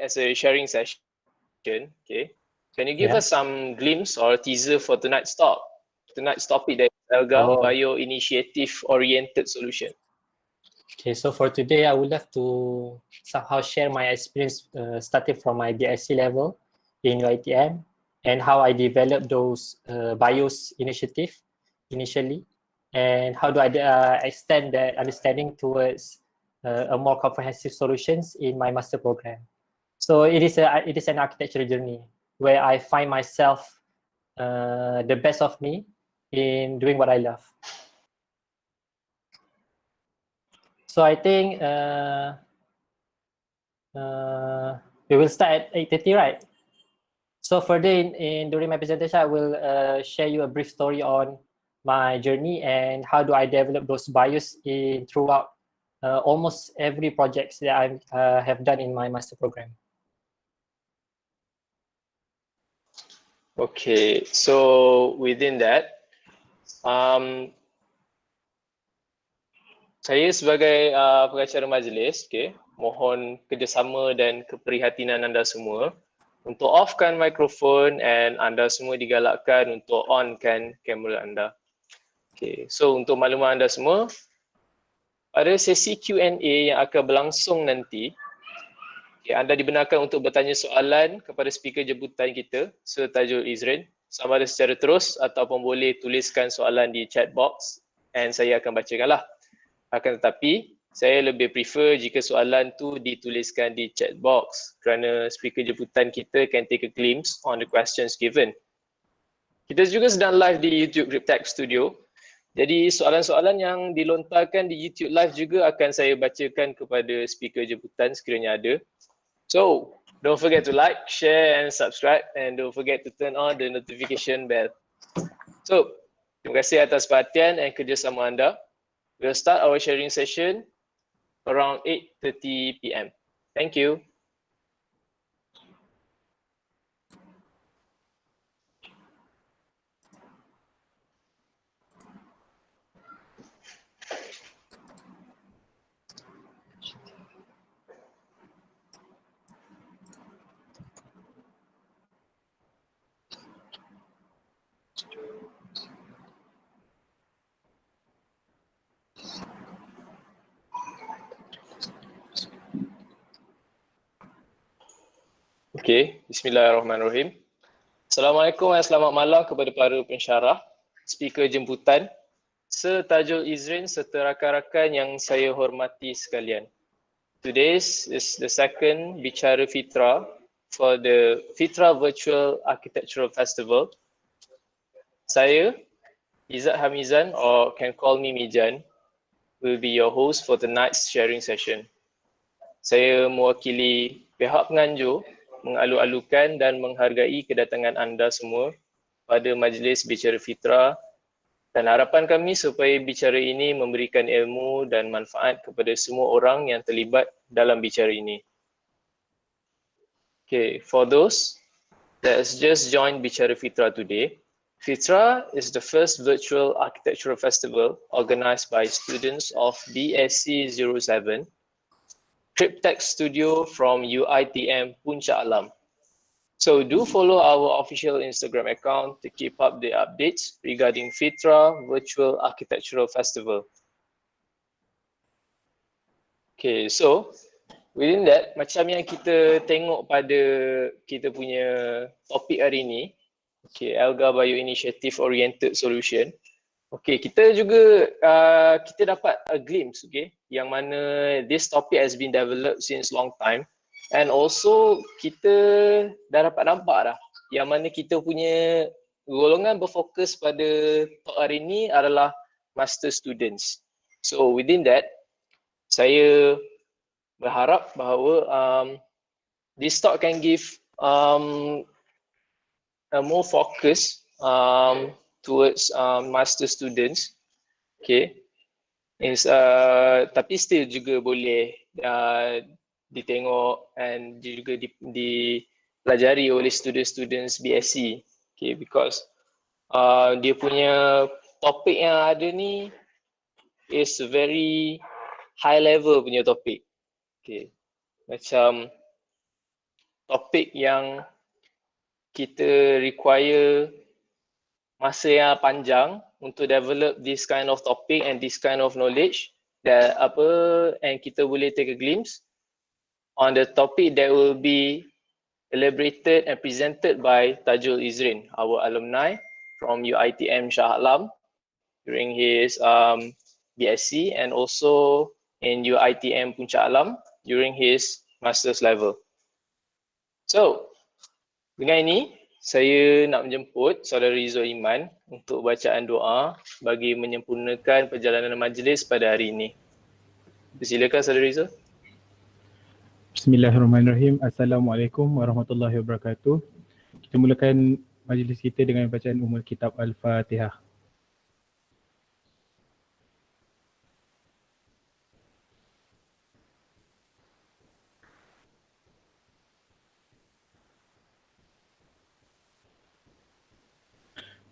as a sharing session. Okay, can you give us some glimpse or teaser for tonight's talk? Tonight's topic that is ALGA, Bio-Initiative-Oriented-Solution. Okay, so for today, I would love to somehow share my experience starting from my BSc level in UiTM and how I developed those BIOS initiative initially, and how do I extend that understanding towards a more comprehensive solutions in my master program. So it is an architectural journey where I find myself the best of me in doing what I love. So I think we will start at 8:30, right? So further during my presentation, I will share you a brief story on my journey and how do I develop those bios throughout almost every projects that I have done in my master program. Okay, so within that, saya sebagai pengacara majlis, mohon kerjasama dan keprihatinan anda semua untuk offkan mikrofon and anda semua digalakkan untuk onkan kamera anda. Okay, so untuk makluman anda semua, pada sesi Q&A yang akan berlangsung nanti, anda dibenarkan untuk bertanya soalan kepada speaker jemputan kita, Sir Tajul Izrin, sama ada secara terus ataupun boleh tuliskan soalan di chat box and saya akan bacakanlah. Akan tetapi, saya lebih prefer jika soalan tu dituliskan di chat box kerana speaker jemputan kita can take a glimpse on the questions given. Kita juga sedang live di YouTube Griptech Studio. Jadi soalan-soalan yang dilontarkan di YouTube live juga akan saya bacakan kepada speaker jemputan sekiranya ada. So, don't forget to like, share and subscribe and don't forget to turn on the notification bell. So, terima kasih atas perhatian dan kerjasama anda. We'll start our sharing session around 8:30 PM. Thank you. Okay, bismillahirrahmanirrahim. Assalamualaikum dan selamat malam kepada para pensyarah, speaker jemputan, Sir Tajul Izrin serta rakan-rakan yang saya hormati sekalian. Today is the second Bicara FITRA for the FITRA Virtual Architectural Festival. Saya, Izzat Hamizan or can call me Mijan, will be your host for tonight's sharing session. Saya mewakili pihak penganjur mengalu-alukan dan menghargai kedatangan anda semua pada majlis Bicara FITRA dan harapan kami supaya bicara ini memberikan ilmu dan manfaat kepada semua orang yang terlibat dalam bicara ini. Okay, for those that has just joined Bicara FITRA today, FITRA is the first virtual architectural festival organized by students of BSc 07 Griptech Studio from UiTM Puncak Alam. So do follow our official Instagram account to keep up the updates regarding FITRA Virtual Architectural Festival. Okay, so within that, macam yang kita tengok pada kita punya topik hari ini, okay, ALGA Bio-Initiative-Oriented-Solution. Okay, kita juga kita dapat a glimpse, okay, yang mana this topic has been developed since long time and also kita dah dapat nampak dah yang mana kita punya golongan berfokus pada talk hari ini adalah master students. So within that, saya berharap bahawa this talk can give a more focus towards master students, okay. Tapi still juga boleh ditengok and juga dipelajari oleh students BSc, okay, because dia punya topik yang ada ni is very high level punya topik, okay. Macam topik yang kita require masa yang panjang untuk develop this kind of topic and this kind of knowledge and kita boleh take a glimpse on the topic that will be elaborated and presented by Tajul Izrin, our alumni from UITM Shah Alam during his BSc and also in UITM Puncak Alam during his master's level. So, dengan ini saya nak menjemput Saudara Rizal Iman untuk bacaan doa bagi menyempurnakan perjalanan majlis pada hari ini. Silakan Saudara Rizal. Bismillahirrahmanirrahim. Assalamualaikum warahmatullahi wabarakatuh. Kita mulakan majlis kita dengan bacaan Ummul Kitab Al-Fatihah.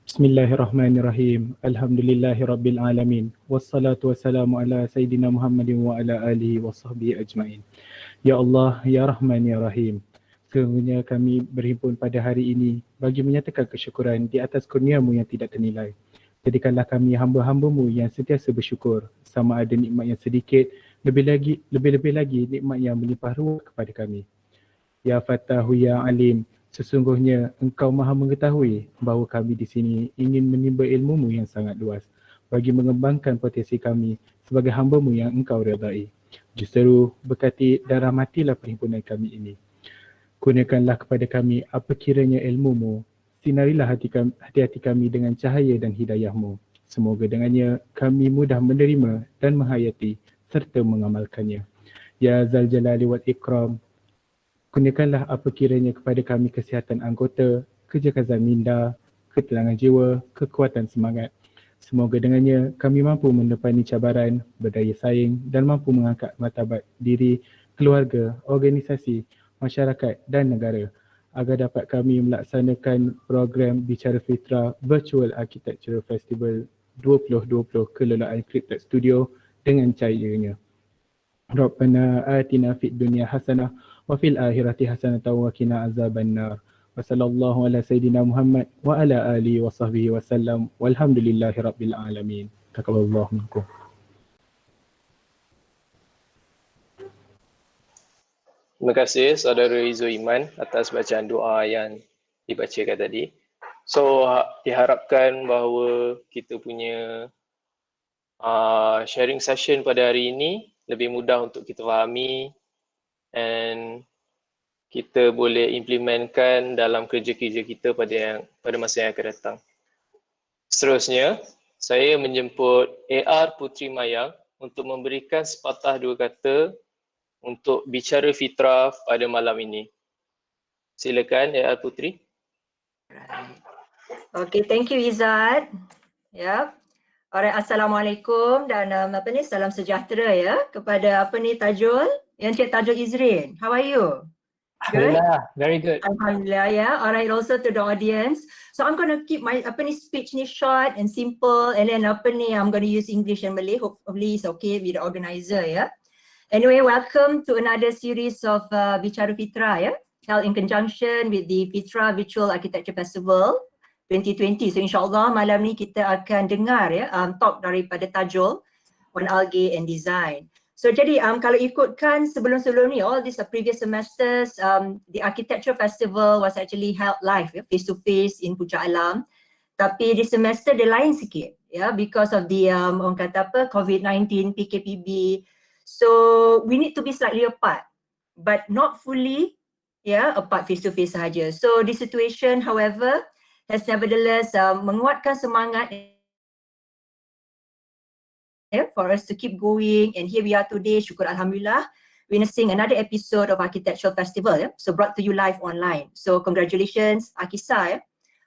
Bismillahirrahmanirrahim. Alhamdulillahirabbil alamin. Wassalatu wassalamu ala sayidina Muhammadin wa ala alihi wa sahbihi ajmain. Ya Allah, ya Rahman, ya Rahim. Sesungguhnya kami berhimpun pada hari ini bagi menyatakan kesyukuran di atas kurnia-Mu yang tidak ternilai. Jadikanlah kami hamba-hamba-Mu yang sentiasa bersyukur, sama ada nikmat yang sedikit, lebih-lebih lagi nikmat yang melimpah ruah kepada kami. Ya Fatahu, ya Alim, sesungguhnya Engkau Maha mengetahui bahawa kami di sini ingin menimba ilmu-Mu yang sangat luas bagi mengembangkan potensi kami sebagai hamba-Mu yang Engkau redai. Justeru berkati dan rahmatilah perhimpunan kami ini. Kurniakanlah kepada kami apa kiranya ilmu-Mu, sinarilah hati-hati kami dengan cahaya dan hidayah-Mu. Semoga dengannya kami mudah menerima dan menghayati serta mengamalkannya. Ya Zal Jalali wal Ikram, kurniakanlah apa kiranya kepada kami kesihatan anggota, kejakasan minda, ketenangan jiwa, kekuatan semangat. Semoga dengannya kami mampu menepani cabaran, berdaya saing dan mampu mengangkat martabat diri, keluarga, organisasi, masyarakat dan negara agar dapat kami melaksanakan program Bicara FITRA Virtual Architecture Festival 2020 Kelolaan Crypted Studio dengan cahayanya. Rabbana atina fid dunya hasanah wa fil akhirati hasanatan wa qina azabannar. Wa sallallahu ala sayidina Muhammad wa ala alihi wa sahbihi wa sallam walhamdulillahi rabbil alamin. Taqabbalallahu minkum. Terima kasih Saudara Rizal Iman atas bacaan doa yang dibacakan tadi. So diharapkan bahawa kita punya sharing session pada hari ini lebih mudah untuk kita fahami and kita boleh implementkan dalam kerja-kerja kita pada masa yang akan datang. Seterusnya, saya menjemput AR Putri Mayang untuk memberikan sepatah dua kata untuk Bicara FITRA pada malam ini. Silakan AR Putri. Okay, thank you Izzat. Ya. Alright, Assalamualaikum dan salam sejahtera ya kepada Tajul, Encik Tajul Izrin. How are you? Good? Alhamdulillah, very good. Alhamdulillah, yeah. Alright, also to the audience. So I'm going to keep my speech ni short and simple, and then I'm going to use English and Malay. Hopefully it's okay with the organizer, yeah. Anyway, welcome to another series of Bicara FITRA, yeah, held in conjunction with the FITRA Virtual Architecture Festival 2020. So insyaAllah malam ni kita akan dengar ya talk daripada Tajul on Algae and Design. So jadi kalau ikutkan sebelum-sebelum ni, all these previous semesters, the Architecture Festival was actually held live, face to face in Puncak Alam. Tapi di semester dia lain sikit, because of the orang kata COVID-19, PKPB. So we need to be slightly apart, but not fully, apart face to face sahaja. So the situation, however, has nevertheless menguatkan semangat for us to keep going, and here we are today, syukur Alhamdulillah, witnessing another episode of Architectural Festival, so brought to you live online. So congratulations Akisa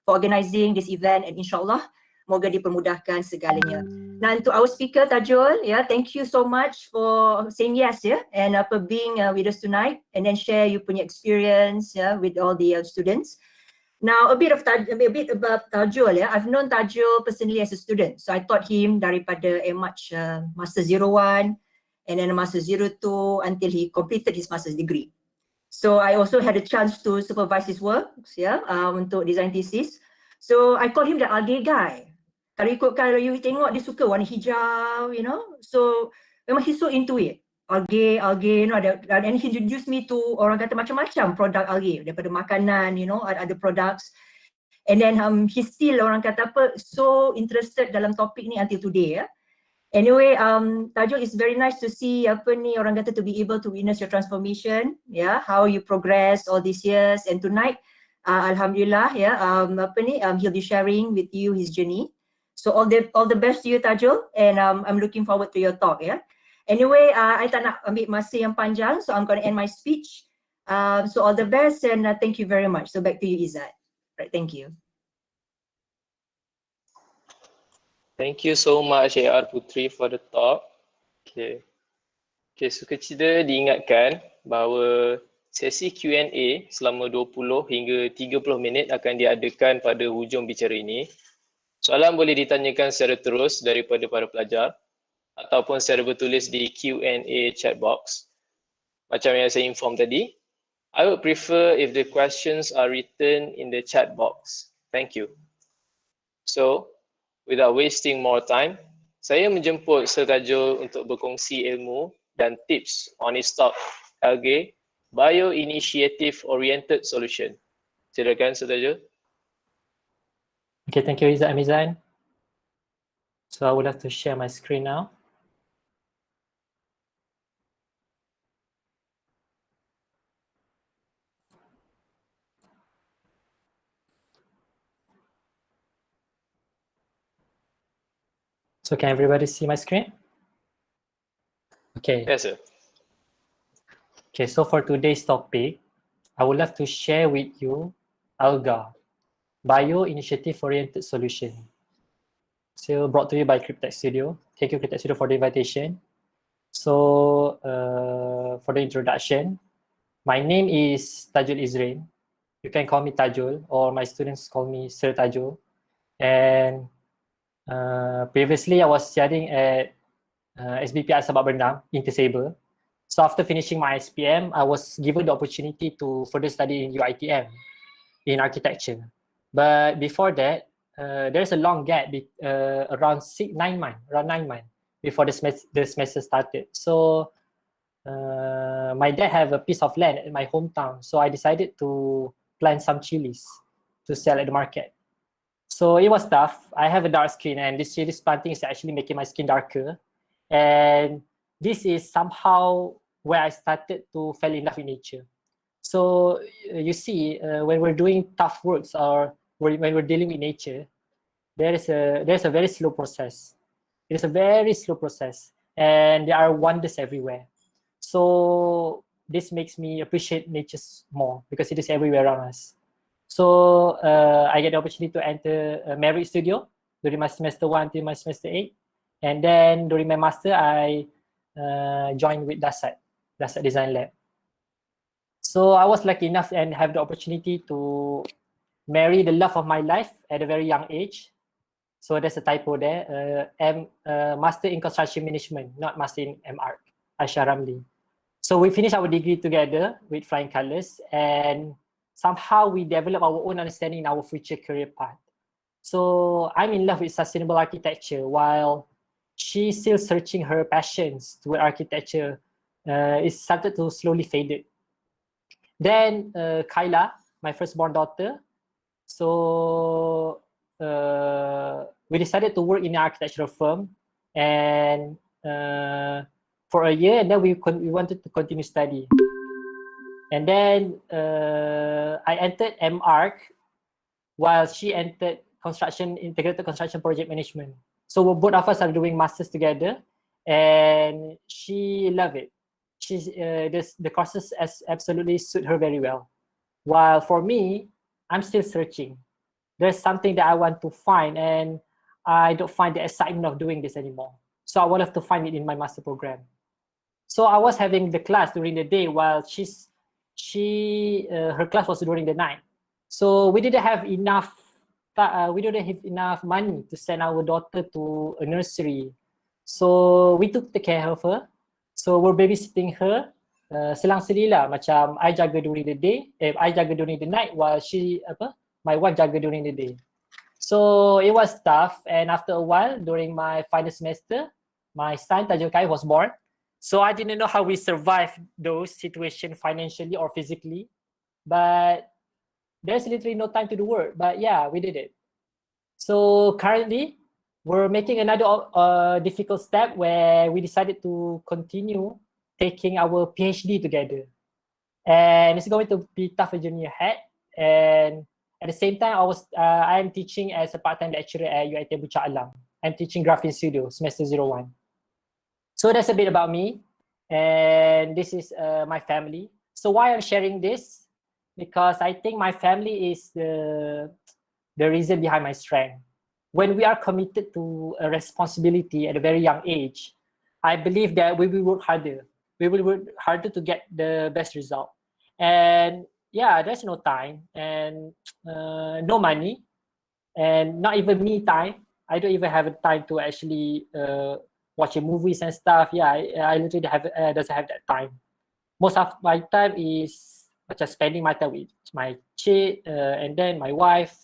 for organizing this event, and insyaAllah moga dipermudahkan segalanya. Now to our speaker Tajul, thank you so much for saying yes and being with us tonight, and then share you punya experience with all the students. Now a bit about Tajul. I've known Tajul personally as a student. So I taught him daripada Master 01 and then Master 02 until he completed his master's degree. So I also had a chance to supervise his work, untuk design thesis. So I call him the algae guy. Kalau you tengok, dia suka warna hijau, So memang he's so into it. Algae, and he introduced me to orang kata macam-macam produk algae, daripada makanan, ada products. And then he's still orang kata so interested dalam topik ni until today. Anyway, Tajul, it's very nice to see orang kata to be able to witness your transformation, how you progress all these years. And tonight, alhamdulillah, he'll be sharing with you his journey. So all the best to you, Tajul, and I'm looking forward to your talk. Anyway, I tak nak ambil masa yang panjang, so I'm going to end my speech. So all the best, and thank you very much. So back to you, Izzat. Right, thank you. Thank you so much, AR Putri, for the talk. Okay, suka cita diingatkan bahawa sesi Q&A selama 20 hingga 30 minit akan diadakan pada hujung bicara ini. Soalan boleh ditanyakan secara terus daripada para pelajar ataupun secara bertulis di Q&A chat box. Macam yang saya inform tadi, I would prefer if the questions are written in the chat box. Thank you. So, without wasting more time, saya menjemput Sir Tajul untuk berkongsi ilmu dan tips on his talk, ALGA, Bio-Initiative-Oriented-Solution. Silakan, Sir Tajul. Okay, thank you, Izzat Amizan. So I would like to share my screen now. So can everybody see my screen? Okay. Yes, sir. Okay, so for today's topic, I would like to share with you ALGA, Bio-Initiative-Oriented-Solution. So brought to you by Cryptech Studio. Thank you, Cryptech Studio, for the invitation. So for the introduction, my name is Tajul Izrin. You can call me Tajul, or my students call me Sir Tajul. And previously, I was studying at SBPI Sabak Bernam, Intersable. So after finishing my SPM, I was given the opportunity to further study in UITM in architecture. But before that, there's a long gap, around 9 months before the semester started. So my dad have a piece of land in my hometown, so I decided to plant some chilies to sell at the market. So it was tough. I have a dark skin, and this chili planting is actually making my skin darker. And this is somehow where I started to fall in love with nature. So you see, when we're doing tough works or when we're dealing with nature, there's a very slow process. It is a very slow process, and there are wonders everywhere. So this makes me appreciate nature more because it is everywhere around us. So I get the opportunity to enter a Maverick Studio during my semester 1 till my semester 8. And then during my master, I joined with Dasat Design Lab. So I was lucky enough and have the opportunity to marry the love of my life at a very young age. So there's a typo there. Master in Construction Management, not Master in MArch, Aisyah Ramli. So we finished our degree together with flying colors, and somehow we develop our own understanding in our future career path. So I'm in love with sustainable architecture while she's still searching her passions toward architecture. It started to slowly fade. Then Kyla, my firstborn daughter, so we decided to work in an architectural firm, and for a year, and then we wanted to continue study. And then I entered MArch while she entered integrated construction project management. So both of us are doing masters together, and she loved it. The courses absolutely suit her very well. While for me, I'm still searching. There's something that I want to find, and I don't find the excitement of doing this anymore. So I wanted to find it in my master program. So I was having the class during the day while her class was during the night. So we didn't have enough money to send our daughter to a nursery. So we took care of her. So we're babysitting her selang-seli lah, macam I jaga during the day, I jaga during the night while my wife jaga during the day. So it was tough, and after a while during my final semester, my son Tajul was born. So I didn't know how we survived those situations financially or physically, but there's literally no time to do work, but yeah, we did it. So currently, we're making another difficult step where we decided to continue taking our PhD together. And it's going to be tough journey ahead. And at the same time, I'm teaching as a part-time lecturer at UiT Bucha Alam. I'm teaching Graphene Studio, semester 01. So that's a bit about me. And this is my family. So why I'm sharing this? Because I think my family is the reason behind my strength. When we are committed to a responsibility at a very young age, I believe that we will work harder. We will work harder to get the best result. And yeah, there's no time and no money and not even me time. I don't even have time to actually watching movies and stuff. Yeah, I literally doesn't have that time. Most of my time is just spending my time with my kid and then my wife.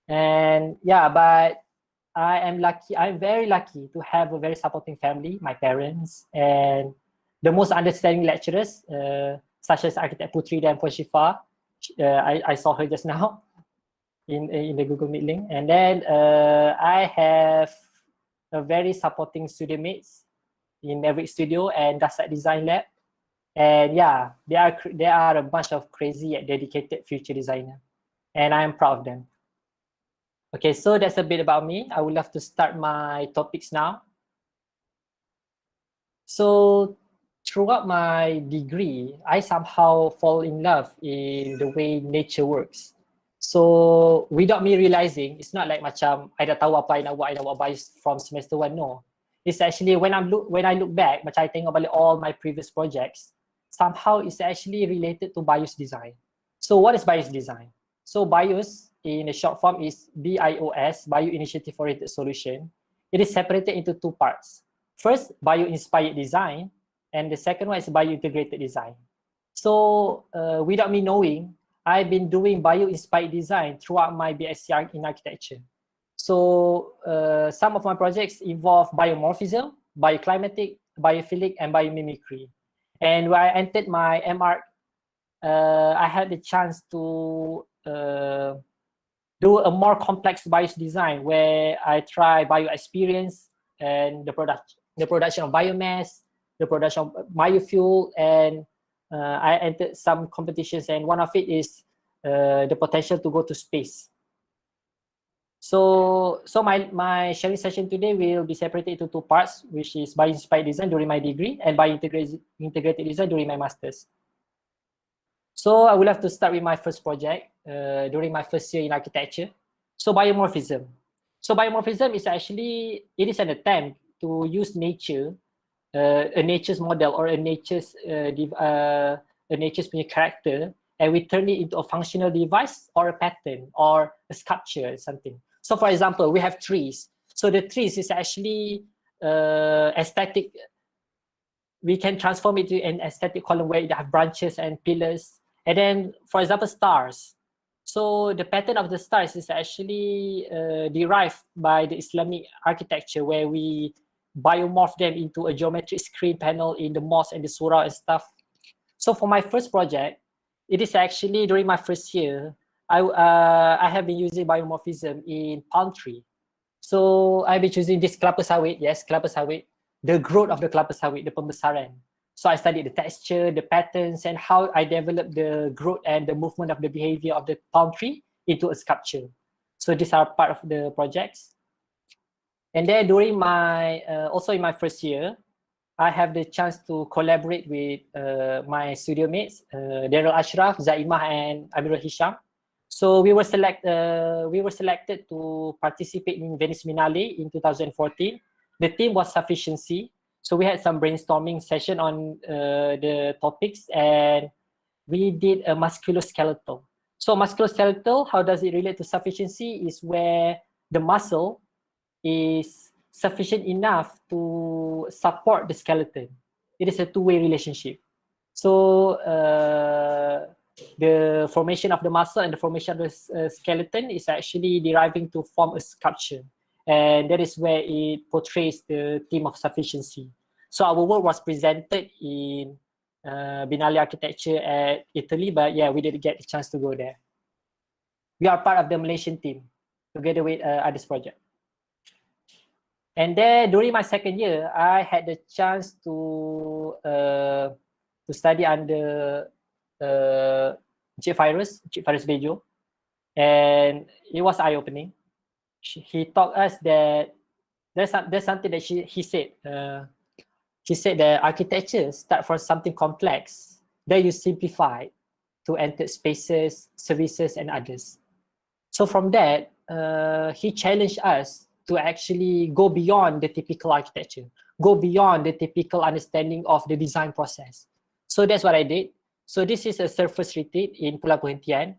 And yeah, but I am lucky. I'm very lucky to have a very supporting family, my parents, and the most understanding lecturers, such as Architect Putri dan Puan Shifa. I saw her just now in the Google Meet link. And then I have a very supporting studio mates in Maverick Studio and Dassault Design Lab. And yeah, they are a bunch of crazy yet dedicated future designers, and I am proud of them. Okay, so that's a bit about me. I would love to start my topics now. So throughout my degree, I somehow fall in love in the way nature works. So without me realizing, it's not like macam I dah tahu apa I nak buat from semester 1, no. It's actually when I look back, macam I tengok balik all my previous projects, somehow it's actually related to BIOS design. So what is BIOS design? So BIOS in a short form is BIOS, Bio-Initiative-Oriented-Solution. It is separated into two parts. First, bio-inspired design, and the second one is bio-integrated design. So without me knowing, I've been doing bio-inspired design throughout my BSc in architecture. So some of my projects involve biomorphism, bioclimatic, biophilic, and biomimicry. And when I entered my MArch, I had the chance to do a more complex BIOS design where I try bio experience and the production of biomass, the production of biofuel, and I entered some competitions, and one of it is the potential to go to space. So my sharing session today will be separated into two parts, which is bio-inspired design during my degree and bio-integrated design during my master's. So I would love to start with my first project during my first year in architecture. So biomorphism. So biomorphism is actually, it is an attempt to use nature, a nature's model or a nature's punya character, and we turn it into a functional device or a pattern or a sculpture or something. So for example, we have trees. So the trees is actually aesthetic. We can transform it to an aesthetic column where it have branches and pillars. And then, for example, stars. So the pattern of the stars is actually derived by the Islamic architecture, where we biomorph them into a geometric screen panel in the mosque and the surah and stuff. So for my first project, it is actually during my first year, I have been using biomorphism in palm tree. So I've been choosing this kelapa sawit, yes, kelapa sawit, the growth of the kelapa sawit, the pembesaran. So I studied the texture, the patterns, and how I developed the growth and the movement of the behavior of the palm tree into a sculpture. So these are part of the projects. And then during my, also in my first year, I have the chance to collaborate with my studio mates, Daryl Ashraf, Zaimah, and Amirul Hisham. So we were selected to participate in Venice Biennale in 2014. The theme was sufficiency. So we had some brainstorming session on the topics, and we did a musculoskeletal. So musculoskeletal, how does it relate to sufficiency, is where the muscle is sufficient enough to support the skeleton. It is a two-way relationship. So the formation of the muscle and the formation of the skeleton is actually deriving to form a sculpture. And that is where it portrays the theme of sufficiency. So our work was presented in Biennale Architecture at Italy, but yeah, we didn't get the chance to go there. We are part of the Malaysian team together with others project. And then during my second year, I had the chance to study under Cik Fairuz Bejo, and it was eye-opening. He taught us that there's something that he said. He said that architecture start from something complex, then you simplify to enter spaces, services, and others. So from that, he challenged us to actually go beyond the typical architecture, go beyond the typical understanding of the design process. So that's what I did. So this is a surface retreat in Pulau Perhentian.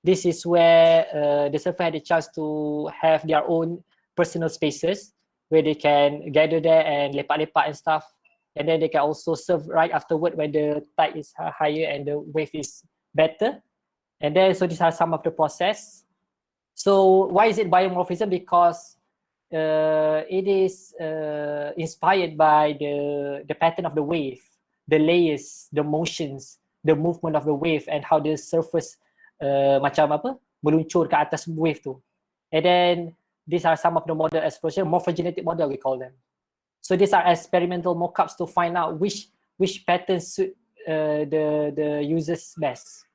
This is where the surfer had a chance to have their own personal spaces where they can gather there and lepak-lepak and stuff. And then they can also surf right afterward when the tide is higher and the wave is better. And then, so these are some of the process. So why is it biomorphism? Because it is inspired by the pattern of the wave, the layers, the motions, the movement of the wave, and how the surface macam apa, meluncur ke atas wave tu. And then these are some of the model exploration, morphogenetic model we call them. So these are experimental mock-ups to find out which patterns suit the users best.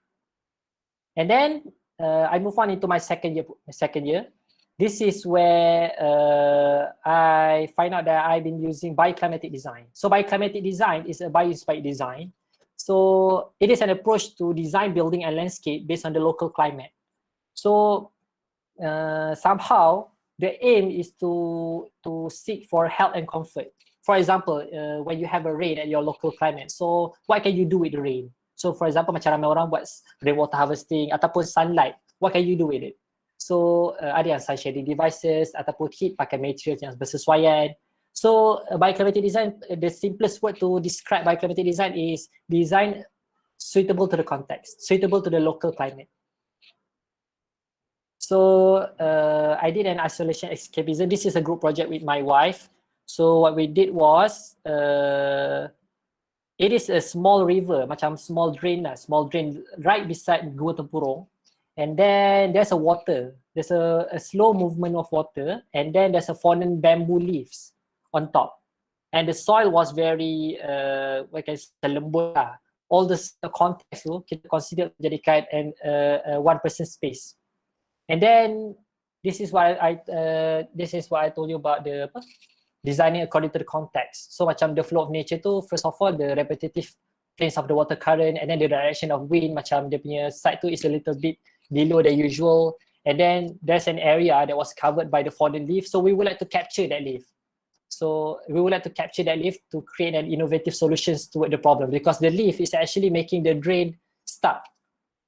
And then I move on into my second year. This is where I find out that I've been using bioclimatic design. So bioclimatic design is a bio-inspired design. So it is an approach to design building and landscape based on the local climate. So somehow the aim is to seek for health and comfort. For example, when you have a rain at your local climate, so what can you do with the rain? So for example, macam ramai orang buat rainwater harvesting ataupun sunlight, what can you do with it? So ada yang sun shading devices ataupun heat pakai materials yang bersesuaian. So bioclimatic design, the simplest word to describe bioclimatic design is design suitable to the context, suitable to the local climate. So I did an isolation escapism. This is a group project with my wife. So what we did was, it is a small river, macam small drain right beside Gua Tempurung. And then there's a water, there's a slow movement of water, and then there's a fallen bamboo leaves on top. And the soil was very, lembut lah. All the context tu kita consider menjadikan one person space. And then this is what I told you about the designing according to the context. So macam the flow of nature tu, first of all, the repetitive planes of the water current, and then the direction of wind, macam dia punya side tu is a little bit below the usual. And then there's an area that was covered by the fallen leaf. So we would like to capture that leaf. So we would like to capture that leaf to create an innovative solutions toward the problem, because the leaf is actually making the drain stuck.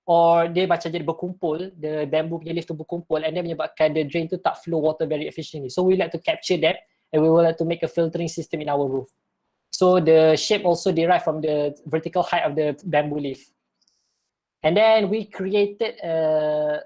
Or dia macam jadi berkumpul, the bamboo punya leaf tu berkumpul, and then menyebabkan the drain tu tak flow water very efficiently. So we like to capture that, and we would like to make a filtering system in our roof. So the shape also derived from the vertical height of the bamboo leaf. And then we created a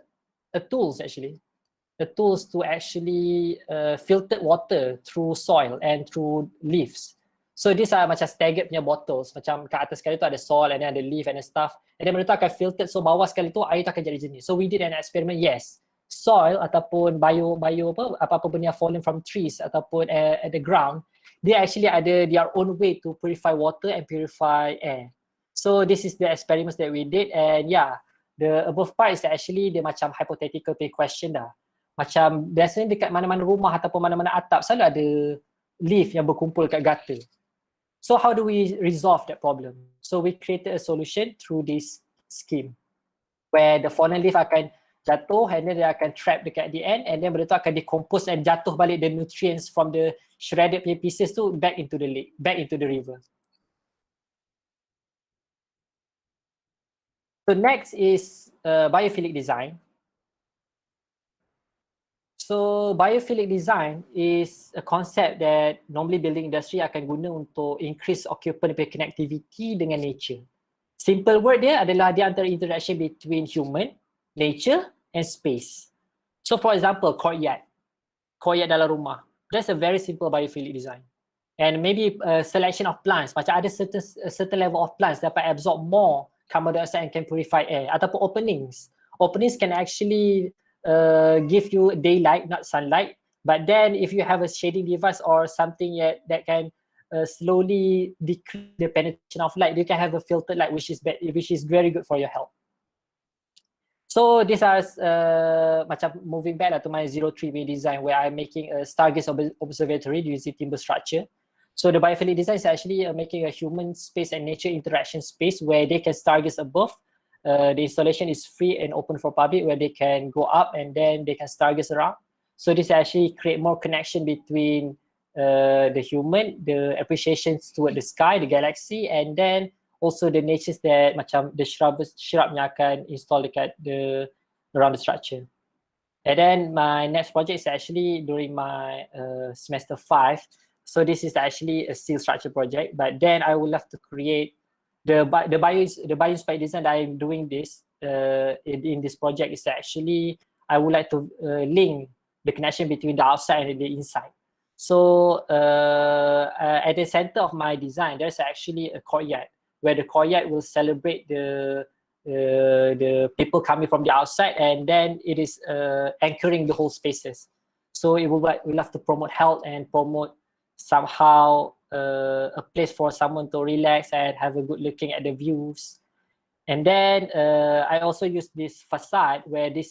tools to actually filter water through soil and through leaves. So these are macam staggered punya bottles, macam kat atas sekali tu ada soil and then ada leaf and stuff, and then benda tu akan filtered, so bawah sekali tu air tu akan jadi jernih. So we did an experiment, yes, soil ataupun apa-apa benda yang fallen from trees ataupun at the ground, they actually ada their own way to purify water and purify air. So this is the experiments that we did, and yeah, the above part is actually the macam hypothetical question dah. Macam biasanya dekat mana-mana rumah ataupun mana-mana atap selalu ada leaf yang berkumpul kat gutter. So how do we resolve that problem? So we created a solution through this scheme where the fallen leaf akan jatuh and then dia akan trap dekat the end, and then benda tu akan decompose and jatuh balik the nutrients from the shredded pieces tu back into the lake, back into the river. So next is biophilic design. So biophilic design is a concept that normally building industry akan guna untuk increase occupant connectivity dengan nature. Simple word dia adalah dia antara interaction between human, nature and space. So for example, courtyard dalam rumah. That's a very simple biophilic design. And maybe a selection of plants, macam ada certain level of plants dapat absorb more carbon dioxide and can purify air. Ataupun openings can actually give you daylight, not sunlight. But then if you have a shading device or something that can slowly decrease the penetration of light, you can have a filtered light, which is very good for your health. So these are macam moving back to my 03 design, where I'm making a stargaze observatory using timber structure. So the biophilic design is actually making a human space and nature interaction space where they can stargaze above. The installation is free and open for public, where they can go up and then they can stargaze around. So this actually create more connection between the human, the appreciations toward the sky, the galaxy, and then also the natures that macam the shrubnya akan install dekat around the structure. And then my next project is actually during my semester 5. So this is actually a steel structure project, but then I would love to create the bio-inspired design that I'm doing this in this project is actually I would like to link the connection between the outside and the inside. So at the center of my design, there's actually a courtyard where the courtyard will celebrate the people coming from the outside, and then it is anchoring the whole spaces. So we love to promote health and promote somehow a place for someone to relax and have a good looking at the views. And then I also use this facade where the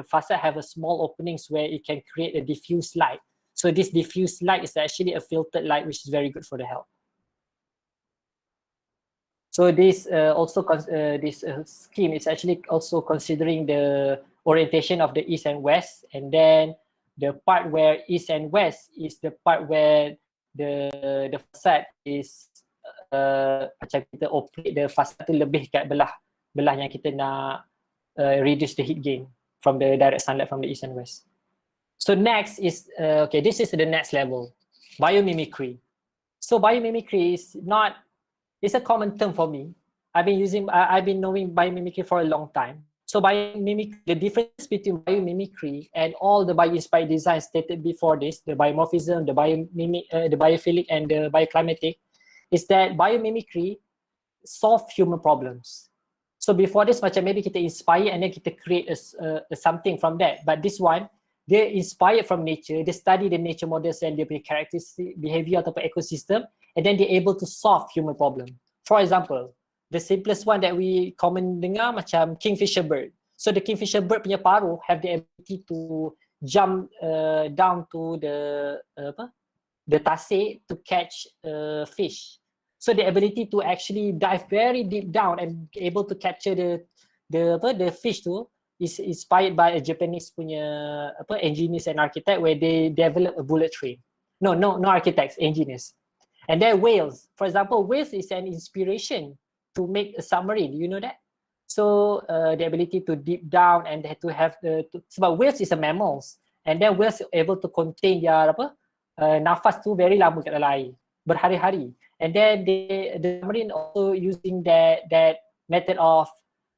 facade have a small openings where it can create a diffuse light. So this diffuse light is actually a filtered light, which is very good for the health. So this scheme is actually also considering the orientation of the east and west, and then the part where east and west is the part where the facade is macam kita operate the facade tu lebih kat belah yang kita nak reduce the heat gain from the direct sunlight from the east and west. So next is this is the next level, biomimicry. So biomimicry is it's a common term for me. I've been knowing biomimicry for a long time. So biomimicry, the difference between biomimicry and all the bio-inspired designs stated before this, the biomorphism, the biophilic, and the bioclimatic, is that biomimicry solve human problems. So before this, macam maybe kita inspire and then kita create something from that. But this one, they're inspired from nature. They study the nature models and their characteristic behavior ataupun ecosystem, and then they're able to solve human problem. For example, the simplest one that we common dengar macam kingfisher bird. So the kingfisher bird punya paruh have the ability to jump down to the tasik to catch fish. So the ability to actually dive very deep down and able to capture the fish tu is inspired by a Japanese punya engineers and architect where they develop a bullet train. No architects, engineers. And then whales, for example, whales is an inspiration to make a submarine. You know that? So the ability to deep down and to have sebab whales is a mammals, and then whales able to contain their nafas tu very lama kat dalam air, berhari-hari. And then the submarine also using that method of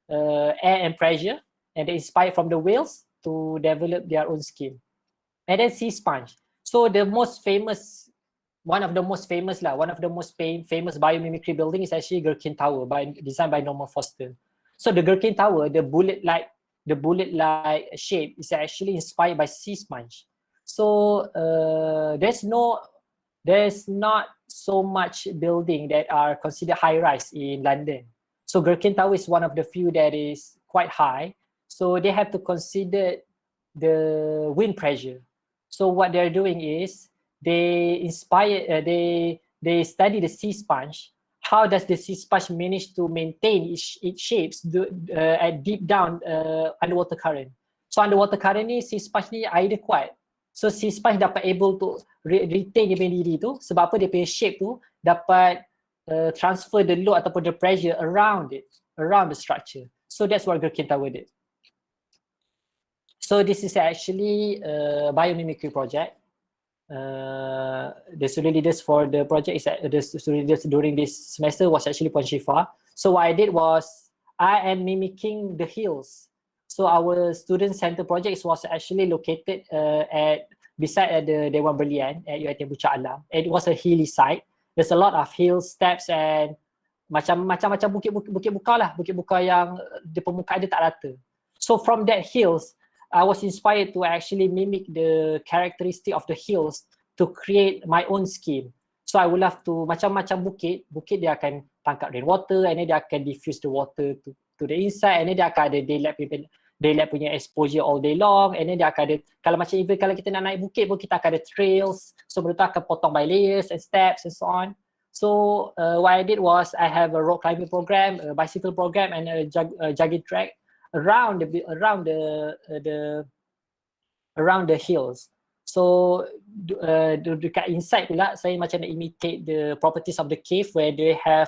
air and pressure, and they inspired from the whales to develop their own skin. And then sea sponge. So one of the most famous biomimicry building is actually Gurken Tower, designed by Norman Foster. So the Gurken Tower, the bullet-like shape is actually inspired by sea sponge. So there's not so much building that are considered high-rise in London. So Gurken Tower is one of the few that is quite high. So they have to consider the wind pressure. So what they're doing is they study the sea sponge. How does the sea sponge manage to maintain its shapes at deep down underwater current? So underwater current ni sea sponge ni air dia kuat. So sea sponge dapat able to retain dia punya diri tu sebab apa, dia punya shape tu dapat transfer the load ataupun the pressure around the structure. So that's what Gurken Tower did. So this is actually a biomimicry project. the student leaders for the project is the student leaders during this semester was actually Puan Shifa. So what I did was I am mimicking the hills. So our student center project was actually located beside the Dewan Berlian at UiTM Puncak Alam. It was a hilly site. There's a lot of hills, steps and macam-macam bukit buka yang di permukaan dia tak rata. So from that hills, I was inspired to actually mimic the characteristic of the hills to create my own scheme. So I would love to macam-macam bukit dia akan tangkap rainwater and then dia akan diffuse the water to the inside and then dia akan ada daylight punya exposure all day long and then dia akan ada, kalau macam even kalau kita nak naik bukit pun kita akan ada trails, so benda tu akan potong by layers and steps and so on. So what I did was I have a rock climbing program, a bicycle program and a jogging track around the hills. So dekat inside pula saya macam nak imitate the properties of the cave where they have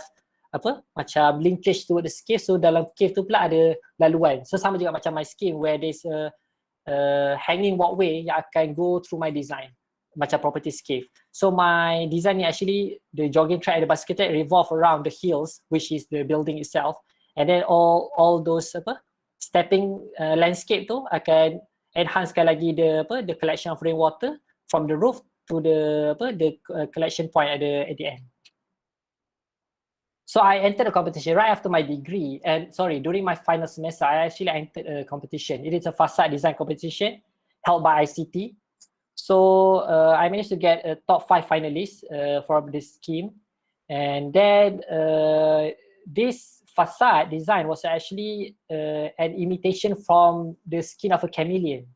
macam linkage towards the cave. So dalam cave tu pula ada laluan. So sama juga macam my scheme where there's a hanging walkway yang akan go through my design macam properties cave. So my design ni actually the jogging track and the bicycle track revolve around the hills, which is the building itself, and then all those stepping landscape tu akan enhancekan lagi the collection of rainwater from the roof to the collection point at the end. So I entered a competition right after my degree, and during my final semester, I actually entered a competition. It is a facade design competition held by ICT. So I managed to get a top 5 finalists from this scheme, and then this facade design was actually an imitation from the skin of a chameleon.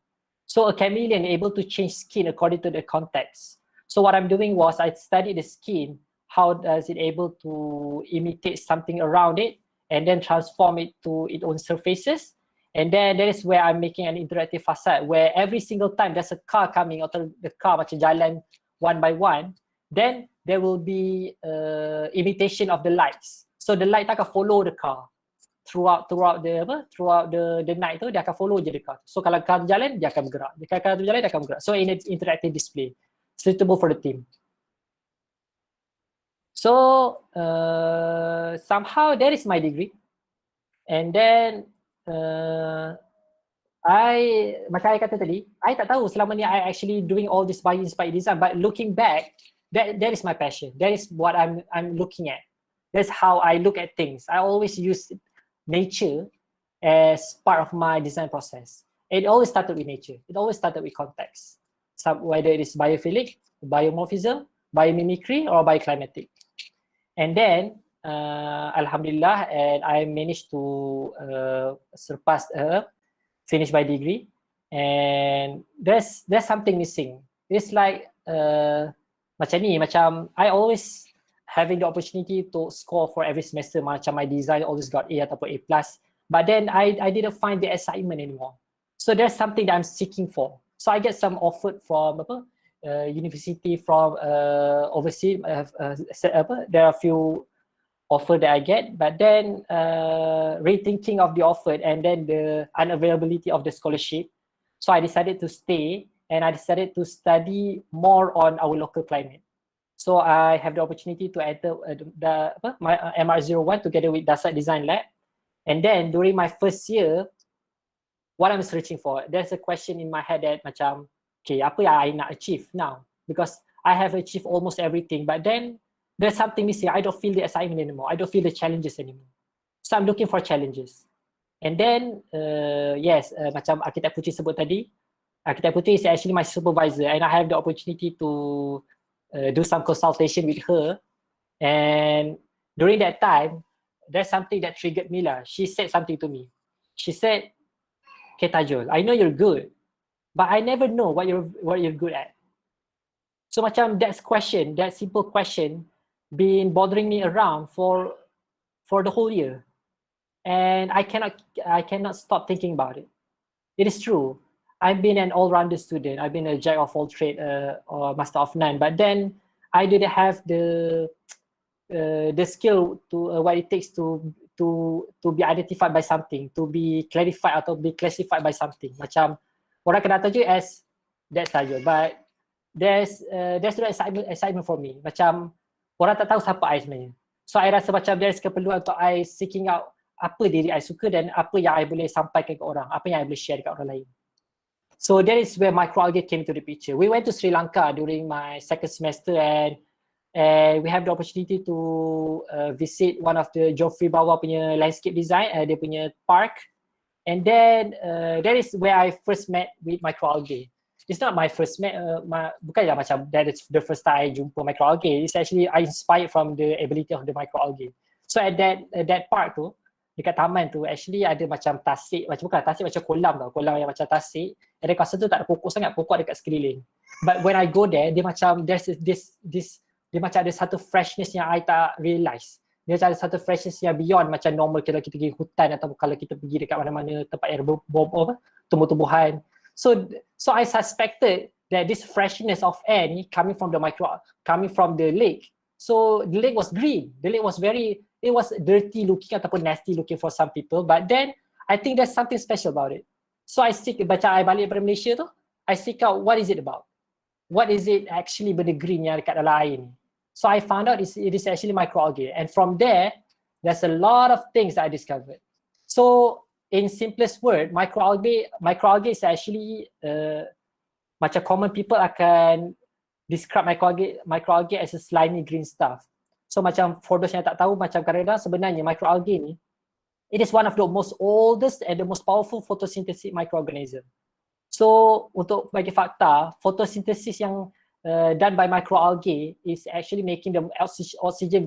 So a chameleon able to change skin according to the context. So what I'm doing was I studied the skin, how does it able to imitate something around it and then transform it to its own surfaces. And then that is where I'm making an interactive facade where every single time there's a car coming, atau the car macam jalan one by one, then there will be imitation of the lights. So the light akan follow the car throughout the night tu, dia akan follow je the car. So kalau car jalan dia akan bergerak, kalau car jalan dia akan bergerak. So in an interactive display suitable for the team. So somehow that is my degree, and then macam I kata tadi, I tak tahu selama ni I actually doing all this bio-inspired design, but looking back, that is my passion. That is what I'm looking at. That's how I look at things. I always use nature as part of my design process. It always started with nature. It always started with context. Whether it is biophilic, biomorphism, biomimicry, or bioclimatic. And then, Alhamdulillah, and I managed to finish my degree. And there's something missing. It's like macam I always having the opportunity to score for every semester. Macam my design always got A ataupun A+. But then I didn't find the excitement anymore. So there's something that I'm seeking for. So I get some offer from university from overseas. There are a few offer that I get, but then rethinking of the offer and then the unavailability of the scholarship. So I decided to stay and I decided to study more on our local climate. So I have the opportunity to enter my MR01 together with Dasat Design Lab. And then during my first year, what I'm searching for, there's a question in my head that macam, okay, apa yang I nak achieve now? Because I have achieved almost everything, but then there's something missing. I don't feel the excitement anymore. I don't feel the challenges anymore. So I'm looking for challenges. And then, macam Architect Putri sebut tadi, Architect Putri is actually my supervisor and I have the opportunity to do some consultation with her. And during that time, there's something that triggered me lah. She said something to me. She said, okay Tajul, I know you're good, but I never know what you're good at. So macam that simple question been bothering me around for the whole year. And I cannot stop thinking about it. It is true. I've been an all-rounder student. I've been a jack of all trade or master of none. But then I didn't have the skill to what it takes to be identified by something, to be clarified atau be classified by something. Macam orang kenal Tajul as that's Tajul, but there's no excitement for me. Macam orang tak tahu siapa I sebenarnya. So I rasa macam there's keperluan untuk I seeking out apa diri I suka dan apa yang I boleh sampaikan ke orang, apa yang I boleh share dekat orang lain. So that is where microalgae came to the picture. We went to Sri Lanka during my second semester and we have the opportunity to visit one of the Joffrey Bawah punya landscape design, dia punya park. And then that is where I first met with microalgae. It's not my first met, bukanlah macam that is the first time I jumpa microalgae. It's actually I inspired from the ability of the microalgae. So at that park tu, dekat taman tu, actually ada macam tasik, bukan tasik, macam kolam tau, kolam yang macam tasik. And then kawasan tu tak ada pokok sangat, pokok dekat sekeliling. But when I go there, dia macam there's this dia macam ada satu freshness yang I tak realise. Dia macam ada satu freshness yang beyond macam normal kalau kita pergi hutan atau kalau kita pergi dekat mana-mana tempat yang tumbuh-tumbuhan. So I suspected that this freshness of air ni coming from the lake. So the lake was green. The lake was it was dirty looking ataupun nasty looking for some people. But then I think there's something special about it. So I balik daripada Malaysia tu, I seek out what is it about. What is it actually benda green yang dekat dalam air ni. So I found out it is actually microalgae. And from there, there's a lot of things that I discovered. So in simplest word, microalgae is actually macam common people akan describe microalgae as a slimy green stuff. So macam for those yang tak tahu, macam kadang-kadang sebenarnya microalgae ni, it is one of the most oldest and the most powerful photosynthetic microorganism. So untuk bagi fakta, photosynthesis yang done by microalgae is actually making the oxygen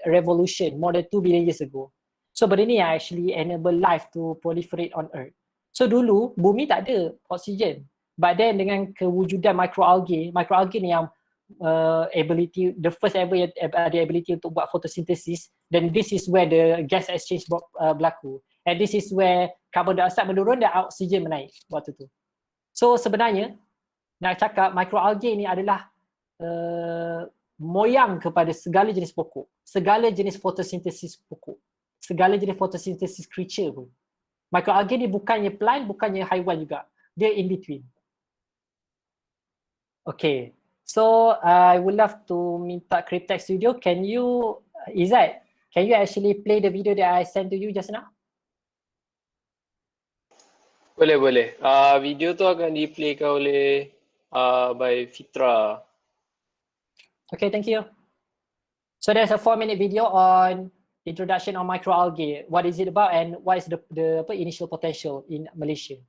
revolution more than 2 billion years ago. So benda ni yang actually enable life to proliferate on Earth. So dulu bumi tak ada oksigen. But then dengan kewujudan microalgae ni yang the first ever ada ability untuk buat photosynthesis, then this is where the gas exchange berlaku. And this is where carbon dioxide menurun dan oksigen menaik waktu tu. So sebenarnya nak cakap microalgae ni adalah moyang kepada segala jenis pokok, segala jenis photosynthesis pokok, segala jenis photosynthesis creature pun. Microalgae ni bukannya plant, bukannya haiwan juga. Dia in between. Okay. So I would love to minta Cryptex Studio, Izzat, can you actually play the video that I sent to you just now? Boleh. Video tu akan di-playkan oleh by Fitra. Okay, thank you. So there's a 4-minute video on introduction on microalgae. What is it about and what is the initial potential in Malaysia?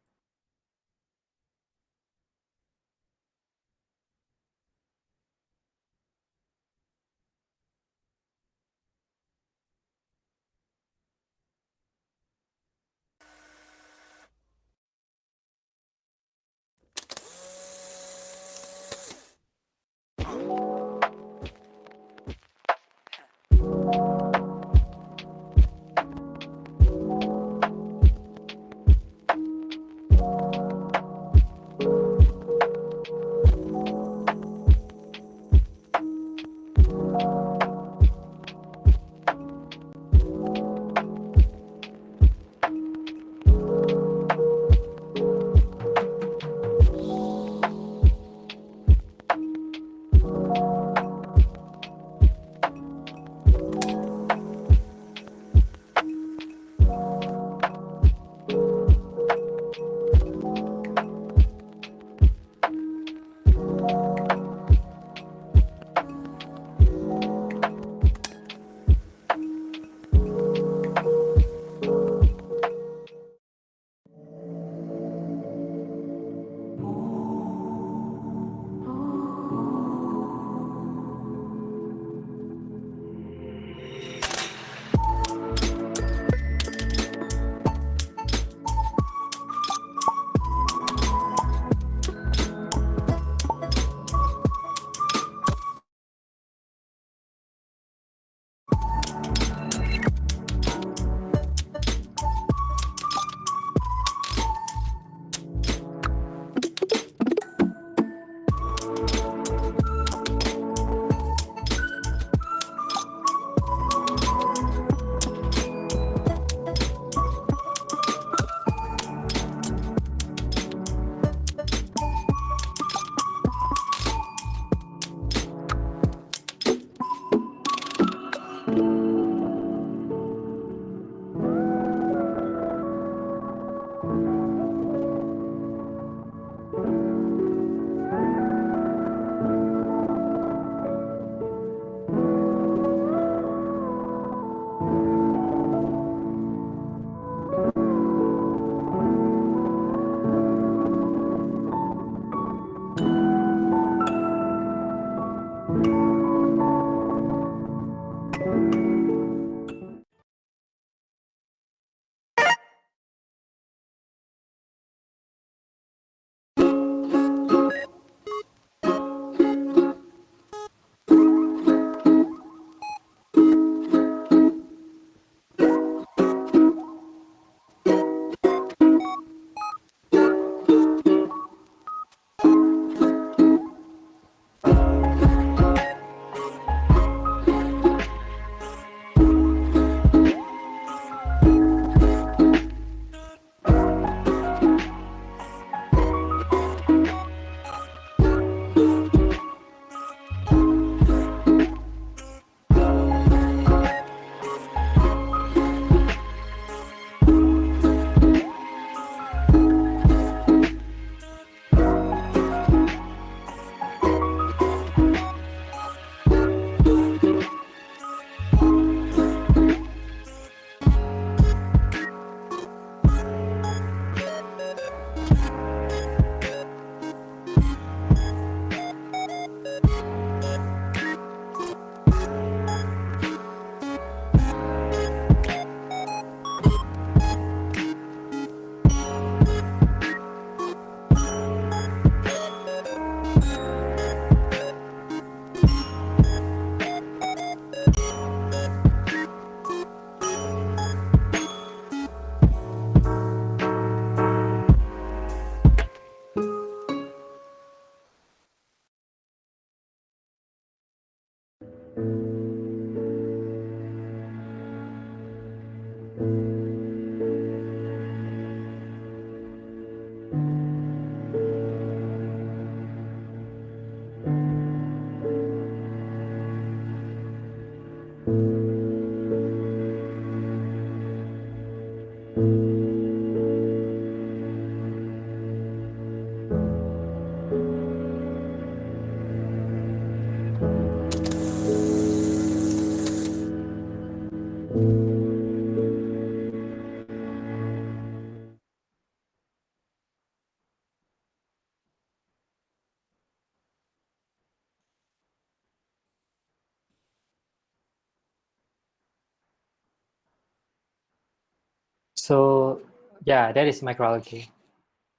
So yeah, that is microalgae.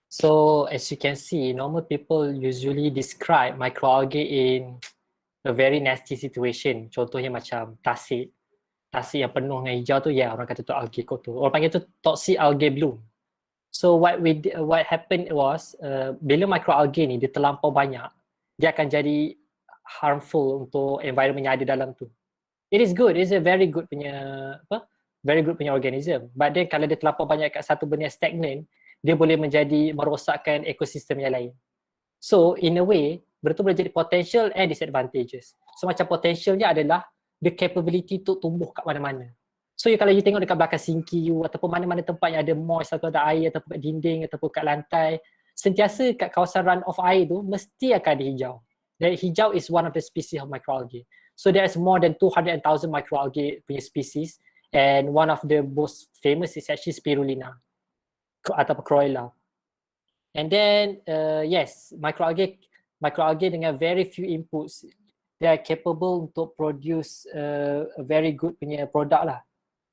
So as you can see, normal people usually describe microalgae in a very nasty situation. Contohnya macam tasik yang penuh dengan hijau tu, ya orang kata tu algae kotor. Orang panggil tu toxic algae bloom. So what happened was bila microalgae ni dia terlampau banyak, dia akan jadi harmful untuk environment yang ada dalam tu. It is good, it's a very good punya organism. But then kalau dia terlampau banyak kat satu benda stagnan, dia boleh merosakkan ekosistem yang lain. So in a way, betul boleh jadi potential and disadvantages. So macam potentialnya adalah the capability untuk tumbuh kat mana-mana. So kalau you tengok dekat belakang sinki you ataupun mana-mana tempat yang ada moist atau ada air ataupun kat dinding ataupun kat lantai, sentiasa kat kawasan run off air tu mesti akan ada hijau. Dan hijau is one of the species of microalgae. So there's more than 200,000 microalgae punya species, and one of the most famous is actually spirulina atau Chlorella. And then yes, microalgae dengan very few inputs, they are capable untuk produce a very good punya product lah.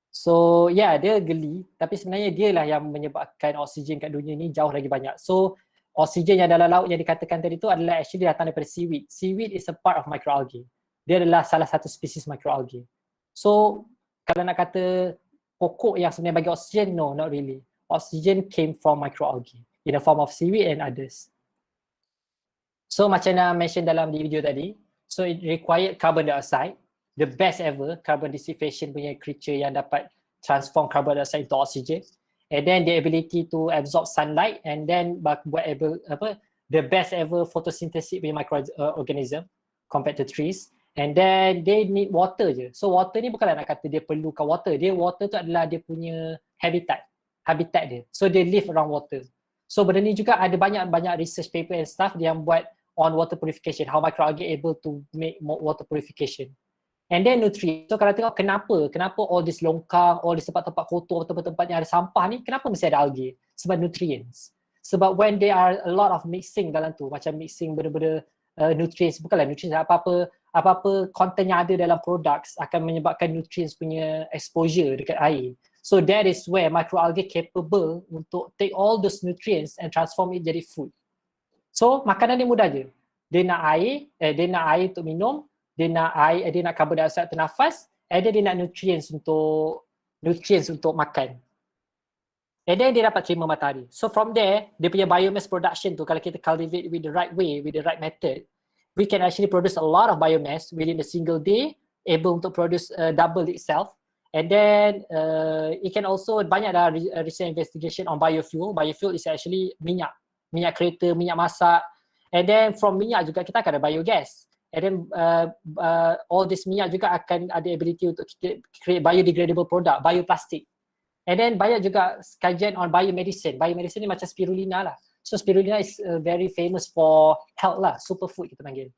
So yeah, dia geli, tapi sebenarnya dia lah yang menyebabkan oksigen kat dunia ni jauh lagi banyak. So oksigen yang dalam laut yang dikatakan tadi tu adalah actually datang daripada seaweed. Seaweed is a part of microalgae. Dia adalah salah satu spesies microalgae. So kalau nak kata pokok yang sebenarnya bagi oksigen, no, not really. Oksigen came from microalgae in the form of seaweed and others. So macam yang mention dalam di video tadi, so it required carbon dioxide, the best ever carbon dissipation punya creature yang dapat transform carbon dioxide into oxygen, and then the ability to absorb sunlight, and then buat the best ever photosynthesis punya microorganism compared to trees, and then they need water je. So water ni bukanlah nak kata dia perlukan water, water tu adalah dia punya habitat dia. So they live around water. So benda ni juga ada banyak research paper and stuff yang buat on water purification, how microalgae able to make water purification. And then nutrient. So kalau tengok kenapa all this longkang, all this tempat-tempat kotor, tempat-tempat yang ada sampah ni, kenapa mesti ada algae? Sebab nutrients. Sebab when there are a lot of mixing dalam tu, macam mixing benda-benda nutrients, bukanlah nutrients, apa-apa content yang ada dalam products akan menyebabkan nutrients punya exposure dekat air. So that is where microalgae capable untuk take all those nutrients and transform it jadi food. So makanan dia mudah je. Dia nak air untuk minum, dia nak carbon dioxide untuk nafas, and then dia nak nutrients untuk makan. And then dia dapat terima matahari. So from there, dia punya biomass production tu, kalau kita cultivate with the right way, with the right method, we can actually produce a lot of biomass within a single day, able untuk produce double itself. And then it can also, banyak dah recent investigation on biofuel. Biofuel is actually minyak kereta, minyak masak. And then from minyak juga kita akan ada biogas. And then all this minyak juga akan ada ability untuk create biodegradable product, bioplastic. And then banyak juga kajian on biomedicine. Biomedicine ni macam spirulina lah. So spirulina is very famous for health lah, superfood kita panggil.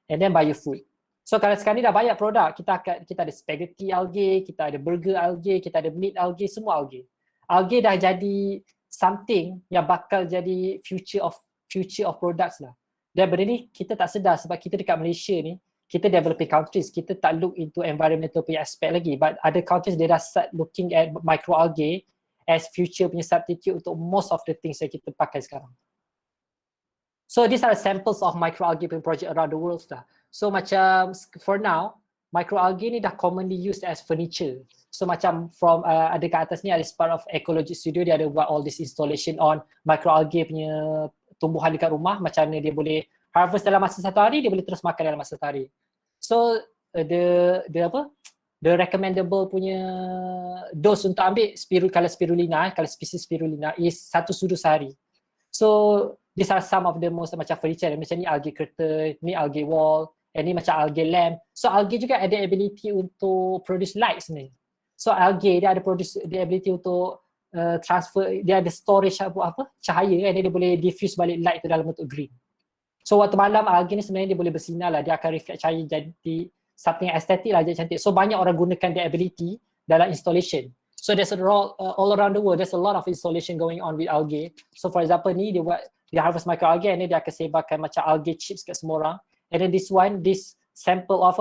And then biofood. So kalau sekarang ni dah banyak produk, kita ada spaghetti algae, kita ada burger algae, kita ada meat algae, semua algae. Algae dah jadi something yang bakal jadi future of products lah. Dan benda ni kita tak sedar sebab kita dekat Malaysia ni, kita developing countries, kita tak look into environmental punya aspect lagi. But other countries, they dah start looking at microalgae as future punya substitute untuk most of the things yang kita pakai sekarang. So these are samples of microalgae project around the world lah. So macam for now, microalgae ni dah commonly used as furniture. So macam from ada kat atas ni ada part of ecology studio, dia ada buat all this installation on microalgae punya tumbuhan dekat rumah, macam mana dia boleh harvest dalam masa satu hari, dia boleh terus makan dalam masa satu hari. So the recommendable punya dose untuk ambil kalau spesies spirulina is 1 sudu sehari. So these are some of the most macam furniture, macam ni algae curtain, ni algae wall, and ni macam algae lamp. So algae juga ada ability untuk produce light sebenarnya. So algae dia ada produce the ability untuk transfer, dia ada storage cahaya kan, dia boleh diffuse balik light tu dalam bentuk green. So waktu malam algae ni sebenarnya dia boleh bersinar lah, dia akan reflect cahaya jadi something estetik lah, jadi cantik. So banyak orang gunakan their ability dalam installation. So there's all around the world, there's a lot of installation going on with algae. So for example ni dia harvest microalgae and dia akan sebarkan macam algae chips kat semua orang. And then this sample of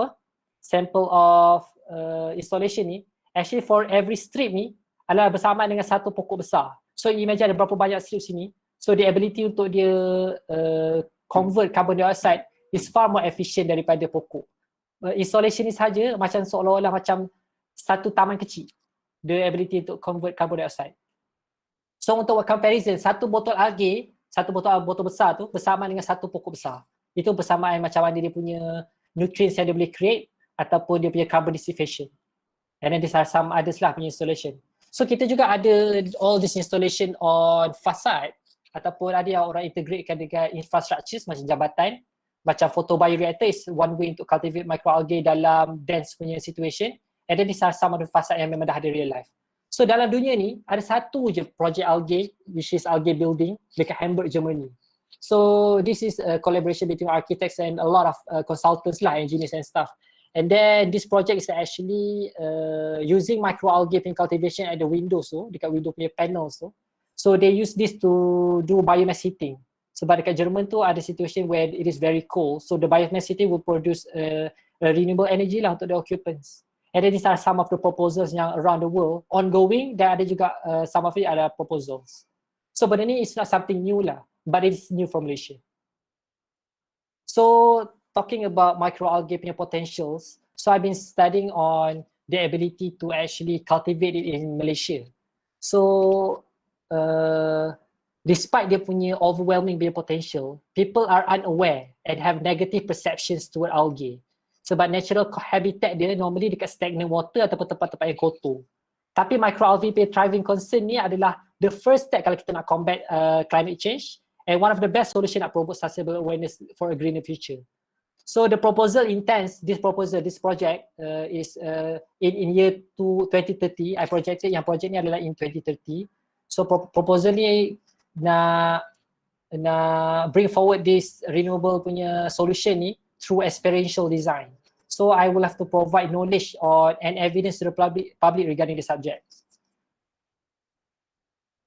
installation ni, actually for every strip ni adalah bersamaan dengan satu pokok besar. So imagine ada berapa banyak strip sini. So the ability untuk dia convert carbon dioxide is far more efficient daripada pokok. Installation ni saja macam seolah-olah macam satu taman kecil, the ability untuk convert carbon dioxide. So untuk comparison, satu botol botol besar tu bersamaan dengan satu pokok besar. Itu persamaan macam mana dia punya nutrients yang dia boleh create ataupun dia punya carbon dissipation. And then these are some others lah punya installation. So kita juga ada all this installation on facade ataupun ada yang orang integratekan dengan infrastructures macam jabatan, macam photobioreactor is one way untuk cultivate microalgae dalam dense punya situation. And then these are some of the facade yang memang dah ada real life. So dalam dunia ni ada satu je project algae, which is algae building dekat Hamburg, Germany. So this is a collaboration between architects and a lot of consultants lah, engineers and stuff. And then this project is actually using microalgae in cultivation at the windows tu, dekat window punya panels tu. So they use this to do biomass heating. Sebab dekat Jerman tu ada situation where it is very cold, so the biomass heating will produce a renewable energy lah untuk the occupants. And then these are some of the proposals yang around the world ongoing, dan ada juga some of it ada proposals. So benda ni is not something new lah, but it is new from Malaysia. So talking about microalgae punya potentials, so I've been studying on the ability to actually cultivate it in Malaysia. So despite dia punya overwhelming punya potential, people are unaware and have negative perceptions toward algae. Sebab natural habitat dia normally dekat stagnant water ataupun tempat-tempat yang kotor. Tapi microalgae punya thriving concern ni adalah the first step kalau kita nak combat climate change, and one of the best solution nak promote sustainable awareness for a greener future. So the proposal intends, this project is in year 2030. I projected yang project ni adalah in 2030. So proposal ni nak bring forward this renewable punya solution ni through experiential design. So I will have to provide knowledge on and evidence to the public regarding the subject.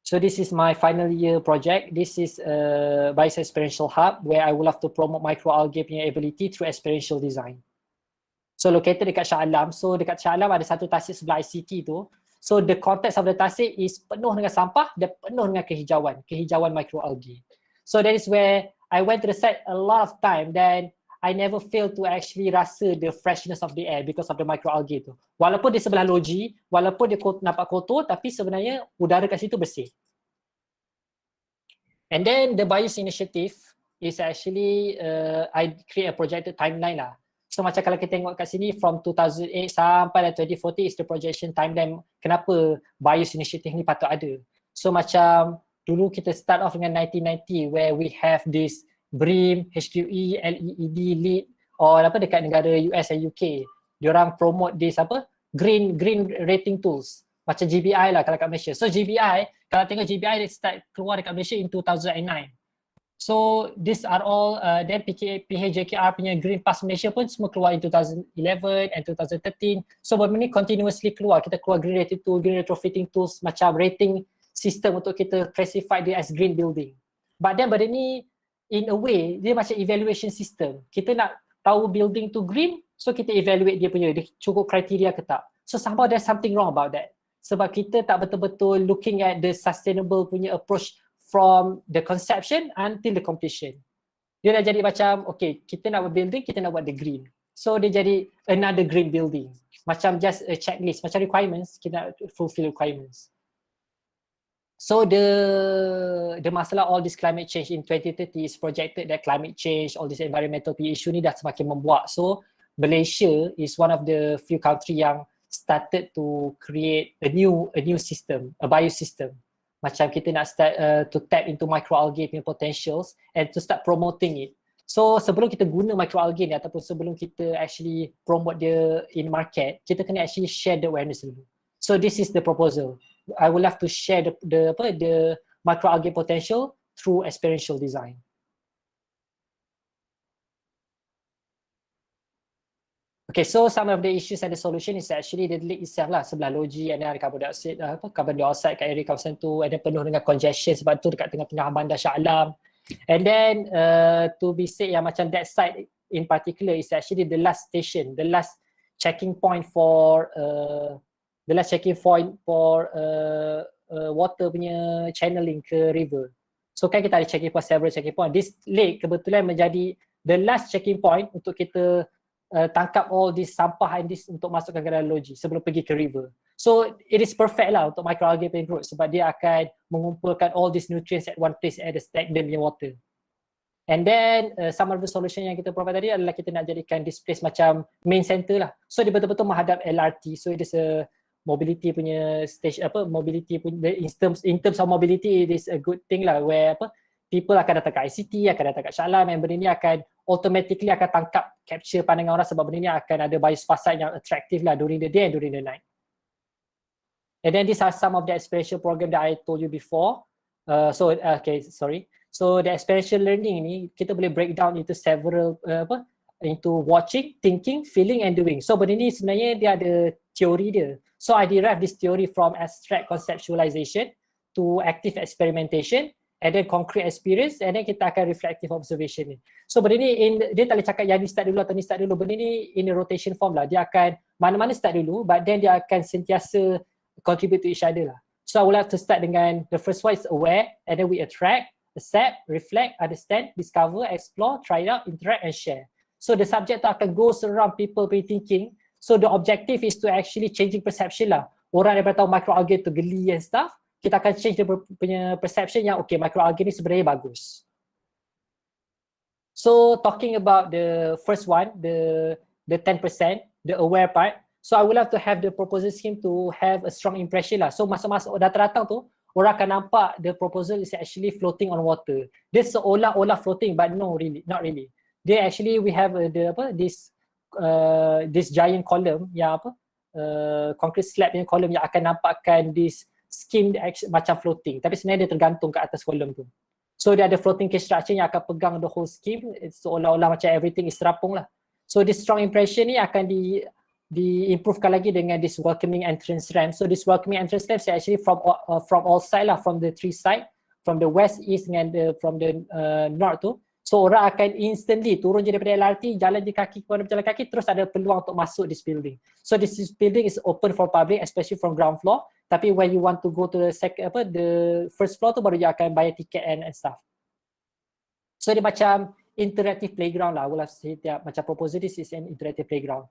So this is my final year project. This is a Bio Experiential Hub where I will have to promote microalgae punya ability through experiential design. So located dekat Shah Alam. So dekat Shah Alam ada satu tasik sebelah ICT tu. So the context of the tasik is penuh dengan sampah dan penuh dengan kehijauan microalgae. So that is where I went to the site a lot of time, then I never failed to actually rasa the freshness of the air because of the microalgae tu. Walaupun di sebelah loji, walaupun dia nampak kotor, tapi sebenarnya udara kat situ bersih. And then the Bios initiative is actually I create a projected timeline lah. So macam kalau kita tengok kat sini from 2008 sampai 2040 is the projection timeline kenapa Bios initiative ni patut ada. So macam dulu kita start off dengan 1990 where we have this BREEAM, HQE, LEED, LEED or dekat negara US dan UK. Diorang promote this green rating tools. Macam GBI lah kalau kat Malaysia. So GBI, kalau tengok GBI dia start keluar dekat Malaysia in 2009. So these are all then PHJKR punya Green Pass Malaysia pun semua keluar in 2011 and 2013. So benda ni continuously keluar. Kita keluar green rating tool, green retrofitting tools, macam rating system untuk kita classify dia as green building. But then benda ni in a way dia macam evaluation system. Kita nak tahu building tu green, so kita evaluate dia punya, dia cukup kriteria ke tak. So somehow there's something wrong about that. Sebab kita tak betul-betul looking at the sustainable punya approach from the conception until the completion. Dia dah jadi macam, okay, kita nak buat building, kita nak buat the green. So dia jadi another green building. Macam just a checklist, macam requirements, kita nak fulfill requirements. So the masalah all this climate change in 2030 is projected that climate change, all this environmental issue ni dah semakin membuat. So Malaysia is one of the few country yang started to create a new system, a biosystem. Macam kita nak start to tap into microalgae punya potentials and to start promoting it. So sebelum kita guna microalgae ni ataupun sebelum kita actually promote dia in market, kita kena actually share the awareness dulu. So this is the proposal. I would love to share the microalgae potential through experiential design. Okay, so some of the issues and the solution is actually the lake itself lah, sebelah logi, and then ada carbon dioxide kat area kawasan tu, and then penuh dengan congestion sebab tu dekat tengah-tengah bandar Shah Alam. And then to be said yang macam that site in particular is actually the last station, the last checking point for water punya channeling ke river. So kan kita ada checking point, several checking point. This lake kebetulan menjadi the last checking point untuk kita tangkap all this sampah and this untuk masukkan ke dalam logi sebelum pergi ke river. So it is perfect lah untuk microalgae plant growth sebab dia akan mengumpulkan all these nutrients at one place at the stagnant punya water. And then some of the solution yang kita provide tadi adalah kita nak jadikan this place macam main center lah. So dia betul-betul menghadap LRT. So it is a mobility punya station, mobility punya in terms of mobility, it is a good thing lah where people akan datang ke ICT, akan datang ke Shah Alam, and benda ni akan automatically akan tangkap, capture pandangan orang sebab benda ni akan ada biosphasite yang attractive lah during the day and during the night. And then these are some of the experiential program that I told you before. So the experiential learning ni kita boleh break down into several into watching, thinking, feeling and doing. So benda ni sebenarnya dia ada teori dia. So I derive this theory from abstract conceptualization to active experimentation and then concrete experience, and then kita akan reflective observation ni. So benda ni dia tak boleh cakap yang ni start dulu atau ni start dulu. Benda ni in a rotation form lah. Dia akan mana-mana start dulu, but then dia akan sentiasa contribute to each other lah. So I would like to start dengan the first one is aware, and then we attract, accept, reflect, understand, discover, explore, try it out, interact and share. So the subject tu akan goes around people thinking. So the objective is to actually changing perception lah. Orang daripada tahu microalgae tu geli and stuff, kita akan change dia punya perception yang okay, microalgae ni sebenarnya bagus. So talking about the first one, the 10%, the aware part. So I would love to have the proposal scheme to have a strong impression lah. So masuk-masuk datang-datang tu, orang akan nampak the proposal is actually floating on water. Dia seolah-olah floating, but no, really, not really. Dia actually we have this giant column yang concrete slab yang column yang akan nampakkan this scheme macam floating, tapi sebenarnya dia tergantung ke atas kolom tu. So dia ada floating case structure yang akan pegang the whole scheme, seolah-olah macam everything is terapung lah. So this strong impression ni akan di-improvekan lagi dengan this welcoming entrance ramp. So this welcoming entrance ramp is actually from all side lah, from the three side, from the west, east and from the north tu. So orang akan instantly turun je daripada LRT, jalan je kaki, kepada berjalan kaki, terus ada peluang untuk masuk this building. So this building is open for public, especially from ground floor. Tapi when you want to go to the first floor tu baru you akan bayar tiket and stuff. So dia macam interactive playground lah. I would have said macam proposal this is an interactive playground.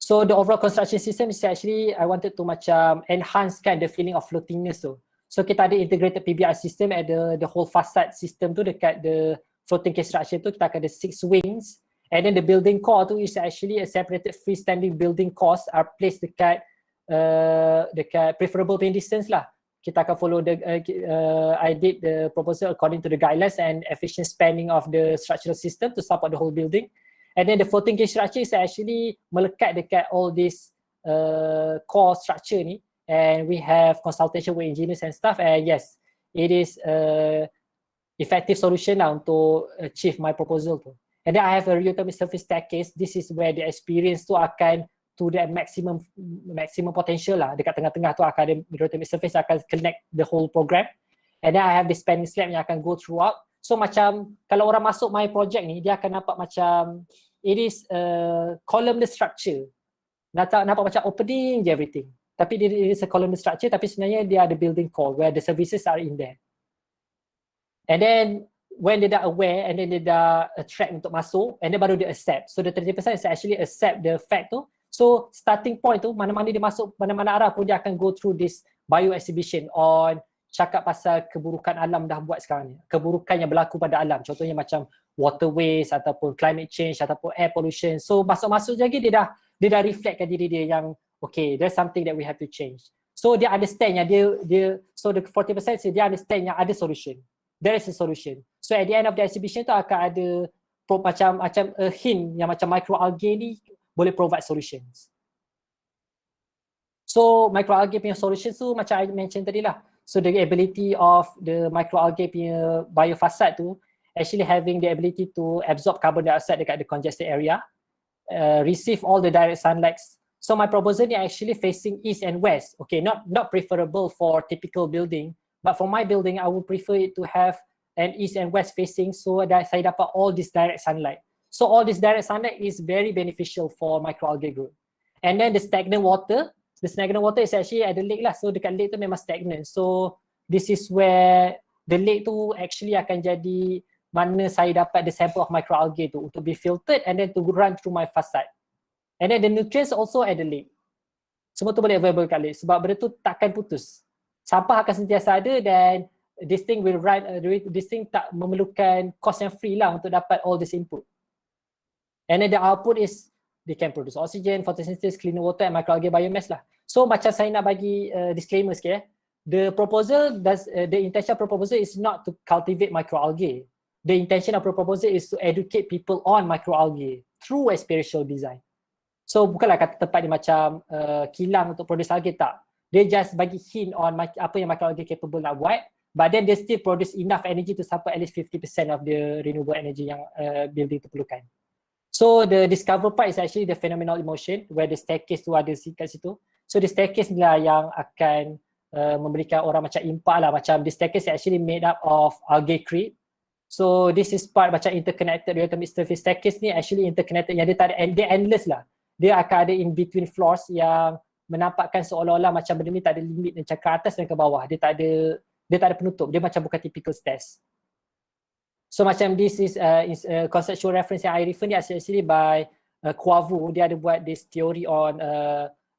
So the overall construction system is actually I wanted to macam enhance kan the feeling of floatingness tu. So kita ada integrated PBR system at the whole facade system tu dekat the floating case structure tu kita akan ada 6 wings, and then the building core tu is actually a separated freestanding building cores are placed dekat preferable pin distance lah. Kita akan follow I did the proposal according to the guidelines and efficient spanning of the structural system to support the whole building. And then the floating case structure is actually melekat dekat all this core structure ni. And we have consultation with engineers and stuff, and yes, it is effective solution lah untuk achieve my proposal tu. And then I have a rheothermal surface staircase. This is where the experience tu akan to the maximum potential lah. Dekat tengah-tengah tu akan ada rheothermal surface akan connect the whole program. And then I have the spanning slab yang akan go throughout. So macam kalau orang masuk my project ni, dia akan nampak macam it is a columnar structure. Nampak macam opening je everything. Tapi dia is a columnar structure, tapi sebenarnya dia ada building core where the services are in there. And then when dia dah aware and then dia dah attract untuk masuk, and then baru dia accept. So the 30% is actually accept the fact tu. So starting point tu, mana-mana dia masuk, mana-mana arah pun dia akan go through this bio exhibition on cakap pasal keburukan alam dah buat sekarang ni. Keburukan yang berlaku pada alam. Contohnya macam waterways ataupun climate change ataupun air pollution. So masuk-masuk lagi dia dah reflectkan diri dia yang okay, there's something that we have to change. So dia understand yang dia so the 40% dia understand yang ada solution. There is a solution. So at the end of the exhibition tu akan ada macam a hint yang macam microalgae ni boleh provide solutions. So microalgae punya solutions tu macam I mention tadi lah. So the ability of the microalgae punya biofacade tu actually having the ability to absorb carbon dioxide dekat the congested area, receive all the direct sunlight. So my proposal ni actually facing east and west. Okay, not preferable for typical building, but for my building I would prefer it to have an east and west facing so that saya dapat all this direct sunlight. So all this direct sunlight is very beneficial for microalgae growth. And then the stagnant water is actually at the lake lah. So dekat lake tu memang stagnant. So this is where the lake tu actually akan jadi mana saya dapat the sample of microalgae tu untuk be filtered and then to run through my facade. And then the nutrients also at the lake. Semua tu boleh available kat lake sebab benda tu takkan putus. Sampah akan sentiasa ada dan this thing will run, this thing tak memerlukan cost yang free lah untuk dapat all this input. And then the output is they can produce oxygen, photosynthesis, clean water and microalgae biomass lah. So macam saya nak bagi disclaimer sikit the proposal the intention of proposal is not to cultivate microalgae. The intention of proposal is to educate people on microalgae through experiential design. So bukanlah kata tempat dia macam kilang untuk produce algae, tak. Dia just bagi hint on apa yang microalgae capable nak buat, but then they still produce enough energy to support at least 50% of the renewable energy yang building tu perlukan. So the discover part is actually the phenomenal emotion where the staircase tu ada kat situ. So the staircase ni lah yang akan memberikan orang macam impak lah, macam the staircase is actually made up of algae creep. So this is part macam interconnected rheotomic surface staircase ni actually interconnected yang dia tak ada, dia endless lah. Dia akan ada in between floors yang menampakkan seolah-olah macam benda ni tak ada limit macam ke atas dan ke bawah. Dia tak ada penutup. Dia macam bukan typical stairs. So macam this is conceptual reference yang I refer ni actually by Quavu. Dia ada buat this theory on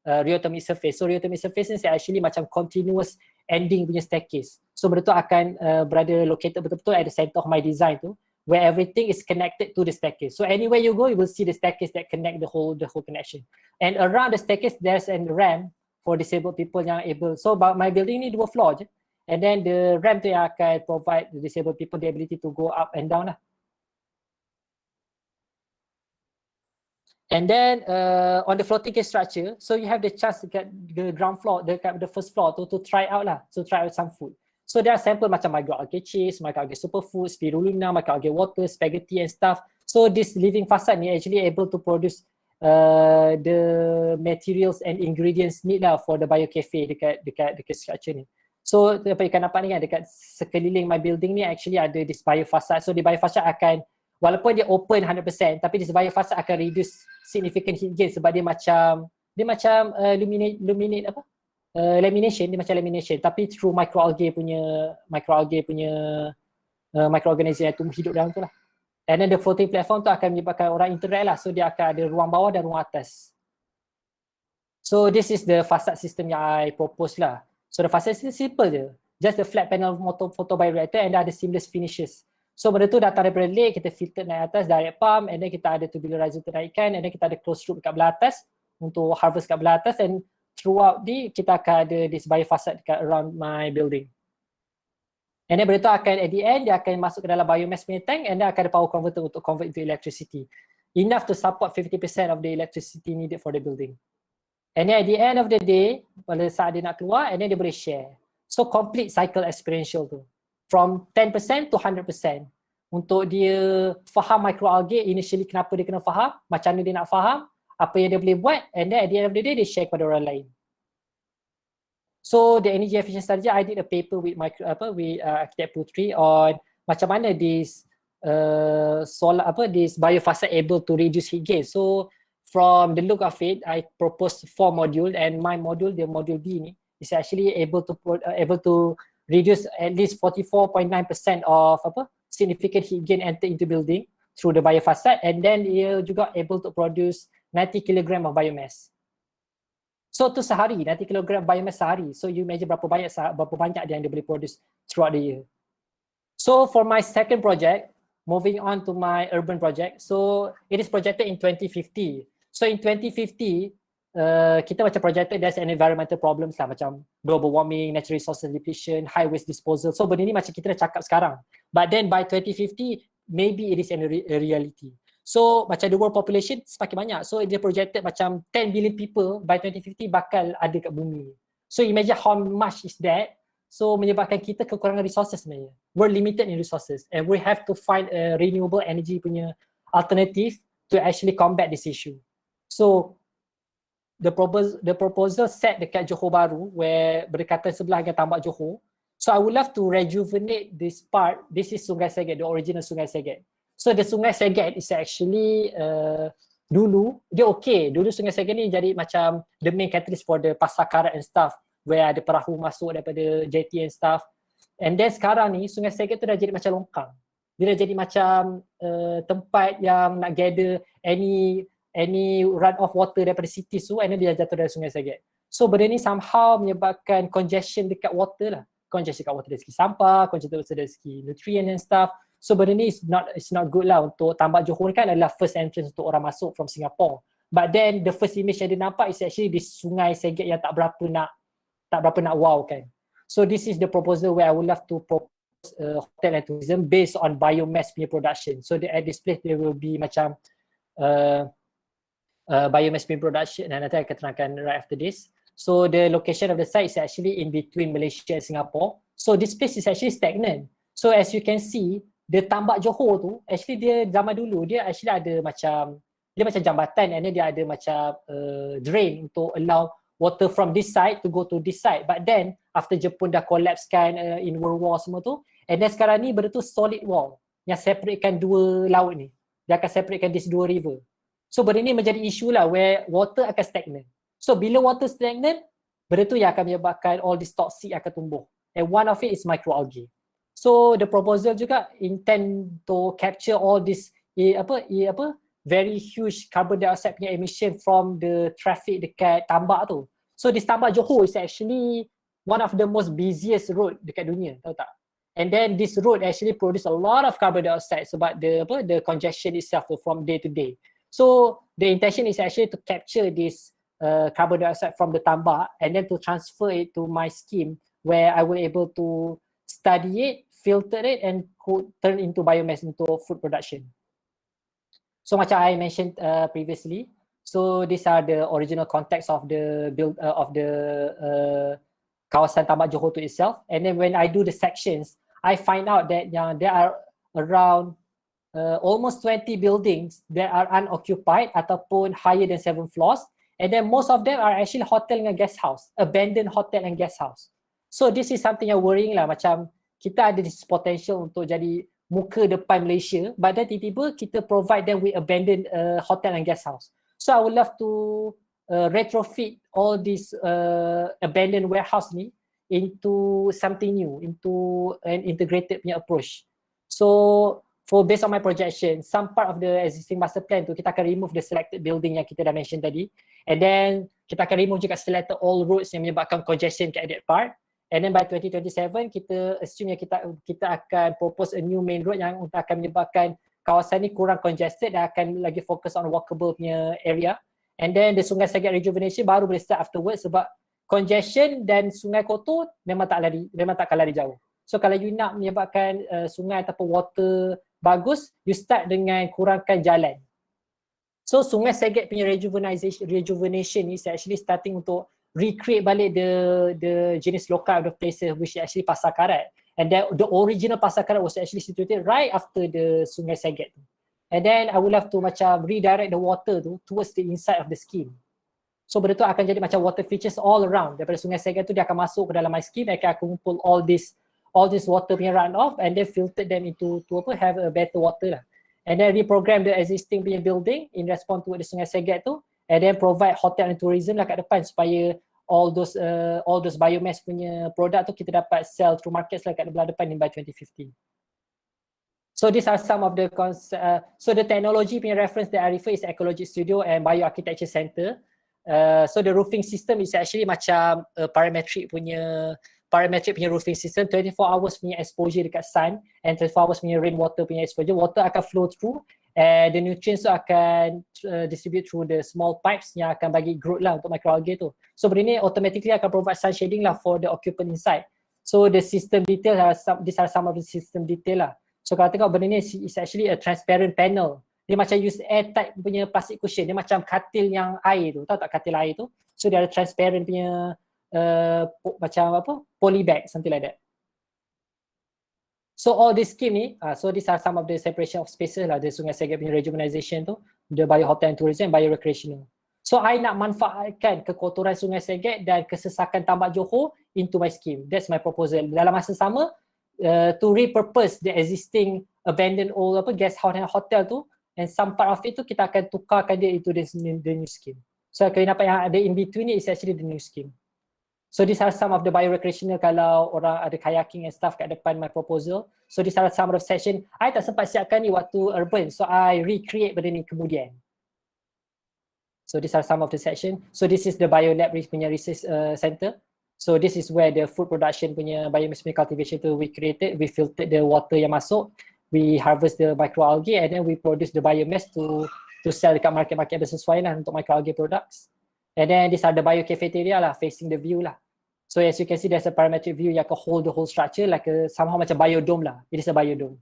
rheotomic surface. So rheotomic surface ni actually macam continuous ending punya staircase. So benda tu akan berada located betul-betul at the center of my design tu, where everything is connected to the staircase. So anywhere you go, you will see the staircase that connect the whole connection. And around the staircase, there's a ramp for disabled people yang able. So my building ni 2 floor je. And then the ramp tu yang akan provide the disabled people the ability to go up and down lah. And then on the floating cage structure, so you have the chance to get the ground floor, the first floor to try out lah, to try out some food. So there are sample macam microalgae cheese, microalgae superfood, spirulina, microalgae water, spaghetti and stuff. So this living facade ni actually able to produce the materials and ingredients need lah for the biocafe dekat structure ni. So apa you kan nampak ni kan dekat sekeliling my building ni actually ada this biofacade. So the biofacade akan walaupun dia open 100% tapi this biofacade akan reduce significant heat gain sebab dia macam lamination, dia macam lamination tapi through microalgae punya microorganism yang tumbuh hidup dalam tu lah. And then the floating platform tu akan menyebabkan orang interact lah, so dia akan ada ruang bawah dan ruang atas. So this is the facade system yang I propose lah. So the facade system simple je, just the flat panel photobioreactor and ada seamless finishes. So benda tu datang daripada lake, kita filter naik atas direct pump and then kita ada tubularizer untuk naikkan and then kita ada closed loop kat belah atas untuk harvest kat belah atas and throughout kita akan ada this biofacade dekat around my building. And then benda tu akan at the end dia akan masuk ke dalam biomass punya tank and then akan ada power converter untuk convert into electricity. Enough to support 50% of the electricity needed for the building. And then at the end of the day, pada saat dia nak keluar and then dia boleh share. So complete cycle experiential tu. From 10% to 100% untuk dia faham microalgae initially kenapa dia kena faham, macam mana dia nak faham, apa yang dia boleh buat and then at the end of the day dia share kepada orang lain. So the energy efficient strategy, I did a paper with architect Putri on macam mana this this biofacade able to reduce heat gain. So from the look of it, I proposed 4 module and my module, the module B ni is actually able to reduce at least 44.9% of significant heat gain enter into building through the biofacade and then dia juga able to produce 90 kg of biomass. So tu sehari, 90 kg biomass sehari. So you imagine berapa banyak dia yang dia boleh produce throughout the year. So for my second project, moving on to my urban project. So it is projected in 2050. So in 2050, kita macam projected there's an environmental problems lah, macam global warming, natural resources depletion, high waste disposal. So benda ni macam kita dah cakap sekarang. But then by 2050, maybe it is a reality. So macam the world population semakin banyak. So dia projected macam 10 billion people by 2050 bakal ada kat bumi. So imagine how much is that. So menyebabkan kita kekurangan resources sebenarnya. We're limited in resources and we have to find a renewable energy punya alternative to actually combat this issue. So the proposal set dekat Johor Bahru where berdekatan sebelah dengan tambak Johor. So I would love to rejuvenate this part. This is Sungai Seget, the original Sungai Seget. So the Sungai Seget is actually dulu dia okay. Dulu Sungai Seget ni jadi macam the main catalyst for the pasar karat and stuff, where ada perahu masuk daripada jetty and stuff. And then sekarang ni Sungai Seget tu dah jadi macam longkang. Dia dah jadi macam tempat yang nak gather any run off water daripada cities tu, and then dia jatuh dari Sungai Seget. So benda ni somehow menyebabkan congestion dekat water lah. Congestion dekat water dari segi sampah, congestion dari segi nutrient and stuff. So benda ni is not good lah untuk tambak Johor ni kan adalah first entrance untuk orang masuk from Singapore. But then the first image yang dia nampak is actually di Sungai Seget yang tak berapa nak wow kan. So this is the proposal where I would love to propose hotel and tourism based on biomass punya production. So at this place there will be macam biomass punya production, and nanti I akan terangkan right after this. So the location of the site is actually in between Malaysia and Singapore. So this place is actually stagnant. So as you can see, the tambak Johor tu actually dia zaman dulu dia actually ada macam jambatan, and then dia ada macam drain untuk allow water from this side to go to this side. But then after Jepun dah collapse kan in World War semua tu, and then sekarang ni benda tu solid wall yang separatekan dua laut ni. Dia akan separatekan these dua river. So benda ni menjadi isu lah where water akan stagnant. So bila water stagnant, benda tu yang akan menyebabkan all this toxic akan tumbuh. And one of it is microalgae. So the proposal juga intend to capture all this very huge carbon dioxide punya emission from the traffic dekat tambak tu. So this tambak Johor is actually one of the most busiest road dekat dunia, tahu tak? And then this road actually produce a lot of carbon dioxide sebab the congestion itself from day to day. So the intention is actually to capture this carbon dioxide from the tambak and then to transfer it to my scheme where I will able to study it, filter it and turn into biomass into food production. So macam I mentioned previously, so these are the original context of the kawasan tambak Johor to itself. And then when I do the sections, I find out that there are around almost 20 buildings that are unoccupied ataupun higher than 7 floors. And then most of them are actually hotel and guest house, abandoned hotel and guest house. So this is something yang worrying lah, macam kita ada this potential untuk jadi muka depan Malaysia, but then tiba-tiba kita provide them with abandoned hotel and guest house. So I would love to retrofit all these abandoned warehouse ni into something new, into an integrated punya approach. So based on my projection, some part of the existing master plan tu kita akan remove the selected building yang kita dah mention tadi, and then kita akan remove juga selected all roads yang menyebabkan congestion kat that part. And then by 2027 kita assume yang kita akan propose a new main road yang akan menyebabkan kawasan ni kurang congested dan akan lagi fokus on walkable punya area. And then the Sungai Seget rejuvenation baru boleh start afterwards sebab congestion dan sungai kotor memang tak akan lari jauh. So kalau you nak menyebabkan sungai ataupun water bagus, you start dengan kurangkan jalan. So Sungai Seget punya rejuvenation is actually starting untuk recreate balik the jenis lokal of the places which is actually pasar karat. And then the original pasar karat was actually situated right after the Sungai Seget. And then I would love to macam redirect the water tu towards the inside of the scheme. So benda tu akan jadi macam water features all around. Daripada Sungai Seget tu dia akan masuk ke dalam my scheme, akan kumpul all this water punya run off and then filter them into have a better water lah. And then reprogram the existing punya building in response to the Sungai Seget tu, and then provide hotel and tourism lah kat depan supaya all those biomass punya produk tu kita dapat sell through markets lah kat belah depan by 2050. So these are some of the so the technology punya reference that I refer is Ecology Studio and Bioarchitecture Center. So the roofing system is actually macam parametric punya parametric punya roofing system, 24 hours punya exposure dekat sun and 24 hours punya rainwater punya exposure, water akan flow through and the nutrients tu akan distribute through the small pipes yang akan bagi growth lah untuk microalgae tu. So benda ni automatically akan provide sun shading lah for the occupant inside. So the system detail, these are some of the system detail lah. So kalau tengok benda ni is actually a transparent panel. Dia macam use airtight punya plastic cushion. Dia macam katil yang air tu. Tahu tak katil air tu? So dia ada transparent punya macam apa? Poly bag, something like that. So all this scheme ni, so these are some of the separation of spaces lah. The Sungai Segek punya rejuvenization tu. The bio hotel and tourism and bio recreational. So I nak manfaatkan kekotoran Sungai Segek dan kesesakan Tambak Johor into my scheme. That's my proposal. Dalam masa sama, to repurpose the existing abandoned old guest house and hotel tu, and some part of it tu kita akan tukarkan dia into the new scheme. So kalau nampak yang ada in between ni is actually the new scheme. So these are some of the bio-recreational kalau orang ada kayaking and stuff kat depan my proposal. So these are some of the section. I tak sempat siapkan ni waktu urban, so I recreate benda ni kemudian. So these are some of the section. So this is the biolab punya research center. So this is where the food production punya biomimicry cultivation tu we created. We filtered the water yang masuk. We harvest the microalgae and then we produce the biomass to sell dekat market-market bersesuaian lah untuk microalgae products. And then these are the bio cafeteria lah, facing the view lah. So as you can see, there's a parametric view yang can hold the whole structure like somehow macam biodome lah. It is a biodome.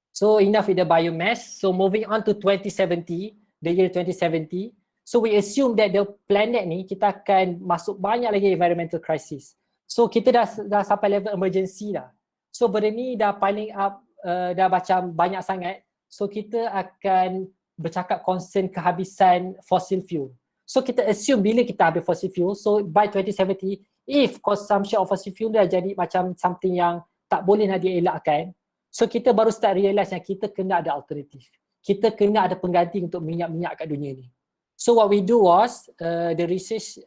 So enough with the biomass. So moving on to 2070, the year 2070. So we assume that the planet ni kita akan masuk banyak lagi environmental crisis. So kita dah sampai level emergency dah. So benda ni dah piling up, dah macam banyak sangat. So kita akan bercakap concern kehabisan fossil fuel. So kita assume bila kita habis fossil fuel, so by 2070, if consumption of fossil fuel dah jadi macam something yang tak boleh nak dielakkan, so kita baru start realise yang kita kena ada alternatif. Kita kena ada pengganti untuk minyak-minyak kat dunia ni. So what we do was, the research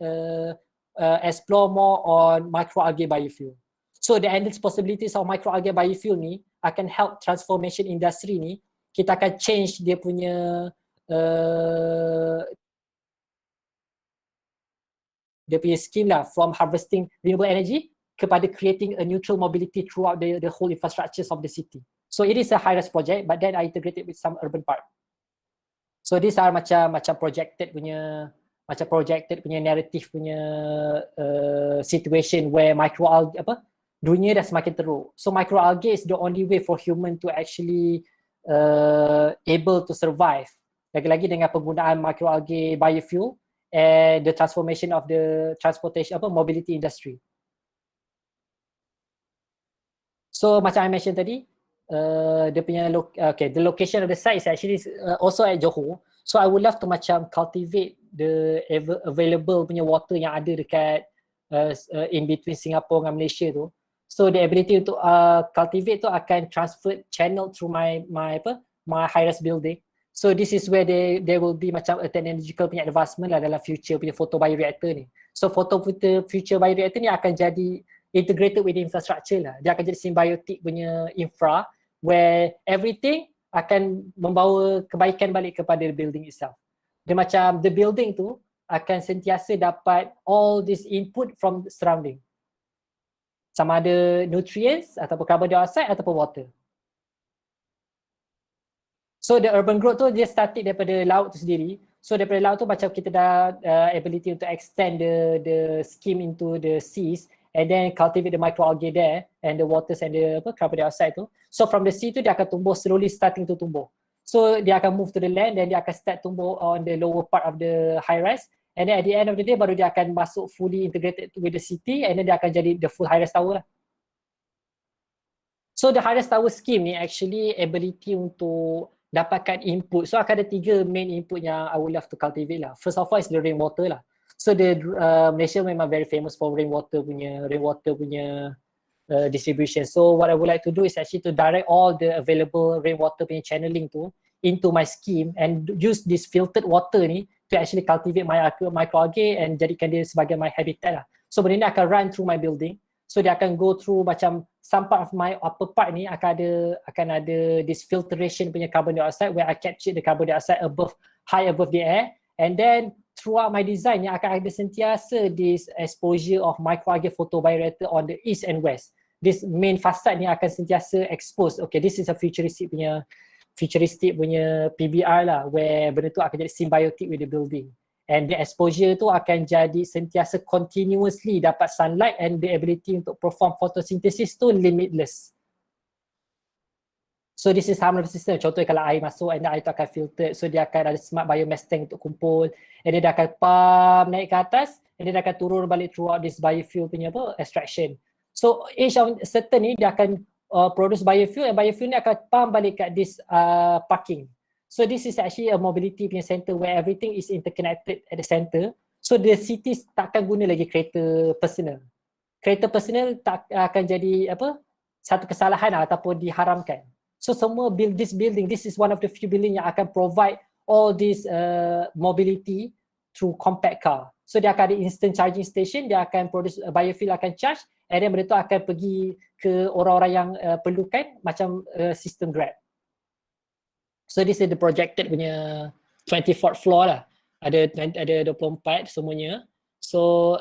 explore more on microalgae biofuel. So the endless possibilities of microalgae biofuel ni akan help transformation industry ni. Kita akan change dia punya scheme lah from harvesting renewable energy kepada creating a neutral mobility throughout the whole infrastructures of the city. So it is a high-rise project, but then I integrated with some urban part. So these are macam projected punya narrative punya situation where microalgae dunia dah semakin teruk. So microalgae is the only way for human to actually able to survive. Lagi-lagi dengan penggunaan microalgae biofuel and the transformation of the transportation mobility industry. So macam I mentioned tadi, dia punya the location of the site is actually also at Johor. So I would love to macam cultivate the available punya water yang ada dekat in between Singapore dengan Malaysia tu. So the ability untuk cultivate tu akan transfer channel through my high-rise building. So this is where there will be macam a technological punya advancement lah dalam future punya photobioreactor ni. So future bioreactor ni akan jadi integrated with the infrastructure lah. Dia akan jadi symbiotic punya infra where everything akan membawa kebaikan balik kepada the building itself. Dia macam the building tu akan sentiasa dapat all this input from surrounding. Sama ada nutrients ataupun carbon dioxide ataupun water. So the urban growth tu dia started daripada laut tu sendiri. So daripada laut tu macam kita dah ability untuk extend the scheme into the seas and then cultivate the microalgae there and the waters and the carbon dioxide tu. So from the sea tu dia akan tumbuh slowly starting to tumbuh. So dia akan move to the land dan dia akan start tumbuh on the lower part of the high rise and then at the end of the day baru dia akan masuk fully integrated with the city and then dia akan jadi the full high rise tower lah. So the high rise tower scheme ni actually ability untuk dapatkan input. So akan ada 3 main input yang I would love to cultivate lah. First of all is the rainwater lah. So the Malaysia memang very famous for rainwater punya distribution. So what I would like to do is actually to direct all the available rainwater punya channeling tu into my scheme and use this filtered water ni to actually cultivate my microalgae and jadikan dia sebagai my habitat lah. So benda ni akan run through my building. So dia akan go through macam some part of my upper part ni akan ada this filtration punya carbon dioxide where I capture the carbon dioxide high above the air and then throughout my design yang akan ada sentiasa this exposure of microalgae photobioreactor on the east and west. This main facade ni akan sentiasa expose. Okay, this is a futuristic punya PBR lah, where benda tu akan jadi symbiotic with the building. And the exposure tu akan jadi sentiasa continuously dapat sunlight, and the ability untuk perform photosynthesis tu limitless. So this is harmless system. Contohnya kalau air masuk and air tu akan filtered, so dia akan ada smart biomass tank untuk kumpul, and dia akan pump naik ke atas, and dia akan turun balik throughout this biofuel punya extraction. So each of certain ni dia akan produce biofuel, and biofuel ni akan pump balik kat this parking. So this is actually a mobility punya center where everything is interconnected at the center. So the cities takkan guna lagi kereta personal. Kereta personal tak akan jadi satu kesalahan ataupun diharamkan. So semua this is one of the few building yang akan provide all this mobility through compact car. So dia akan ada instant charging station, dia akan produce biofuel, akan charge, and then benda tu akan pergi ke orang-orang yang perlukan, macam sistem Grab. So this is the projected punya 24th floor lah. Ada 24 semuanya. So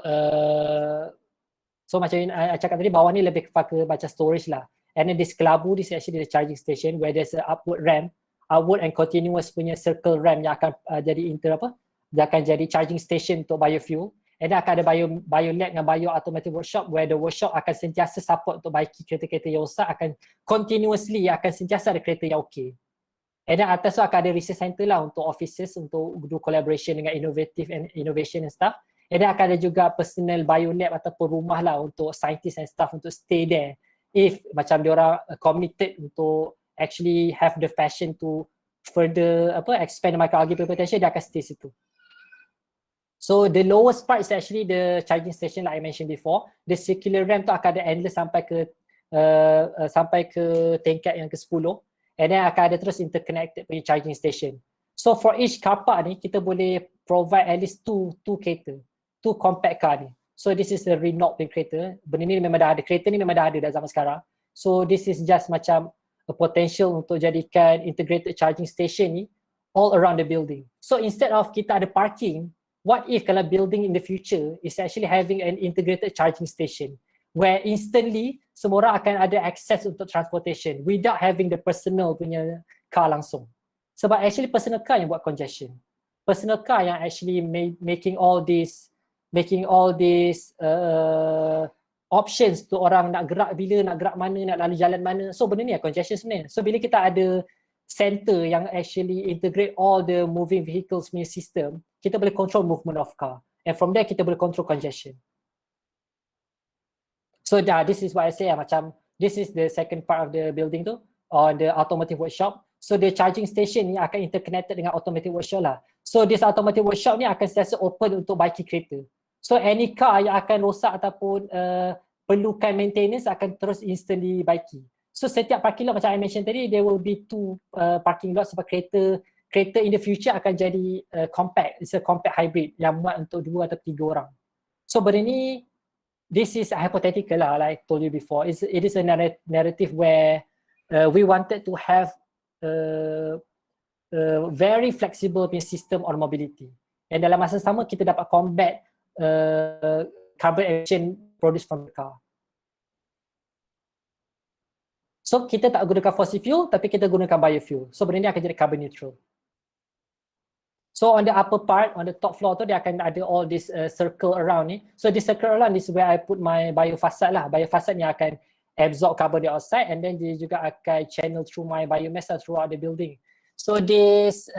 macam I cakap tadi, bawah ni lebih kepada macam storage lah. And then this kelabu, this is actually the charging station where there's a upward ramp, upward and continuous punya circle ramp yang akan dia akan jadi charging station untuk biofuel. And then akan ada bio-lab dengan bio-automatic workshop where the workshop akan sentiasa support untuk baiki kereta-kereta yang rosak, akan continuously akan sentiasa ada kereta yang okay. And then atas tu akan ada research center lah untuk offices, untuk do collaboration dengan innovation and stuff. And then akan ada juga personal bio-lab ataupun rumah lah untuk scientists and staff untuk stay there. If macam diorang committed untuk actually have the passion to further expand the microalgae potential, dia akan stay situ. So the lowest part is actually the charging station like I mentioned before. The circular ramp tu akan ada endless sampai ke tingkat yang ke-10, and then akan ada terus interconnected punya charging station. So for each car park ni kita boleh provide at least two kereta, two compact car ni. So this is the Renault kereta. Benda ni memang dah ada, kereta ni memang dah ada dah zaman sekarang. So this is just macam a potential untuk jadikan integrated charging station ni all around the building. So instead of kita ada parking, what if kalau building in the future is actually having an integrated charging station where instantly semua orang akan ada access untuk transportation without having the personal punya car langsung. Sebab actually personal car yang buat congestion. Personal car yang actually making all these options tu orang nak gerak bila, nak gerak mana, nak lalu jalan mana. So benda ni congestion sebenarnya. So bila kita ada center yang actually integrate all the moving vehicles punya system, kita boleh control movement of car. And from there kita boleh control congestion. So this is what I say macam this is the second part of the building tu, or the automotive workshop. So the charging station ni akan interconnected dengan automatic workshop lah. So this automatic workshop ni akan sentiasa open untuk baiki kereta. So any car yang akan rosak ataupun perlukan maintenance akan terus instantly baiki. So setiap parking lot macam I mention tadi, there will be two parking lot sebab kereta in the future akan jadi compact. It's a compact hybrid yang muat untuk 2 atau 3 orang. So benda ni, this is hypothetical lah, like I told you before. It is a narrative where we wanted to have a very flexible system on mobility. And dalam masa sama kita dapat combat carbon emission produced from the car. So kita tak gunakan fossil fuel tapi kita gunakan biofuel. So benda ni akan jadi carbon neutral. So on the upper part, on the top floor tu dia akan ada all this circle around ni. So this circle around is where I put my biofacade lah. Biofacade ni akan absorb carbon dioxide and then dia juga akan channel through my biomass throughout the building. So this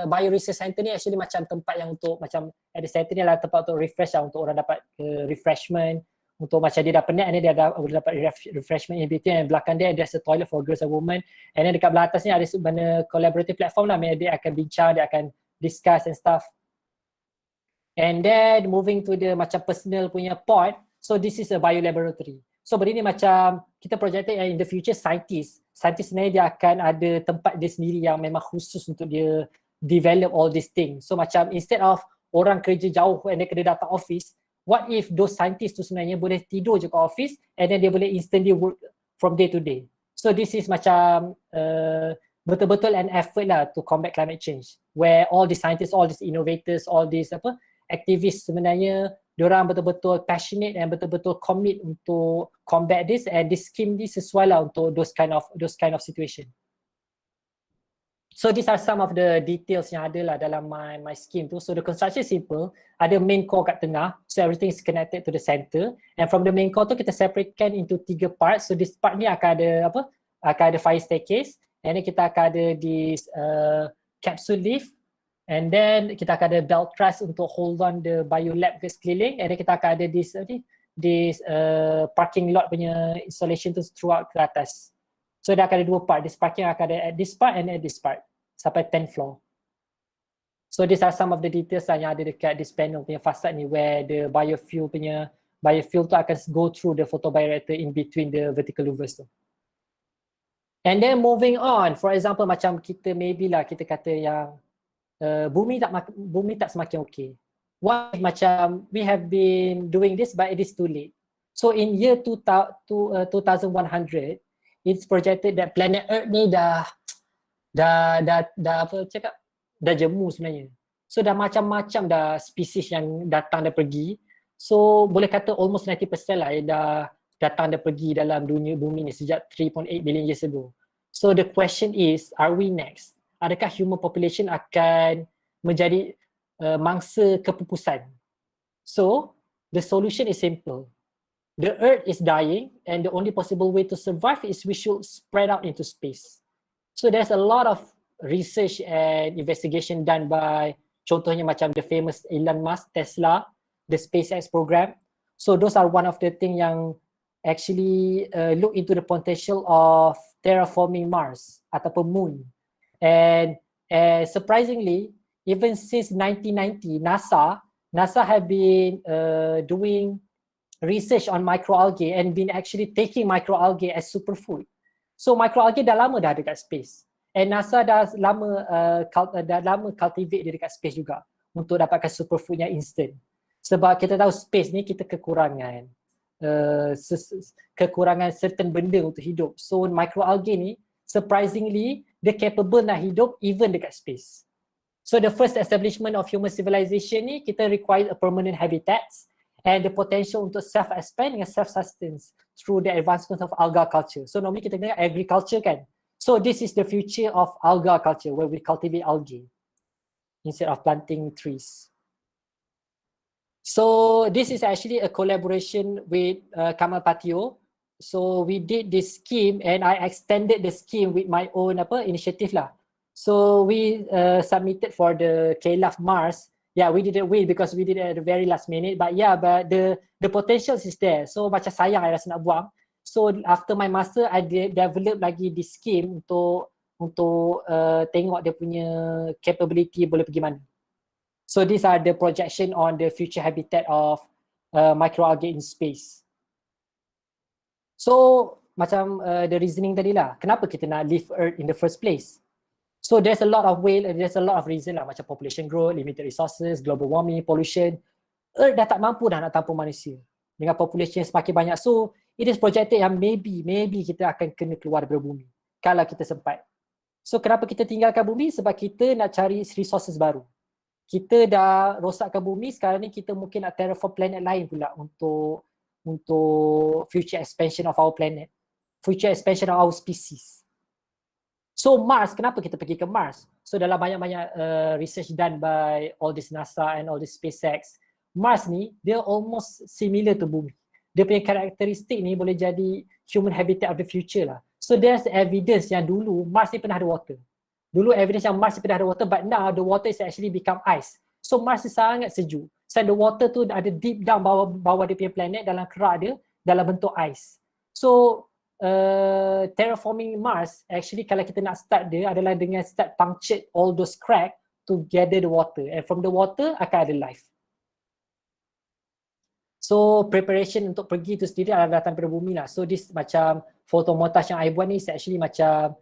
bio research center ni actually macam tempat yang untuk macam at the center ni adalah tempat untuk refresh lah, untuk orang dapat refreshment, untuk macam dia dah penat and dia boleh dapat refreshment in between, and belakang dia there's a toilet for girls and women, and then dekat belah atas ni ada sebenarnya collaborative platform lah, dia akan bincang, dia akan discuss and stuff. And then moving to the macam personal punya part, so this is a bio laboratory. So benda ni macam kita projected in the future scientist sebenarnya dia akan ada tempat dia sendiri yang memang khusus untuk dia develop all these things. So macam instead of orang kerja jauh and dia kena datang office, what if those scientists tu sebenarnya boleh tidur je kat office and then dia boleh instantly work from day to day. So this is macam betul-betul an effort lah to combat climate change, where all the scientists, all these innovators, all these activists sebenarnya diorang betul-betul passionate and betul-betul commit untuk combat this, and this scheme ni sesuai lah untuk those kind of situation. So these are some of the details yang ada lah dalam my scheme tu. So the construction is simple, ada main core kat tengah, so everything is connected to the center, and from the main core tu kita separatekan into 3 parts. So this part ni akan ada fire staircase, and then kita akan ada this capsule lift, and then kita akan ada belt truss untuk hold on the biolab ke sekeliling, and then kita akan ada this parking lot punya installation tu throughout ke atas. So dia akan ada 2 part, this parking akan ada at this part and at this part sampai 10th floor. So these are some of the details lah yang ada dekat this panel punya fasad ni, where the biofuel tu akan go through the photobioreactor in between the vertical louvers tu. And then moving on, for example macam kita maybe lah kita kata yang bumi tak semakin okay. Why? Macam we have been doing this but it is too late. So in year 2100, it's projected that planet Earth ni dah jemu sebenarnya. So dah macam-macam dah spesies yang datang dan pergi. So boleh kata almost 90% lah yang dah datang dan pergi dalam dunia bumi ni sejak 3.8 billion years ago. So the question is, are we next? Adakah human population akan menjadi mangsa kepupusan? So the solution is simple. The Earth is dying and the only possible way to survive is we should spread out into space. So there's a lot of research and investigation done by, contohnya macam the famous Elon Musk, Tesla, the SpaceX program. So those are one of the things yang actually look into the potential of terraforming Mars ataupun Moon. And surprisingly, even since 1990, NASA have been doing research on microalgae and been actually taking microalgae as superfood. So microalgae dah lama dah dekat space, and NASA dah lama cultivate dia dekat space juga untuk dapatkan superfood yang instant. Sebab kita tahu space ni kita kekurangan certain benda untuk hidup. So microalgae ni surprisingly dia capable nak hidup even dekat space. So the first establishment of human civilization ni kita require a permanent habitats and the potential untuk self-expand and self-sustenance through the advancement of alga culture. So normally kita dengar agriculture kan. So this is the future of alga culture, where we cultivate algae instead of planting trees. So this is actually a collaboration with Kamal Patio. So we did this scheme and I extended the scheme with my own initiative lah. So we submitted for the KLAF Mars. Yeah, we didn't win because we did it at the very last minute. But yeah, but the potential is there. So macam sayang I rasa nak buang. So after my master, I develop lagi this scheme untuk tengok dia punya capability boleh pergi mana. So these are the projection on the future habitat of microalgae in space. So macam the reasoning tadi lah, kenapa kita nak leave Earth in the first place? So there's a lot of reason lah, macam population growth, limited resources, global warming, pollution. Earth dah tak mampu dah nak tampung manusia dengan population yang semakin banyak. So it is projected yang maybe kita akan kena keluar dari bumi kalau kita sempat. So kenapa kita tinggalkan bumi? Sebab kita nak cari resources baru. Kita dah rosakkan bumi, sekarang ni kita mungkin nak terraform planet lain pula untuk future expansion of our planet, future expansion of our species. So Mars, kenapa kita pergi ke Mars? So dalam banyak-banyak research done by all this NASA and all this SpaceX, Mars ni dia almost similar to bumi. Dia punya karakteristik ni boleh jadi human habitat of the future lah. So there's evidence yang dulu Mars ni pernah ada water. Dulu evidence yang Mars ni pernah ada water, but now the water is actually become ice. So Mars ni sangat sejuk. So the water tu ada deep down bawah dia punya planet, dalam kerak dia, dalam bentuk ice. So terraforming Mars, actually kalau kita nak start dia adalah dengan start puncture all those crack to gather the water, and from the water akan ada life. So preparation untuk pergi tu sendiri adalah datang dari bumi lah. So this macam fotomontaj yang I buat ni actually macam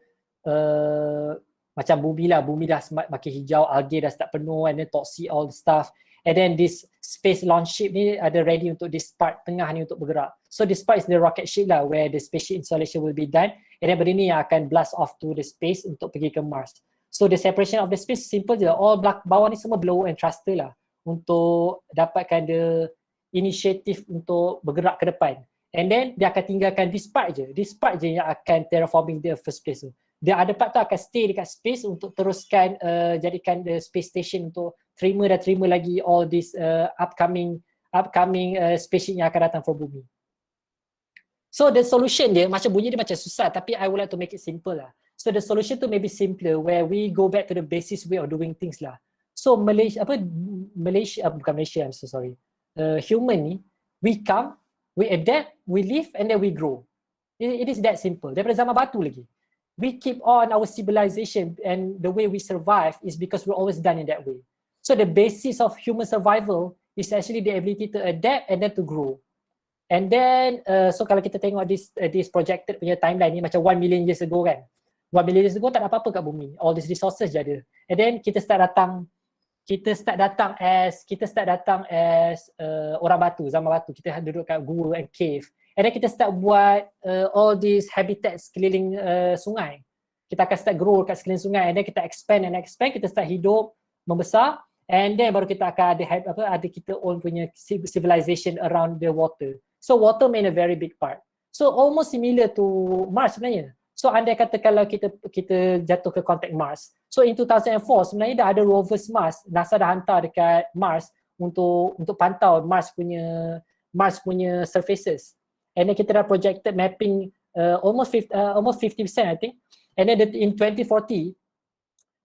bumi lah, bumi dah makin hijau, algae dah start penuh, and then toxic all the stuff, and then this space launch ship ni ada ready untuk this part tengah ni untuk bergerak. So this part is the rocket ship lah, where the spaceship installation will be done, and then benda ni yang akan blast off to the space untuk pergi ke Mars. So the separation of the space simple je, all bawah ni semua blower and thruster lah untuk dapatkan the initiative untuk bergerak ke depan. And then dia akan tinggalkan this part je yang akan terraforming the first place tu. The other part tu akan stay dekat space untuk teruskan jadikan the space station untuk terima lagi all this upcoming spaceship yang akan datang from bumi. So the solution dia macam bunyi dia macam susah, tapi I would like to make it simple lah. So the solution tu may be simpler, where we go back to the basis way of doing things lah. So human ni, we come, we adapt, we live, and then we grow. It is that simple. Daripada zaman batu lagi. We keep on our civilization, and the way we survive is because we're always done in that way. So the basis of human survival is actually the ability to adapt and then to grow. And then, so kalau kita tengok this projected punya timeline ni macam 1 million years ago kan. 1 million years ago tak ada apa-apa kat bumi. All these resources je ada. And then kita start datang as orang batu, zaman batu. Kita duduk kat gua and cave. And then kita start buat all these habitats sekeliling sungai. Kita akan start grow kat sekeliling sungai, and then kita expand, kita start hidup, membesar, and then baru kita akan ada kita own punya civilization around the water. So water main a very big part. So almost similar to Mars sebenarnya. So andai kata kalau kita jatuh ke kontak Mars. So in 2004 sebenarnya dah ada rovers Mars. NASA dah hantar dekat Mars untuk pantau Mars punya surfaces. And then kita dah projected mapping almost 50% I think. And then in 2040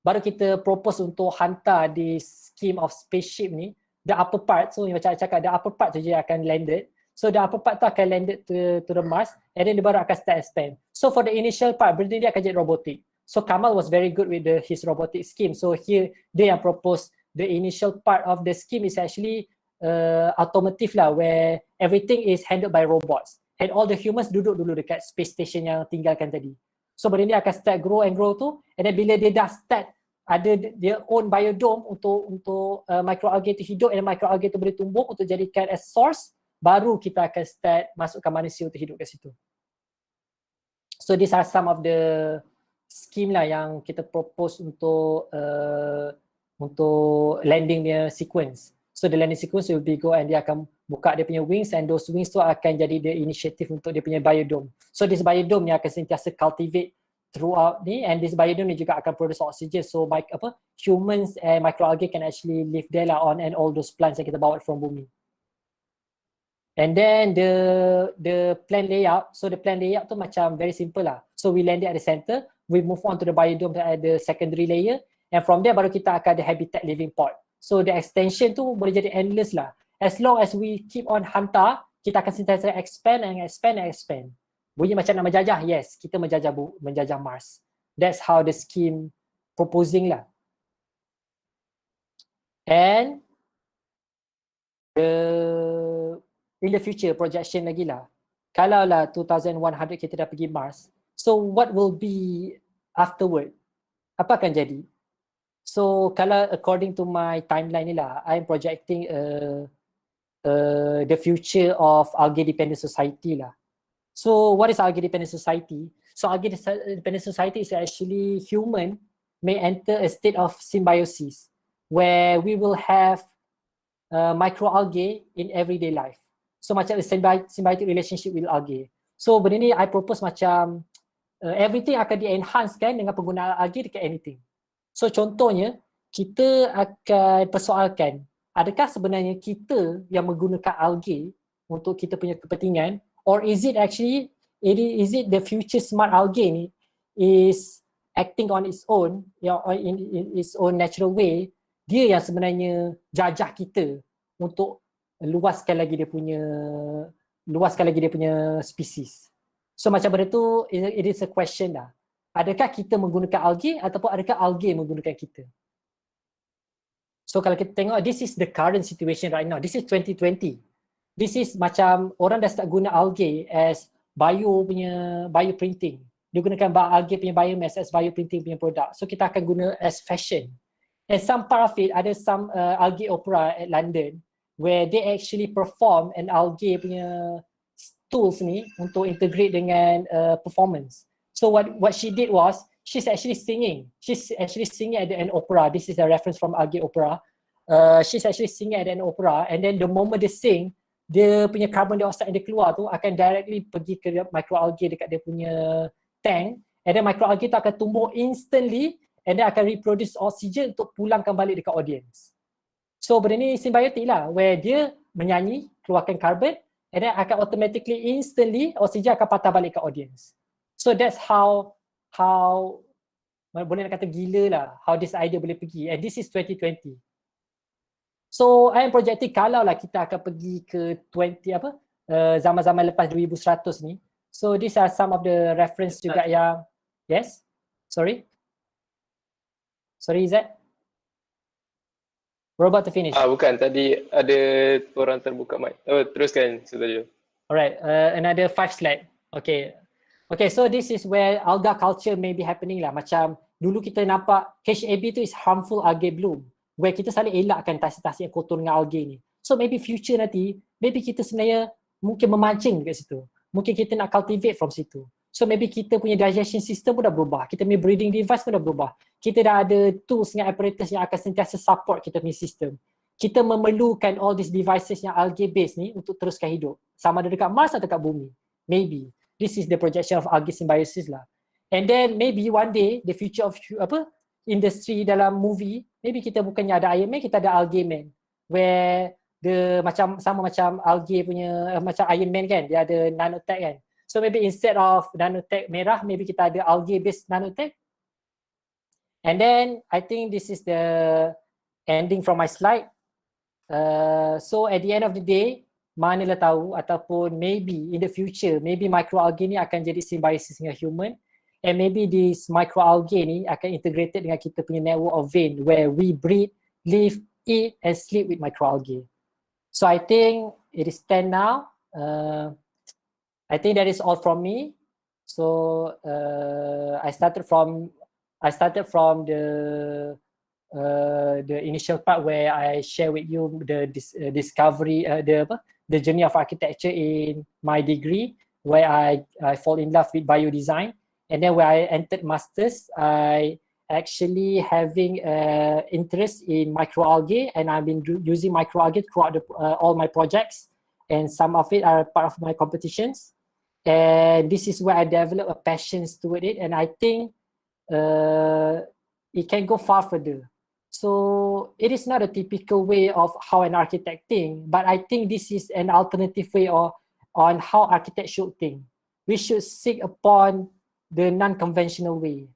baru kita propose untuk hantar the scheme of spaceship ni, the upper part. So macam cakap, the upper part tu je akan landed. So the upper part tu akan landed to the Mars, and then dia baru akan start expand. So for the initial part, benda dia akan jadi robotic. So Kamal was very good with his robotic scheme. So here dia yang propose the initial part of the scheme is actually automotive lah, where everything is handled by robots. And all the humans duduk dulu dekat space station yang tinggalkan tadi. So benda ni akan start grow tu, and then bila dia dah start ada dia own biodome untuk microalgae tu hidup, and microalgae tu boleh tumbuh untuk jadikan as source, baru kita akan start masukkan manusia untuk hidup kat situ. So these are some of the scheme lah yang kita propose untuk landing dia sequence. So the landing sequence will be go, and dia akan buka dia punya wings, and those wings tu akan jadi the initiative untuk dia punya biodome. So this biodome ni akan sentiasa cultivate throughout ni, and this biodome ni juga akan produce oxygen. So humans and microalgae can actually live there lah on, and all those plants yang kita bawa from bumi. And then the plan layout, so the plan layout tu macam very simple lah. So we land it at the center, we move on to the biodome at the secondary layer, and from there baru kita akan ada habitat living pod. So the extension tu boleh jadi endless lah. As long as we keep on hantar, kita akan sentiasa expand. Bunyi macam nak menjajah, yes, kita menjajah Mars. That's how the scheme proposing lah. And in the future projection lagi lah, kalau lah 2100 kita dah pergi Mars, so what will be afterward? Apa akan jadi? So kalau according to my timeline ni lah, I'm projecting the future of algae dependent society lah. So what is algae dependent society? So algae dependent society is actually human may enter a state of symbiosis where we will have microalgae in everyday life. So macam a symbiotic relationship with algae. So benda ni I propose macam everything akan di-enhance kan dengan penggunaan algae dekat anything. So contohnya kita akan persoalkan, adakah sebenarnya kita yang menggunakan algae untuk kita punya kepentingan, or is it actually the future smart algae ni is acting on its own, in its own natural way, dia yang sebenarnya jajah kita untuk luaskan lagi dia punya spesies. So macam benda tu, it is a question lah. Adakah kita menggunakan algae ataupun adakah algae menggunakan kita? So kalau kita tengok, this is the current situation right now. This is 2020. This is macam orang dah start guna algae as bioprinting. Dia gunakan algae punya biomass as bioprinting punya produk. So kita akan guna as fashion. And some part of it, ada some algae opera at London where they actually perform an algae punya tools ni untuk integrate dengan performance. So what she did was she's actually singing. She's actually singing at an opera. This is a reference from algae opera. She's actually singing at an opera, and then the moment dia sing, dia punya carbon dioxide yang dia keluar tu akan directly pergi ke microalgae dekat dia punya tank, and then microalgae tu akan tumbuh instantly and then akan reproduce oxygen untuk pulangkan balik dekat audience. So benda ni symbiotic lah, where dia menyanyi, keluarkan carbon, and then akan automatically instantly oxygen akan patah balik ke audience. So that's how boleh nak kata gila lah how this idea boleh pergi, and this is 2020. So I am projecting kalau lah kita akan pergi ke zaman-zaman lepas 2100 ni. So these are some of the reference juga yang yes. Sorry, Izzat. We're about to finish. Bukan, tadi ada orang terbuka mic. Oh, teruskan saja. Alright, another 5 slide. Okay, so this is where alga culture may be happening lah. Macam dulu kita nampak HAB tu is harmful algae bloom, where kita saling elakkan tasik-tasik yang kotor dengan algae ni. So maybe future nanti, maybe kita sebenarnya mungkin memancing dekat situ. Mungkin kita nak cultivate from situ. So maybe kita punya digestion system pun dah berubah. Kita punya breeding device pun dah berubah. Kita dah ada tools dengan apparatus yang akan sentiasa support kita punya system. Kita memerlukan all these devices yang algae based ni untuk teruskan hidup. Sama ada dekat Mars atau dekat bumi. Maybe. This is the projection of algae symbiosis lah. And then maybe one day, the future of industry dalam movie, maybe kita bukannya ada Iron Man, kita ada Algae Man, where the sama macam algae punya macam Iron Man kan, dia ada nanotech kan. So maybe instead of nanotech merah, maybe kita ada algae based nanotech. And then I think this is the ending from my slide. So at the end of the day, manalah tahu ataupun maybe in the future, maybe microalgae ni akan jadi symbiosis dengan human. And maybe this microalgae ni akan integrated dengan kita punya network of vein where we breathe, live, eat and sleep with microalgae. So I think it is 10 now. I think that is all from me. So I started from the initial part where I share with you the discovery, the journey of architecture in my degree, where I fall in love with biodesign. And then when I entered masters, I actually having interest in microalgae, and I've been using microalgae throughout all my projects, and some of it are part of my competitions. And this is where I develop a passion toward it, and I think it can go far further. So it is not a typical way of how an architect think, but I think this is an alternative way on how architects should think. We should seek upon the non-conventional way.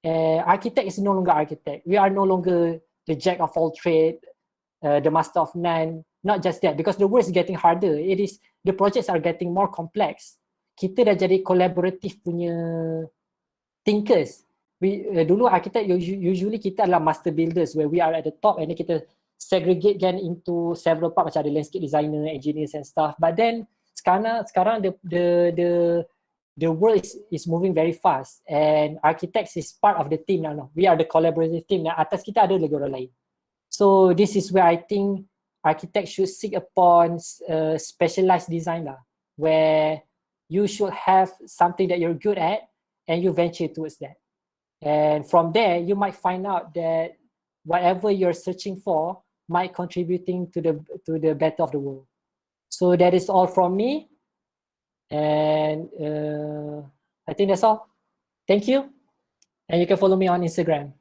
Architect is no longer architect. We are no longer the jack of all trade, the master of none. Not just that, because the world is getting harder. The projects are getting more complex. Kita dah jadi collaborative punya thinkers. Dulu architect usually kita adalah master builders, where we are at the top and then kita segregate kan into several parts, macam ada landscape designer, engineers and stuff. But then sekarang the world is moving very fast, and architects is part of the team now. We are the collaborative team. Now atas kita ada lagi orang lain. So this is where I think architects should seek upon specialized design lah, where you should have something that you're good at and you venture towards that. And from there, you might find out that whatever you're searching for might contributing to the better of the world. So that is all from me. And I think that's all. Thank you. And you can follow me on Instagram.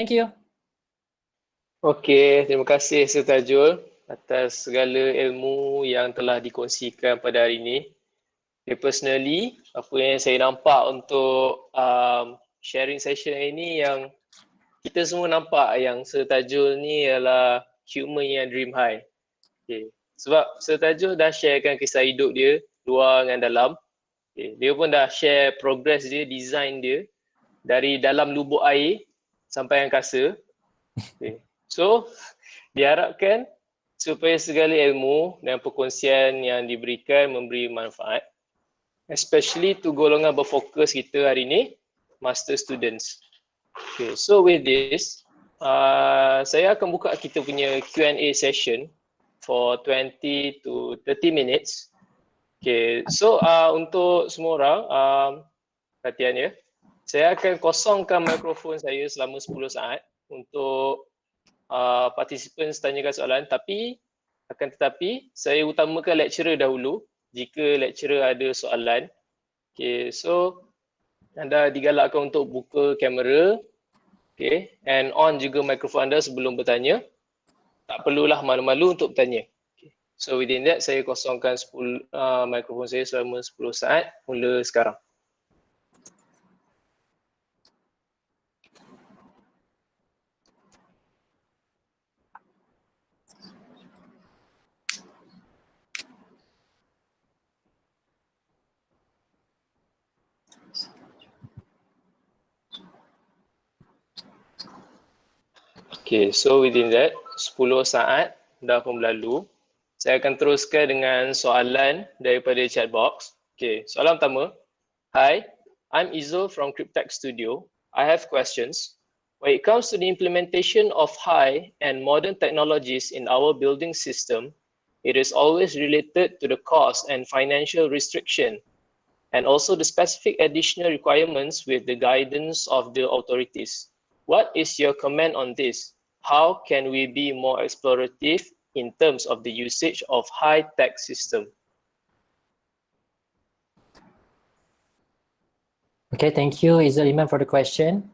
Thank you. Okay, terima kasih Sir Tajul atas segala ilmu yang telah dikongsikan pada hari ini. Personally, apa yang saya nampak untuk sharing session ini, yang kita semua nampak yang Sir Tajul ni adalah human yang dream high. Okay. Sebab Sir Tajul dah sharekan kisah hidup dia luar dengan dalam. Okay. Dia pun dah share progress dia, design dia dari dalam lubuk air sampai angkasa. Okay. So, diharapkan supaya segala ilmu dan perkongsian yang diberikan memberi manfaat, especially to golongan berfokus kita hari ini, master students. Okay, so with this, saya akan buka kita punya Q&A session for 20 to 30 minutes. Okay, so untuk semua orang, perhatian ya. Saya akan kosongkan mikrofon saya selama 10 saat untuk participants tanyakan soalan, tapi akan tetapi saya utamakan lecturer dahulu jika lecturer ada soalan. Okay, so anda digalakkan untuk buka kamera, okay, and on juga mikrofon anda sebelum bertanya. Tak perlulah malu-malu untuk bertanya. Okay. So within that, saya kosongkan mikrofon saya selama 10 saat, mula sekarang. Okay, so within that, 10 saat dah pun berlalu. Saya akan teruskan dengan soalan daripada chat box. Okay, soalan pertama. Hi, I'm Izul from Cryptech Studio. I have questions. When it comes to the implementation of high and modern technologies in our building system, it is always related to the cost and financial restriction, and also the specific additional requirements with the guidance of the authorities. What is your comment on this? How can we be more explorative in terms of the usage of high-tech system? Okay, thank you, Izul Iman, for the question.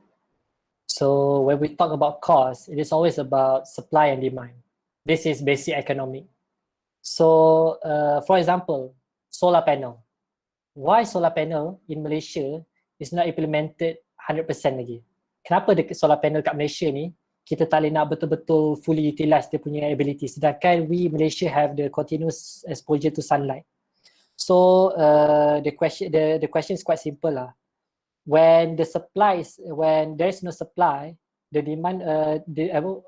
So when we talk about cost, it is always about supply and demand. This is basic economic. So for example, solar panel. Why solar panel in Malaysia is not implemented 100% lagi? Kenapa solar panel kat Malaysia ni kita tak boleh nak betul-betul fully utilize dia punya ability, sedangkan we Malaysia have the continuous exposure to sunlight. So the question is quite simple lah. When there is no supply, the demand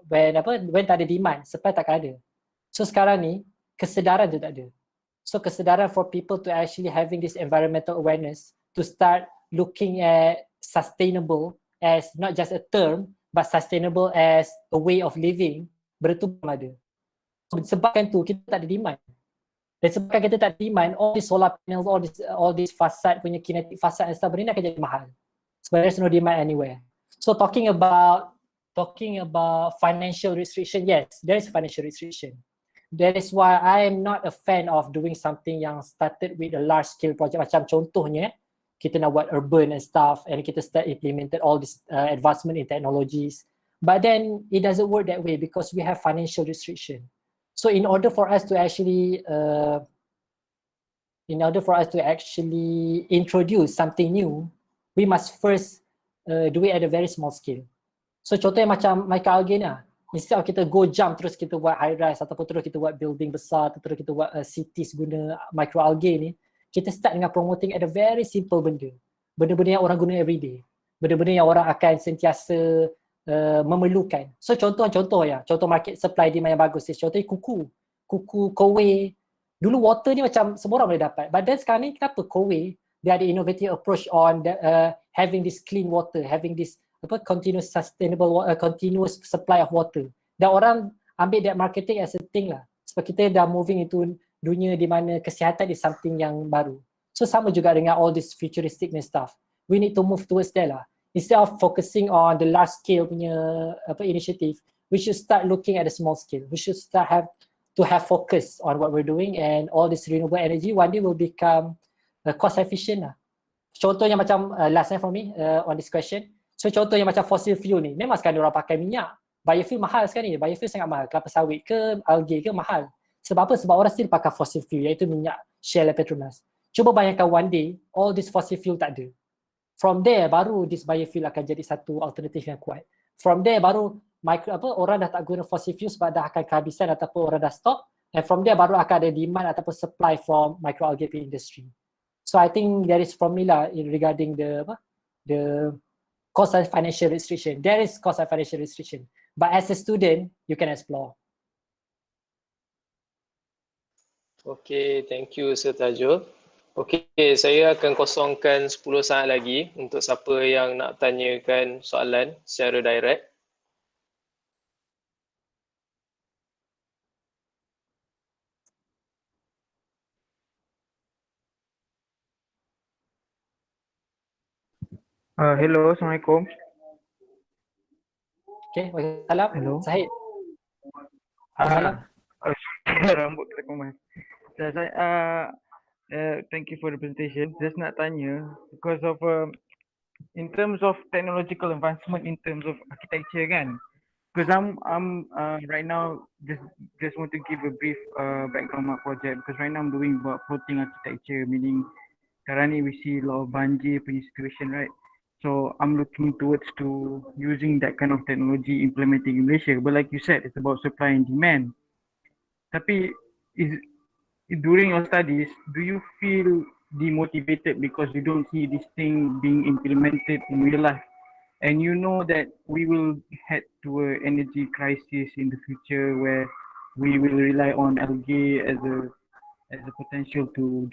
when tak ada demand, supply takkan ada. So sekarang ni kesedaran tu tak ada. So kesedaran for people to actually having this environmental awareness, to start looking at sustainable as not just a term, but sustainable as a way of living, benda tu belum ada. So, sebabkan tu kita tak ada demand. Dan sebabkan kita tak ada demand, all these solar panels, all this facade punya kinetic facade and stuff, benda ni akan jadi mahal. So there's no demand anywhere. So talking about financial restriction, yes, there is financial restriction. That is why I am not a fan of doing something yang started with a large scale project. Macam contohnya, kita nak buat urban and stuff, and kita start implemented all this advancement in technologies. But then it doesn't work that way because we have financial restriction. So in order for us to actually introduce something new, we must first do it at a very small scale. So contohnya macam Microalgae ni, instead of kita go jump terus kita buat high rise ataupun terus kita buat building besar atau terus kita buat cities guna Microalgae ni, kita start dengan promoting at a very simple benda. Benda-benda yang orang guna everyday. Benda-benda yang orang akan sentiasa memerlukan. So contoh market supply demand yang bagus. Contohnya kuku, kowe. Dulu water ni macam semua orang boleh dapat. But then sekarang ni kenapa kowe dia ada innovative approach on having this clean water, having this continuous sustainable continuous supply of water. Dan orang ambil that marketing as a thing lah. Sebab kita dah moving into dunia di mana kesihatan is something yang baru. So sama juga dengan all this futuristic and stuff. We need to move towards that lah. Instead of focusing on the large scale punya initiative, we should start looking at the small scale. We should start to have focus on what we're doing, and all this renewable energy one day will become cost efficient lah. Contohnya macam last time for me on this question. So contohnya macam fossil fuel ni, memang sekarang orang pakai minyak. Biofuel mahal sekarang ni. Biofuel sangat mahal. Kelapa sawit ke, algae ke mahal. Sebab apa? Sebab orang still pakai fossil fuel, iaitu minyak Shell dan Petronas. Cuba bayangkan one day, all this fossil fuel tak ada. From there, baru this biofuel akan jadi satu alternatif yang kuat. From there, baru orang dah tak guna fossil fuel sebab dah akan kehabisan ataupun orang dah stop. And from there, baru akan ada demand ataupun supply from microalgae industry. So I think there is formula regarding the cost and financial restriction. There is cost and financial restriction. But as a student, you can explore. Okay, thank you Sir Tajul. Okay, saya akan kosongkan 10 saat lagi untuk siapa yang nak tanyakan soalan secara direct. Hello, Assalamualaikum. Okay, waalaikumsalam. Hello. Zahid. Waalaikumsalam. Rambut kita kumas. Thank you for the presentation. Just nak tanya, because of in terms of technological advancement in terms of architecture kan, because I'm right now just want to give a brief background on my project, because right now I'm doing about floating architecture, meaning sekarang ni we see a lot of banjir punya situation, right? So I'm looking towards to using that kind of technology implementing in Malaysia. But like you said, it's about supply and demand. Tapi during your studies, do you feel demotivated because you don't see this thing being implemented in real life? And you know that we will head to an energy crisis in the future where we will rely on algae as a potential to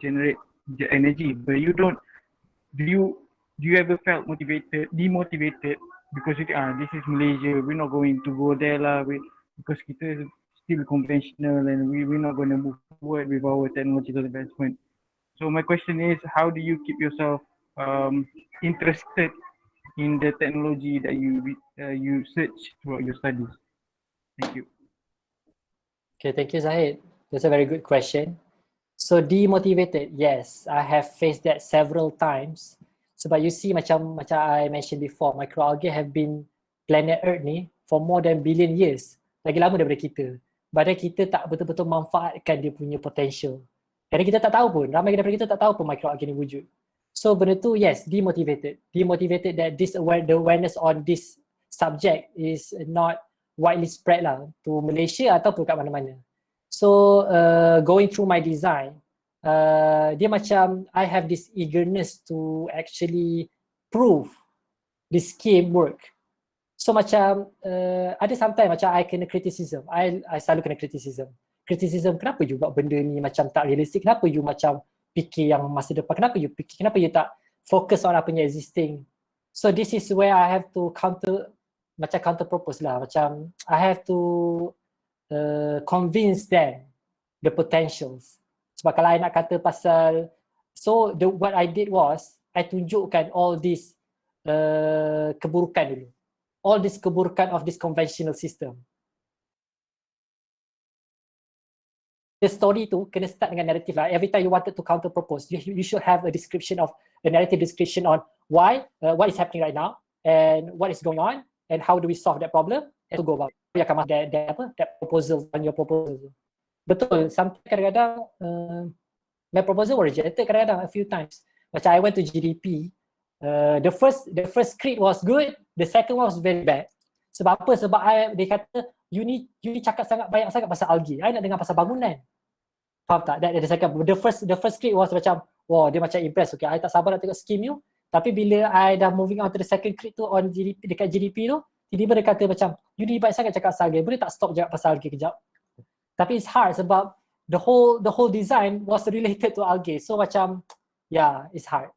generate the energy. But you don't. Do you ever felt demotivated because this is Malaysia, we're not going to go there lah, because kita still conventional and we're not going to move forward with our technological advancement. So my question is, how do you keep yourself interested in the technology that you search throughout your studies? Thank you. Okay, thank you, Zahid. That's a very good question. So demotivated, yes, I have faced that several times. Sebab you see macam I mentioned before, microalgae have been planet Earth ni for more than billion years. Lagi lama daripada kita. Padahal kita tak betul-betul manfaatkan dia punya potential. Kerana kita tak tahu pun, ramai daripada kita tak tahu pun microalgae ni wujud. So benda tu, yes, demotivated. Demotivated that the awareness on this subject is not widely spread lah to Malaysia ataupun kat mana-mana. So going through my design, dia macam I have this eagerness to actually prove this scheme work. So macam ada sometimes macam I kena criticism. I selalu kena criticism. Kenapa you buat benda ni macam tak realistic? Kenapa you macam fikir yang masa depan? Kenapa you tak focus on apa yang existing? So this is where I have to counter propose lah. Macam I have to convince them the potentials. Sebab kalau I nak kata pasal, so what I did was I tunjukkan all this keburukan dulu, all this keburukan of this conventional system. The story tu kena start dengan narrative lah. Every time you wanted to counter propose, you should have a narrative description on why, what is happening right now, and what is going on, and how do we solve that problem, and to go about it. You akan masuk that proposal on your proposal. Betul, sometimes kadang-kadang my proposal was rejected kadang-kadang a few times. Macam I went to GDP, the first script was good, the second one was very bad. Sebab apa? Sebab dia kata you ni cakap banyak sangat pasal algae. I nak dengar pasal bangunan. Faham tak? Dia cakap the first script was macam, wow, dia macam impressed. Okay, I tak sabar nak tengok scheme you. Tapi bila I dah moving on to the second script tu on GDP, dekat GDP tu, tiba-tiba dia kata macam, you ni baik sangat cakap pasal algae, boleh tak stop cakap pasal algae kejap? Tapi it's hard sebab the whole design was related to algae. So macam, yeah, it's hard.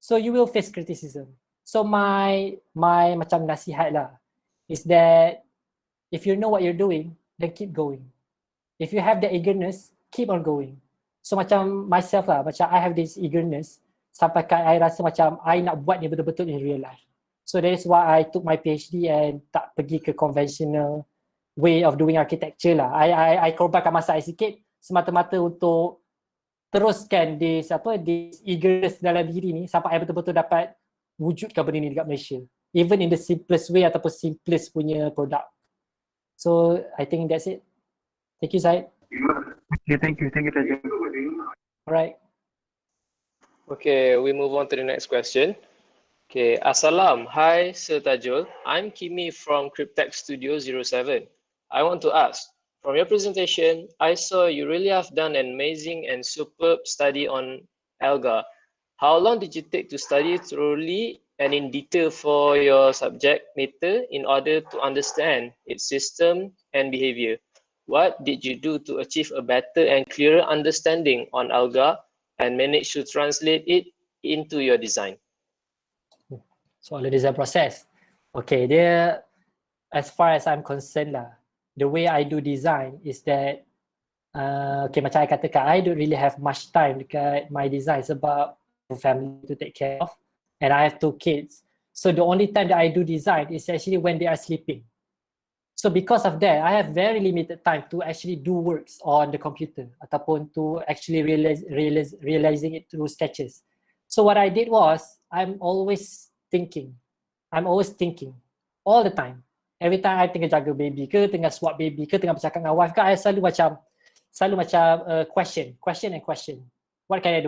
So you will face criticism. So my macam nasihat lah is that if you know what you're doing, then keep going. If you have the eagerness, keep on going. So macam myself lah, macam I have this eagerness sampai I rasa macam I nak buat ni betul-betul in real life. So that is why I took my PhD and tak pergi ke conventional way of doing architecture lah. I korbankan masa I sikit semata-mata untuk teruskan this eagerness dalam diri ni sampai I betul-betul dapat wujudkan benda ni dekat Malaysia. Even in the simplest way ataupun simplest punya produk. So I think that's it. Thank you, Zaid. Okay, thank you, Tajul. Alright. Okay, we move on to the next question. Okay, Assalam. Hi, Sir Tajul. I'm Kimi from Cryptech Studio 07. I want to ask, from your presentation, I saw you really have done an amazing and superb study on ALGA. How long did you take to study thoroughly and in detail for your subject matter in order to understand its system and behavior? What did you do to achieve a better and clearer understanding on ALGA and manage to translate it into your design? Soal design process. Okay, dia as far as I'm concerned lah, the way I do design is that okay, macam I katakan, I don't really have much time dekat my design sebab family to take care of. and I have 2 kids. So the only time that I do design is actually when they are sleeping. So because of that, I have very limited time to actually do works on the computer ataupun to actually realizing it through sketches. So what I did was, I'm always thinking all the time. Every time I tengah jaga baby ke, tengah swap baby ke, tengah bercakap dengan wife ke, I selalu macam question. What can I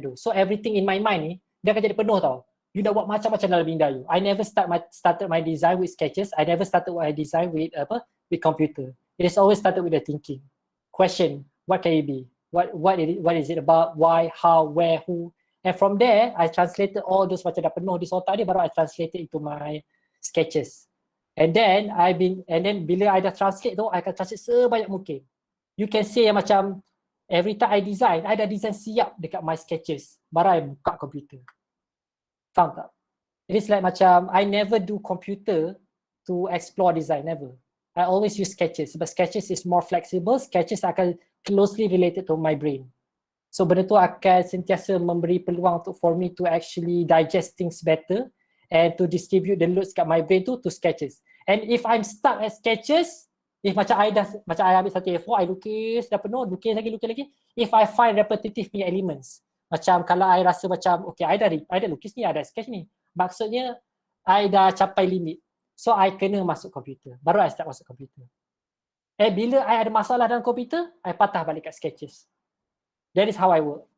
do? So everything in my mind ni, dia akan jadi penuh tau. You dah buat macam-macam dalam minda you. I never started my design with sketches. I never started my design with computer. It is always started with the thinking. Question, what can it be? What is it about? Why, how, where, who? And from there, I translated all those macam dah penuh di otak dia, baru I translated into my sketches. And then bila I dah translate tu, I akan translate sebanyak mungkin. You can say macam every time I dah design siap dekat my sketches, baru I buka komputer. Faham tak? It is like macam I never do computer to explore design, never. I always use sketches, but sketches is more flexible. Sketches akan closely related to my brain. So benda tu akan sentiasa memberi peluang for me to actually digest things better and to distribute the loads kat my brain to sketches. And if I'm stuck at sketches, if macam I ambil satu A4, I lukis dah penuh, lukis lagi. If I find repetitive punya elements, macam kalau I rasa macam okay, I dah lukis ni, I dah sketch ni, maksudnya I dah capai limit, so I kena masuk komputer, baru I start masuk komputer. Bila I ada masalah dalam komputer, I patah balik kat sketches. That is how I work.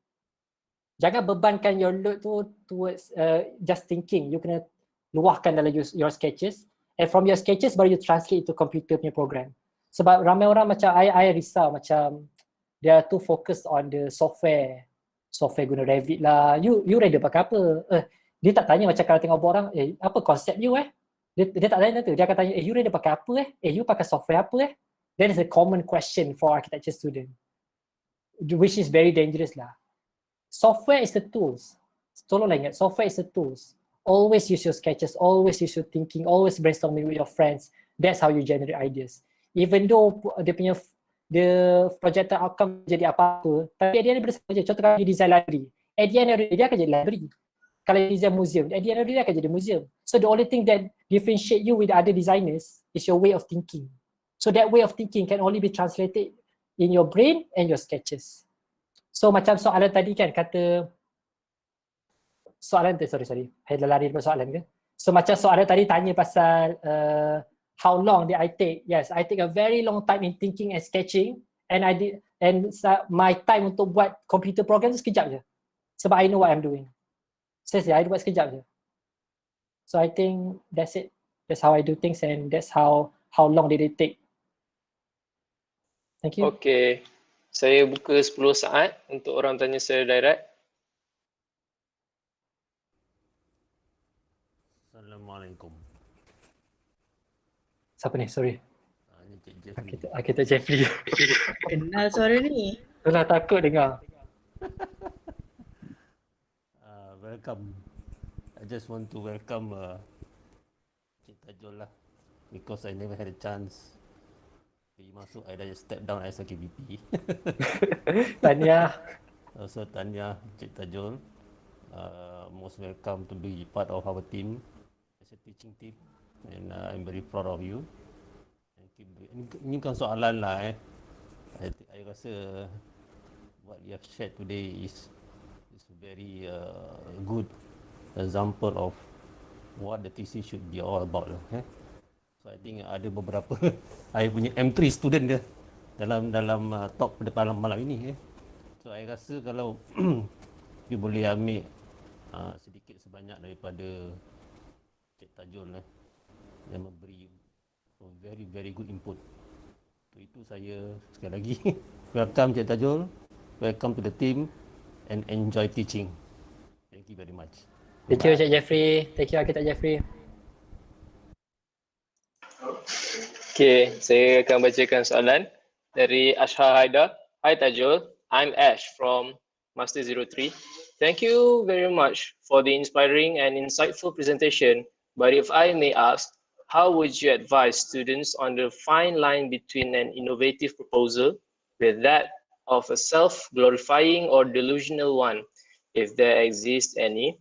Jangan bebankan your load tu towards just thinking. You kena luahkan dalam your sketches, and from your sketches baru you translate to computer punya program. Sebab ramai orang macam I risau macam they are too focused on the software guna Revit lah. You ready pakai apa? Dia tak tanya macam kalau tengok orang, apa konsep you Dia tak tanya tu. Dia akan tanya, you ready pakai apa you pakai software apa That is a common question for architecture student, which is very dangerous lah. Software is the tools. Tolonglah ingat, software is the tools. Always use your sketches, always use your thinking, always brainstorming with your friends. That's how you generate ideas. Even though the projected outcome jadi apa-apa, tapi dia benda sama je. Contoh kalau you design library, at the end of the day dia akan jadi library. Kalau you design museum, at the end of the day dia akan jadi museum. So the only thing that differentiate you with other designers is your way of thinking. So that way of thinking can only be translated in your brain and your sketches. So macam soalan tadi kan kata, sorry, saya dah lari daripada soalan ke? So macam soalan tadi tanya pasal how long did I take? Yes, I take a very long time in thinking and sketching, and my time untuk buat computer program tu sekejap je. Sebab I know what I'm doing. Seriously, I buat sekejap je. So I think that's it. That's how I do things, and that's how long did it take. Thank you. Okay. Saya buka 10 saat untuk orang tanya saya direct. Assalamualaikum. Siapa ni? Sorry. Ini Cik Jeffrey. Architect Jeffrey. Kenal suara ni. Itulah takut dengar. Welcome. I just want to welcome Cik Tajul lah, because I never had a chance. Pergi masuk, I dah step down as a KBP. Tahniah. Also tahniah Cik Tajul. Most welcome to be part of our team as a teaching team, and I'm very proud of you. Ini bukan soalan lah I rasa what you have shared today is very good example of what the thesis should be all about lah. So I think ada beberapa I punya M3 student dia dalam talk pada malam ini. So I rasa kalau you boleh ambil sedikit sebanyak daripada Cik Tajul yang memberi very very good input. Itu saya sekali lagi welcome Cik Tajul, welcome to the team, and enjoy teaching. Thank you very much. Thank you Cik Jeffrey. Thank you Architect Jeffrey. Okay, saya akan bacakan soalan dari Ashha Haida. Hi Tajul, I'm Ash from Master 03. Thank you very much for the inspiring and insightful presentation. But if I may ask, how would you advise students on the fine line between an innovative proposal with that of a self-glorifying or delusional one, if there exists any?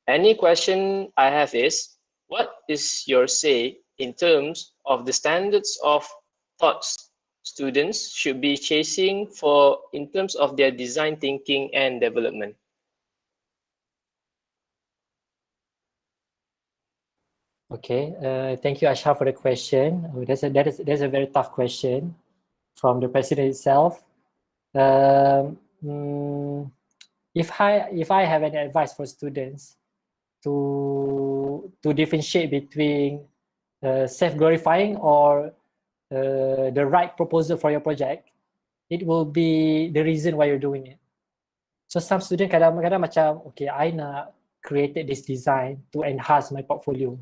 Any question I have is, what is your say in terms of the standards of thoughts students should be chasing for in terms of their design thinking and development? Okay, thank you, Asha, for the question. Oh, that's a very tough question from the president itself. If I have any advice for students to differentiate between self-glorifying or the right proposal for your project, it will be the reason why you're doing it. So some student kadang-kadang macam, okay, I nak created this design to enhance my portfolio.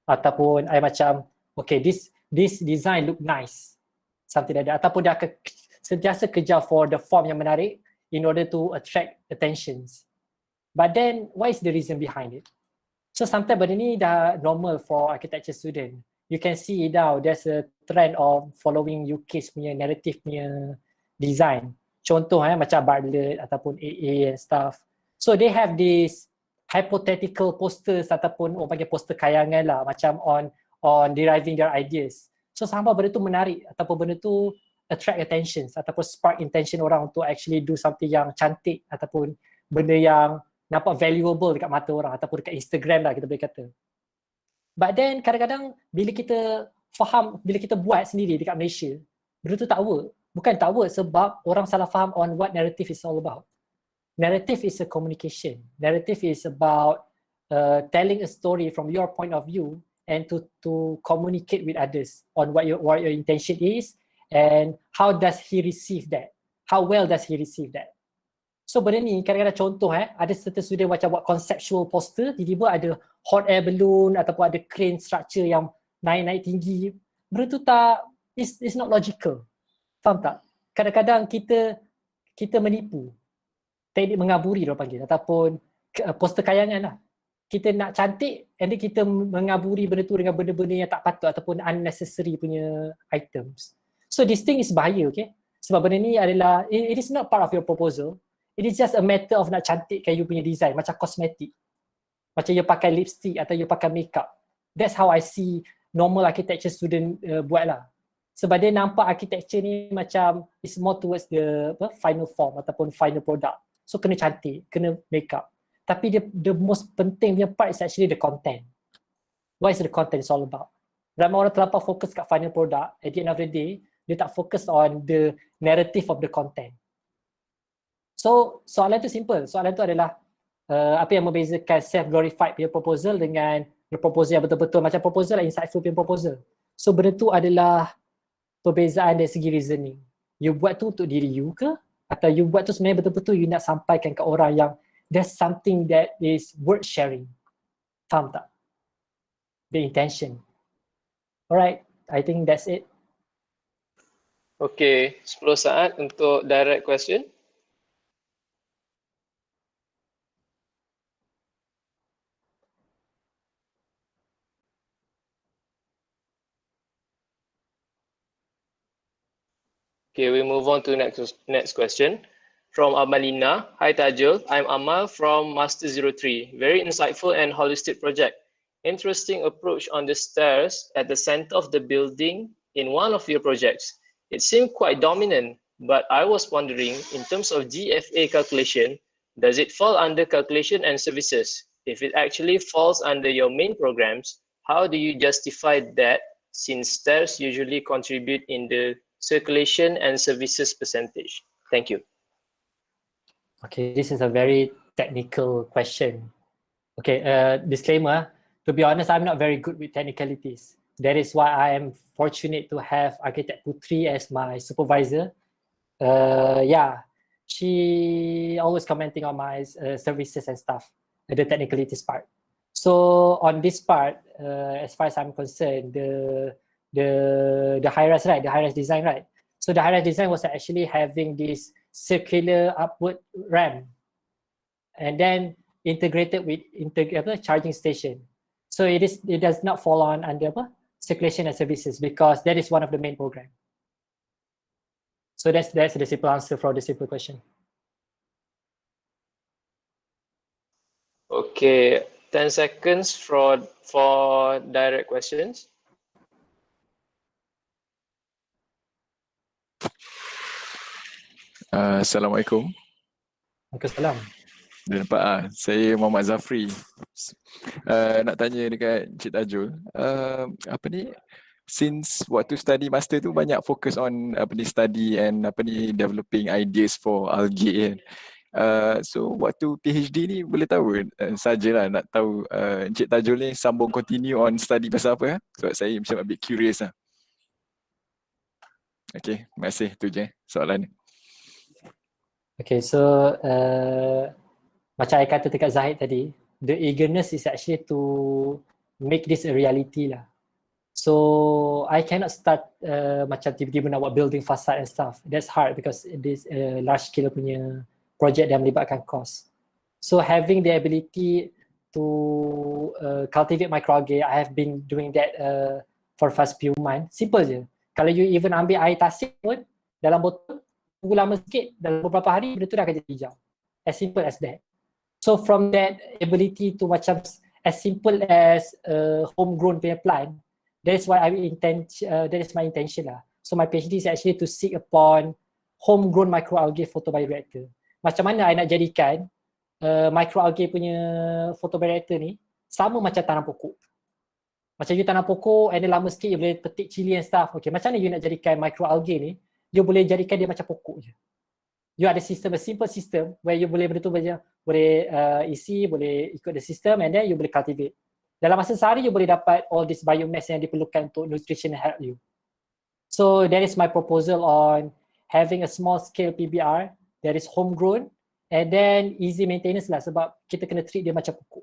Ataupun I macam, okay, this design look nice. Something like that. Ataupun dia akan sentiasa kejar for the form yang menarik in order to attract attentions. But then, what is the reason behind it? So sometimes benda ni dah normal for architecture student. You can see it now, there's a trend of following UK's punya narrative punya design. Contoh macam Bartlett ataupun AA and stuff. So they have this hypothetical posters ataupun orang panggil poster kayangan lah, macam on deriving their ideas. So sampai benda tu menarik ataupun benda tu attract attentions ataupun spark intention orang untuk actually do something yang cantik ataupun benda yang nampak valuable dekat mata orang ataupun dekat Instagram lah kita boleh kata. But then kadang-kadang bila kita faham, bila kita buat sendiri dekat Malaysia, benda tu tak work. Bukan tak work sebab orang salah faham on what narrative is all about. Narrative is a communication. Narrative is about telling a story from your point of view and to communicate with others on what your intention is and how does he receive that. How well does he receive that. So benda ni kadang-kadang contoh ada certain student macam buat conceptual poster, tiba-tiba ada hot air balloon ataupun ada crane structure yang naik-naik tinggi. Benda tu tak, it's not logical. Faham tak? Kadang-kadang kita menipu. Teknik mengaburi dia panggil ataupun poster kayangan lah. Kita nak cantik and then kita mengaburi benda tu dengan benda-benda yang tak patut ataupun unnecessary punya items. So this thing is bahaya, okay? Sebab benda ni adalah, it is not part of your proposal. It is just a matter of nak cantikkan you punya design, macam kosmetik. Macam you pakai lipstick atau you pakai makeup. That's how I see normal architecture student buat lah. Sebab dia nampak architecture ni macam is more towards the final form ataupun final product. So kena cantik, kena makeup. Tapi the most penting punya part is actually the content. What is the content is all about? Ramai orang terlampau fokus kat final product, at the end of the day, dia tak fokus on the narrative of the content. So soalan tu simple. Soalan tu adalah apa yang membezakan self-glorified punya proposal dengan the proposal yang betul-betul macam proposal lah, insightful punya proposal. So benda tu adalah perbezaan dari segi reasoning. You buat tu untuk diri you ke? Atau you buat tu sebenarnya betul-betul you nak sampaikan ke orang yang there's something that is worth sharing. Faham tak? The intention. Alright, I think that's it. Okay, 10 saat untuk direct question. Okay, we move on to next question. From Amalina. Hi Tajul, I'm Amal from Master 03. Very insightful and holistic project. Interesting approach on the stairs at the center of the building in one of your projects. It seemed quite dominant, but I was wondering in terms of GFA calculation, does it fall under calculation and services? If it actually falls under your main programs, how do you justify that since stairs usually contribute in the circulation and services percentage? Thank you. Okay, this is a very technical question. Okay, disclaimer, to be honest, I'm not very good with technicalities. That is why I am fortunate to have Architect Putri as my supervisor. Yeah, she always commenting on my services and stuff, the technicalities part. So on this part, as far as I'm concerned, the high-rise, right? The high-rise design, right? So the high-rise design was actually having this circular upward ramp and then integrated with charging station. So it does not fall on under circulation and services because that is one of the main program. So that's the simple answer for the simple question. Okay, 10 seconds for direct questions. Assalamualaikum. Waalaikumsalam. Dah nampak saya Muhammad Zafri. Nak tanya dekat Encik Tajul, apa ni, since waktu study master tu banyak fokus on apa ni study and apa ni developing ideas for algae kan. So waktu PhD ni boleh tahu sajalah nak tahu Encik Tajul ni sambung continue on study pasal apa sebab saya macam a bit curious lah. Okay, terima kasih, tu je soalan ni. Okay, so macam I kata dekat Zahid tadi, the eagerness is actually to make this a reality lah. So I cannot start macam tiba-tiba nak buat building facade and stuff. That's hard because it is a large scale punya project yang melibatkan cost. So having the ability to cultivate microalgae, I have been doing that for first few months. Simple je. Kalau you even ambil air tasik pun dalam botol, tunggu lama sikit, dalam beberapa hari benda tu dah akan jadi hijau. As simple as that. So from that ability to macam as simple as homegrown punya plant, that is why that is my intention lah. So my PhD is actually to seek upon homegrown microalgae photobioreactor. Macam mana I nak jadikan microalgae punya photobioreactor ni sama macam tanam pokok. Macam you tanam pokok and then lama sikit you boleh petik cili and stuff. Okay, macam mana you nak jadikan microalgae ni, you boleh jadikan dia macam pokok je. You ada sistem, a simple system where you boleh betul boleh isi, boleh ikut the system and then you boleh cultivate. Dalam masa sehari you boleh dapat all this biomass yang diperlukan untuk nutrition and help you. So that is my proposal on having a small scale PBR that is homegrown and then easy maintenance lah sebab kita kena treat dia macam pokok.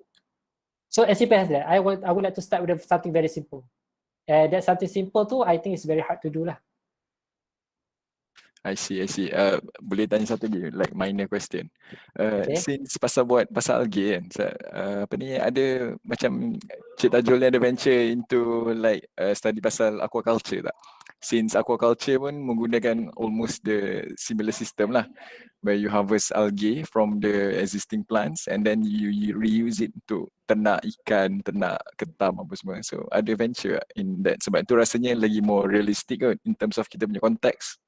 So as simple as that. I would like to start with something very simple. And that something simple tu I think is very hard to do lah. I see. Boleh tanya satu lagi, like minor question. Okay. Since pasal algae kan, apa ni ada macam Cik Tajul ni ada venture into like study pasal aquaculture tak? Since aquaculture pun menggunakan almost the similar system lah, where you harvest algae from the existing plants and then you reuse it untuk ternak ikan, ternak ketam apa semua. So ada venture in that sebab tu rasanya lagi more realistic kot in terms of kita punya konteks.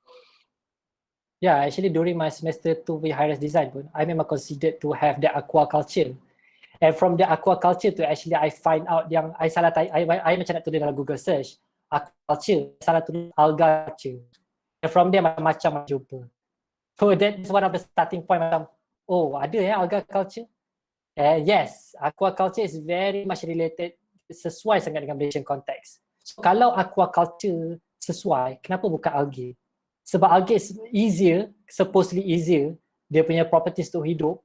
Yeah, actually during my semester 2 with high-res design pun, I memang considered to have the aquaculture. And from the aquaculture tu actually I find out yang I salah I macam nak tulis dalam Google search, aquaculture, salah tulis alga culture. And from there macam jumpa. So that is one of the starting point macam, oh ada alga culture? Yes, aquaculture is very much related, sesuai sangat dengan Malaysian context. So kalau aquaculture sesuai, kenapa bukan algae? Sebab algae is supposedly easier, dia punya properties untuk hidup.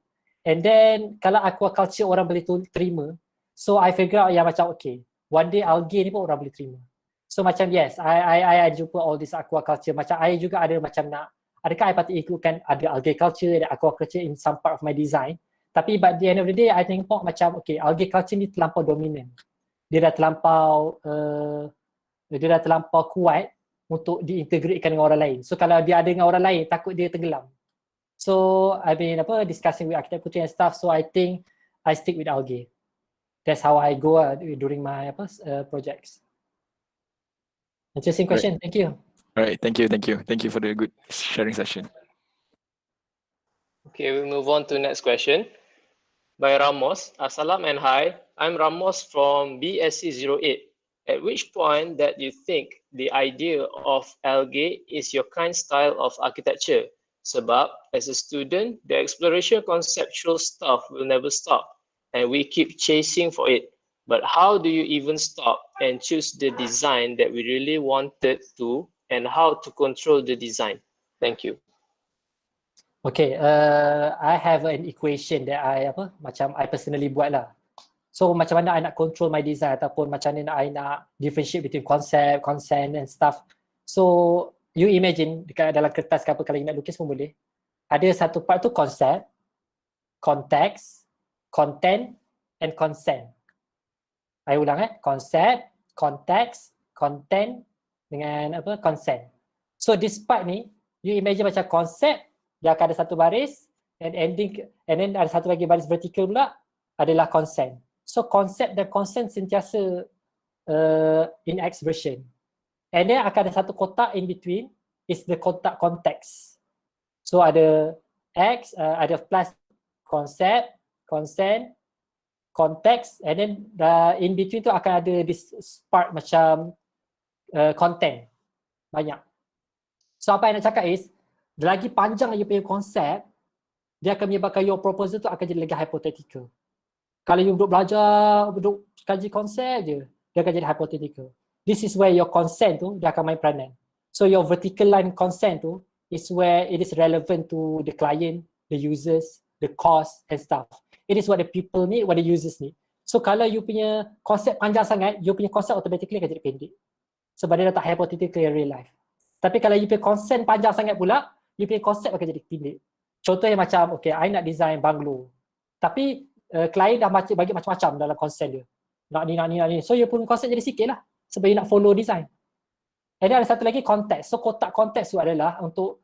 And then kalau aquaculture orang boleh terima, so I figure out yang macam okay, one day algae ni pun orang boleh terima. So macam yes, I jumpa all this aquaculture. Macam I juga ada macam nak, adakah I patut ikutkan ada algae culture, ada aquaculture in some part of my design. Tapi by the end of the day, I tengok macam okay, algae culture ni terlampau dominant. Dia dah terlampau kuat untuk diintegratekan dengan orang lain. So kalau dia ada dengan orang lain, takut dia tenggelam. So I've been discussing with architect putri and stuff. So I think I stick with algae. That's how I go during my projects. Interesting question. Thank you. Alright, thank you for the good sharing session. Okay, we move on to next question by Ramos. Assalam and hi. I'm Ramos from BSc 08. At which point that you think the idea of algae is your kind style of architecture? Sebab as a student, the exploration conceptual stuff will never stop and we keep chasing for it. But how do you even stop and choose the design that we really wanted to and how to control the design? Thank you. Okay, I have an equation that I personally buat lah. So macam mana I nak control my design ataupun macam mana I nak differentiate between concept, consent and stuff. So you imagine dekat dalam kertas ke apa kalau you nak lukis pun boleh. Ada satu part tu concept, context, content and consent. I ulang concept, context, content dengan consent. So this part ni you imagine macam concept dia akan ada satu baris and ending and then ada satu lagi baris vertical pula adalah consent. So konsep dan consent sentiasa in X version. And then akan ada satu kotak in between, is the kotak context. So ada X, ada plus concept, consent, context, and then in between tu akan ada this part macam content. Banyak. So apa yang nak cakap is, lagi panjang you punya konsep, dia akan menyebabkan your proposal tu akan jadi lagi hypothetical. Kalau you duduk belajar, duduk kaji konsep je, dia akan jadi hypothetical. This is where your consent tu, dia akan main peranan. So your vertical line consent tu is where it is relevant to the client, the users, the cost and stuff. It is what the people need, what the users need. So kalau you punya konsep panjang sangat, you punya konsep automatically akan jadi pendek. Sebab dia dah tak hypothetical in real life. Tapi kalau you punya consent panjang sangat pula, you punya konsep akan jadi pendek. Contohnya macam, okay, I nak design bungalow. Tapi klien dah bagi macam-macam dalam consent dia. Nak ni. So you punya konsep jadi sikit lah. Sebab you nak follow design. And then ada satu lagi konteks. So kotak konteks tu adalah untuk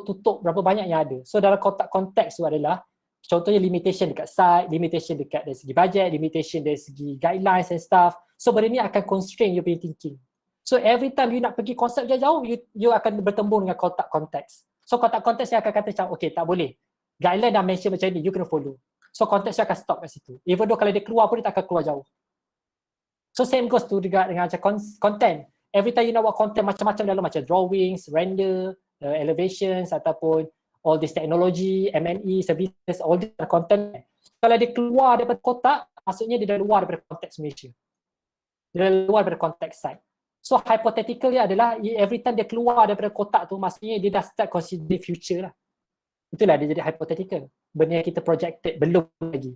tutup berapa banyak yang ada. So dalam kotak konteks tu adalah contohnya limitation dekat site, limitation dekat dari segi budget, limitation dari segi guidelines and stuff. So benda ni akan constrain you punya thinking. So every time you nak pergi konsep jauh-jauh, you akan bertembung dengan kotak konteks. So kotak konteks yang akan kata macam, okay tak boleh. Guideline dah mention macam ni, you kena follow. So konteks akan stop kat situ. Even though kalau dia keluar pun dia tak akan keluar jauh. So same goes to dengan macam content. Every time you nak buat content macam-macam dalam macam drawings, render, elevations ataupun all this technology, M&E, services, all this content. Kalau dia keluar daripada kotak, maksudnya dia dah luar daripada konteks Malaysia. Dia dah luar daripada konteks site. So hypothetical dia adalah every time dia keluar daripada kotak tu, maksudnya dia dah start consider future lah. Itulah dia jadi hypothetical. Benda yang kita projected belum lagi.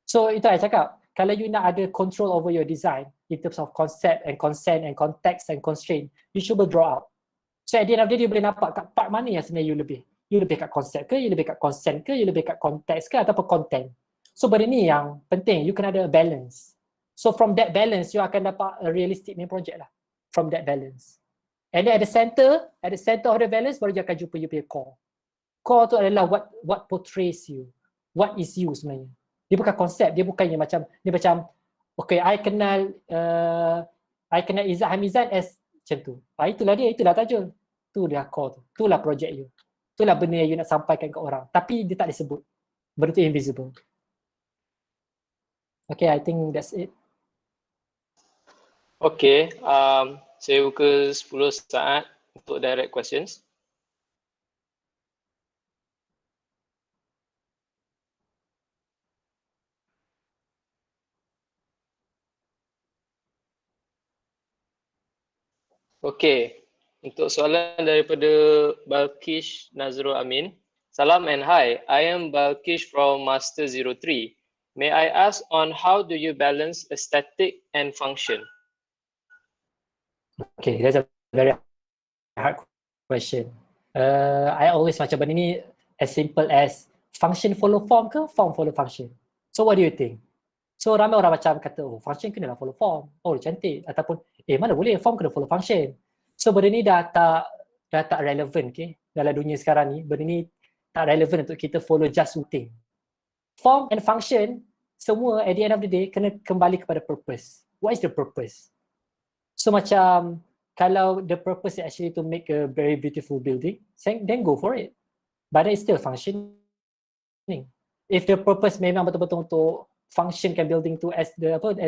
So itu saya cakap, kalau you nak ada control over your design in terms of concept and consent and context and constraint, you cuba draw out. So at the end of the day, you boleh nampak kat part mana yang sebenarnya you lebih. You lebih kat konsep ke, you lebih kat consent ke, you lebih kat konteks ke ataupun content. So benda ni yang penting, you kena ada balance. So from that balance, you akan dapat a realistic main project lah. From that balance. And then at the center of the balance, baru you akan jumpa you punya core. Core tu adalah what portrays you. What is you sebenarnya. Dia bukan konsep, dia bukannya macam, dia macam, okay, I kenal Izzat Hamizan as macam tu. Itulah Tajul. Tu dia core tu. Itulah project you. Itulah benda yang you nak sampaikan ke orang. Tapi dia tak disebut. Benda tu invisible. Okay, I think that's it. Okay, saya buka 10 saat untuk direct questions. Okay, untuk soalan daripada Balkish Nazrul Amin. Salam and hi, I am Balkish from Master 03. May I ask on how do you balance aesthetic and function? Okay, that's a very hard question. I always macam benda ni as simple as function follow form ke form follow function. So what do you think? So ramai orang macam kata, oh function kena lah follow form. Oh cantik. Ataupun, mana boleh form kena follow function. So benda ni dah tak relevan okay? Dalam dunia sekarang ni, benda ni tak relevan untuk kita follow just routine. Form and function, semua at the end of the day kena kembali kepada purpose. What is the purpose? So macam, kalau the purpose is actually to make a very beautiful building, then go for it. But it's still functioning. If the purpose memang betul-betul untuk functionkan building tu as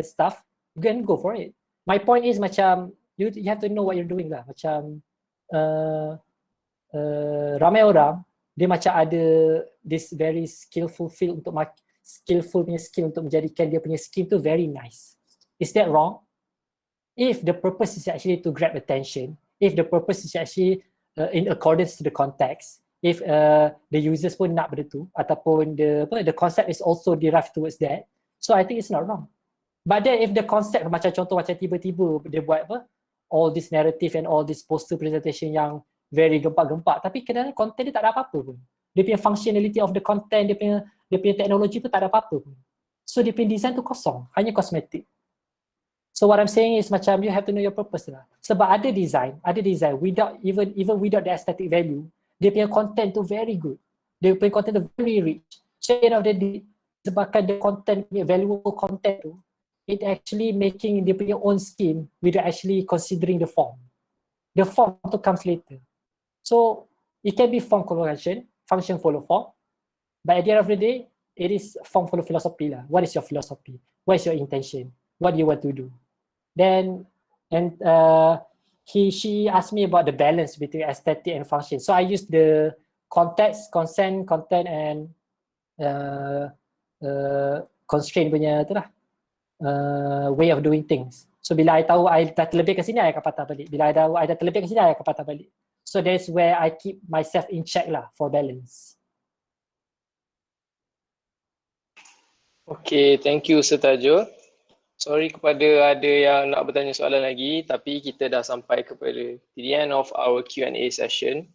stuff, you can go for it. My point is macam you have to know what you're doing lah. Macam ramai orang dia macam ada this very skillful skill untuk menjadikan dia punya skill tu very nice. Is that wrong? If the purpose is actually to grab attention, if the purpose is actually in accordance to the context, if the users pun nak benda tu ataupun the concept is also derived towards that, so I think it's not wrong. But then if the concept macam contoh macam tiba-tiba dia buat all this narrative and all this poster presentation yang very gempak-gempak, tapi kadang-kadang content dia tak ada apa-apa pun. Dia punya functionality of the content, dia punya teknologi pun tak ada apa-apa pun. So dia punya design tu kosong, hanya kosmetik. So what I'm saying is macam you have to know your purpose lah. Sebab ada design without even without the aesthetic value, dia punya content tu very good. Dia punya content tu very rich. So at the end of the day, sebabkan the content punya valuable content tu, it actually making dia punya own scheme without actually considering the form. The form to comes later. So it can be form correlation, function follow form, but at the end of the day, it is form follow philosophy lah. What is your philosophy? What is your intention? What do you want to do? Then, and she asked me about the balance between aesthetic and function. So I used the context, consent, content, and constraint punya tu lah, way of doing things. So bila I tahu I dah terlebih ke sini, I akan patah balik. Bila I dah terlebih ke sini, I akan patah balik. So that's where I keep myself in check lah for balance. Okay, thank you Sir Tajul. Sorry kepada ada yang nak bertanya soalan lagi, tapi kita dah sampai kepada the end of our Q&A session.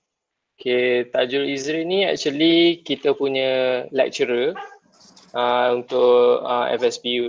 Okay, Tajul Izrin ni actually kita punya lecturer untuk FSPU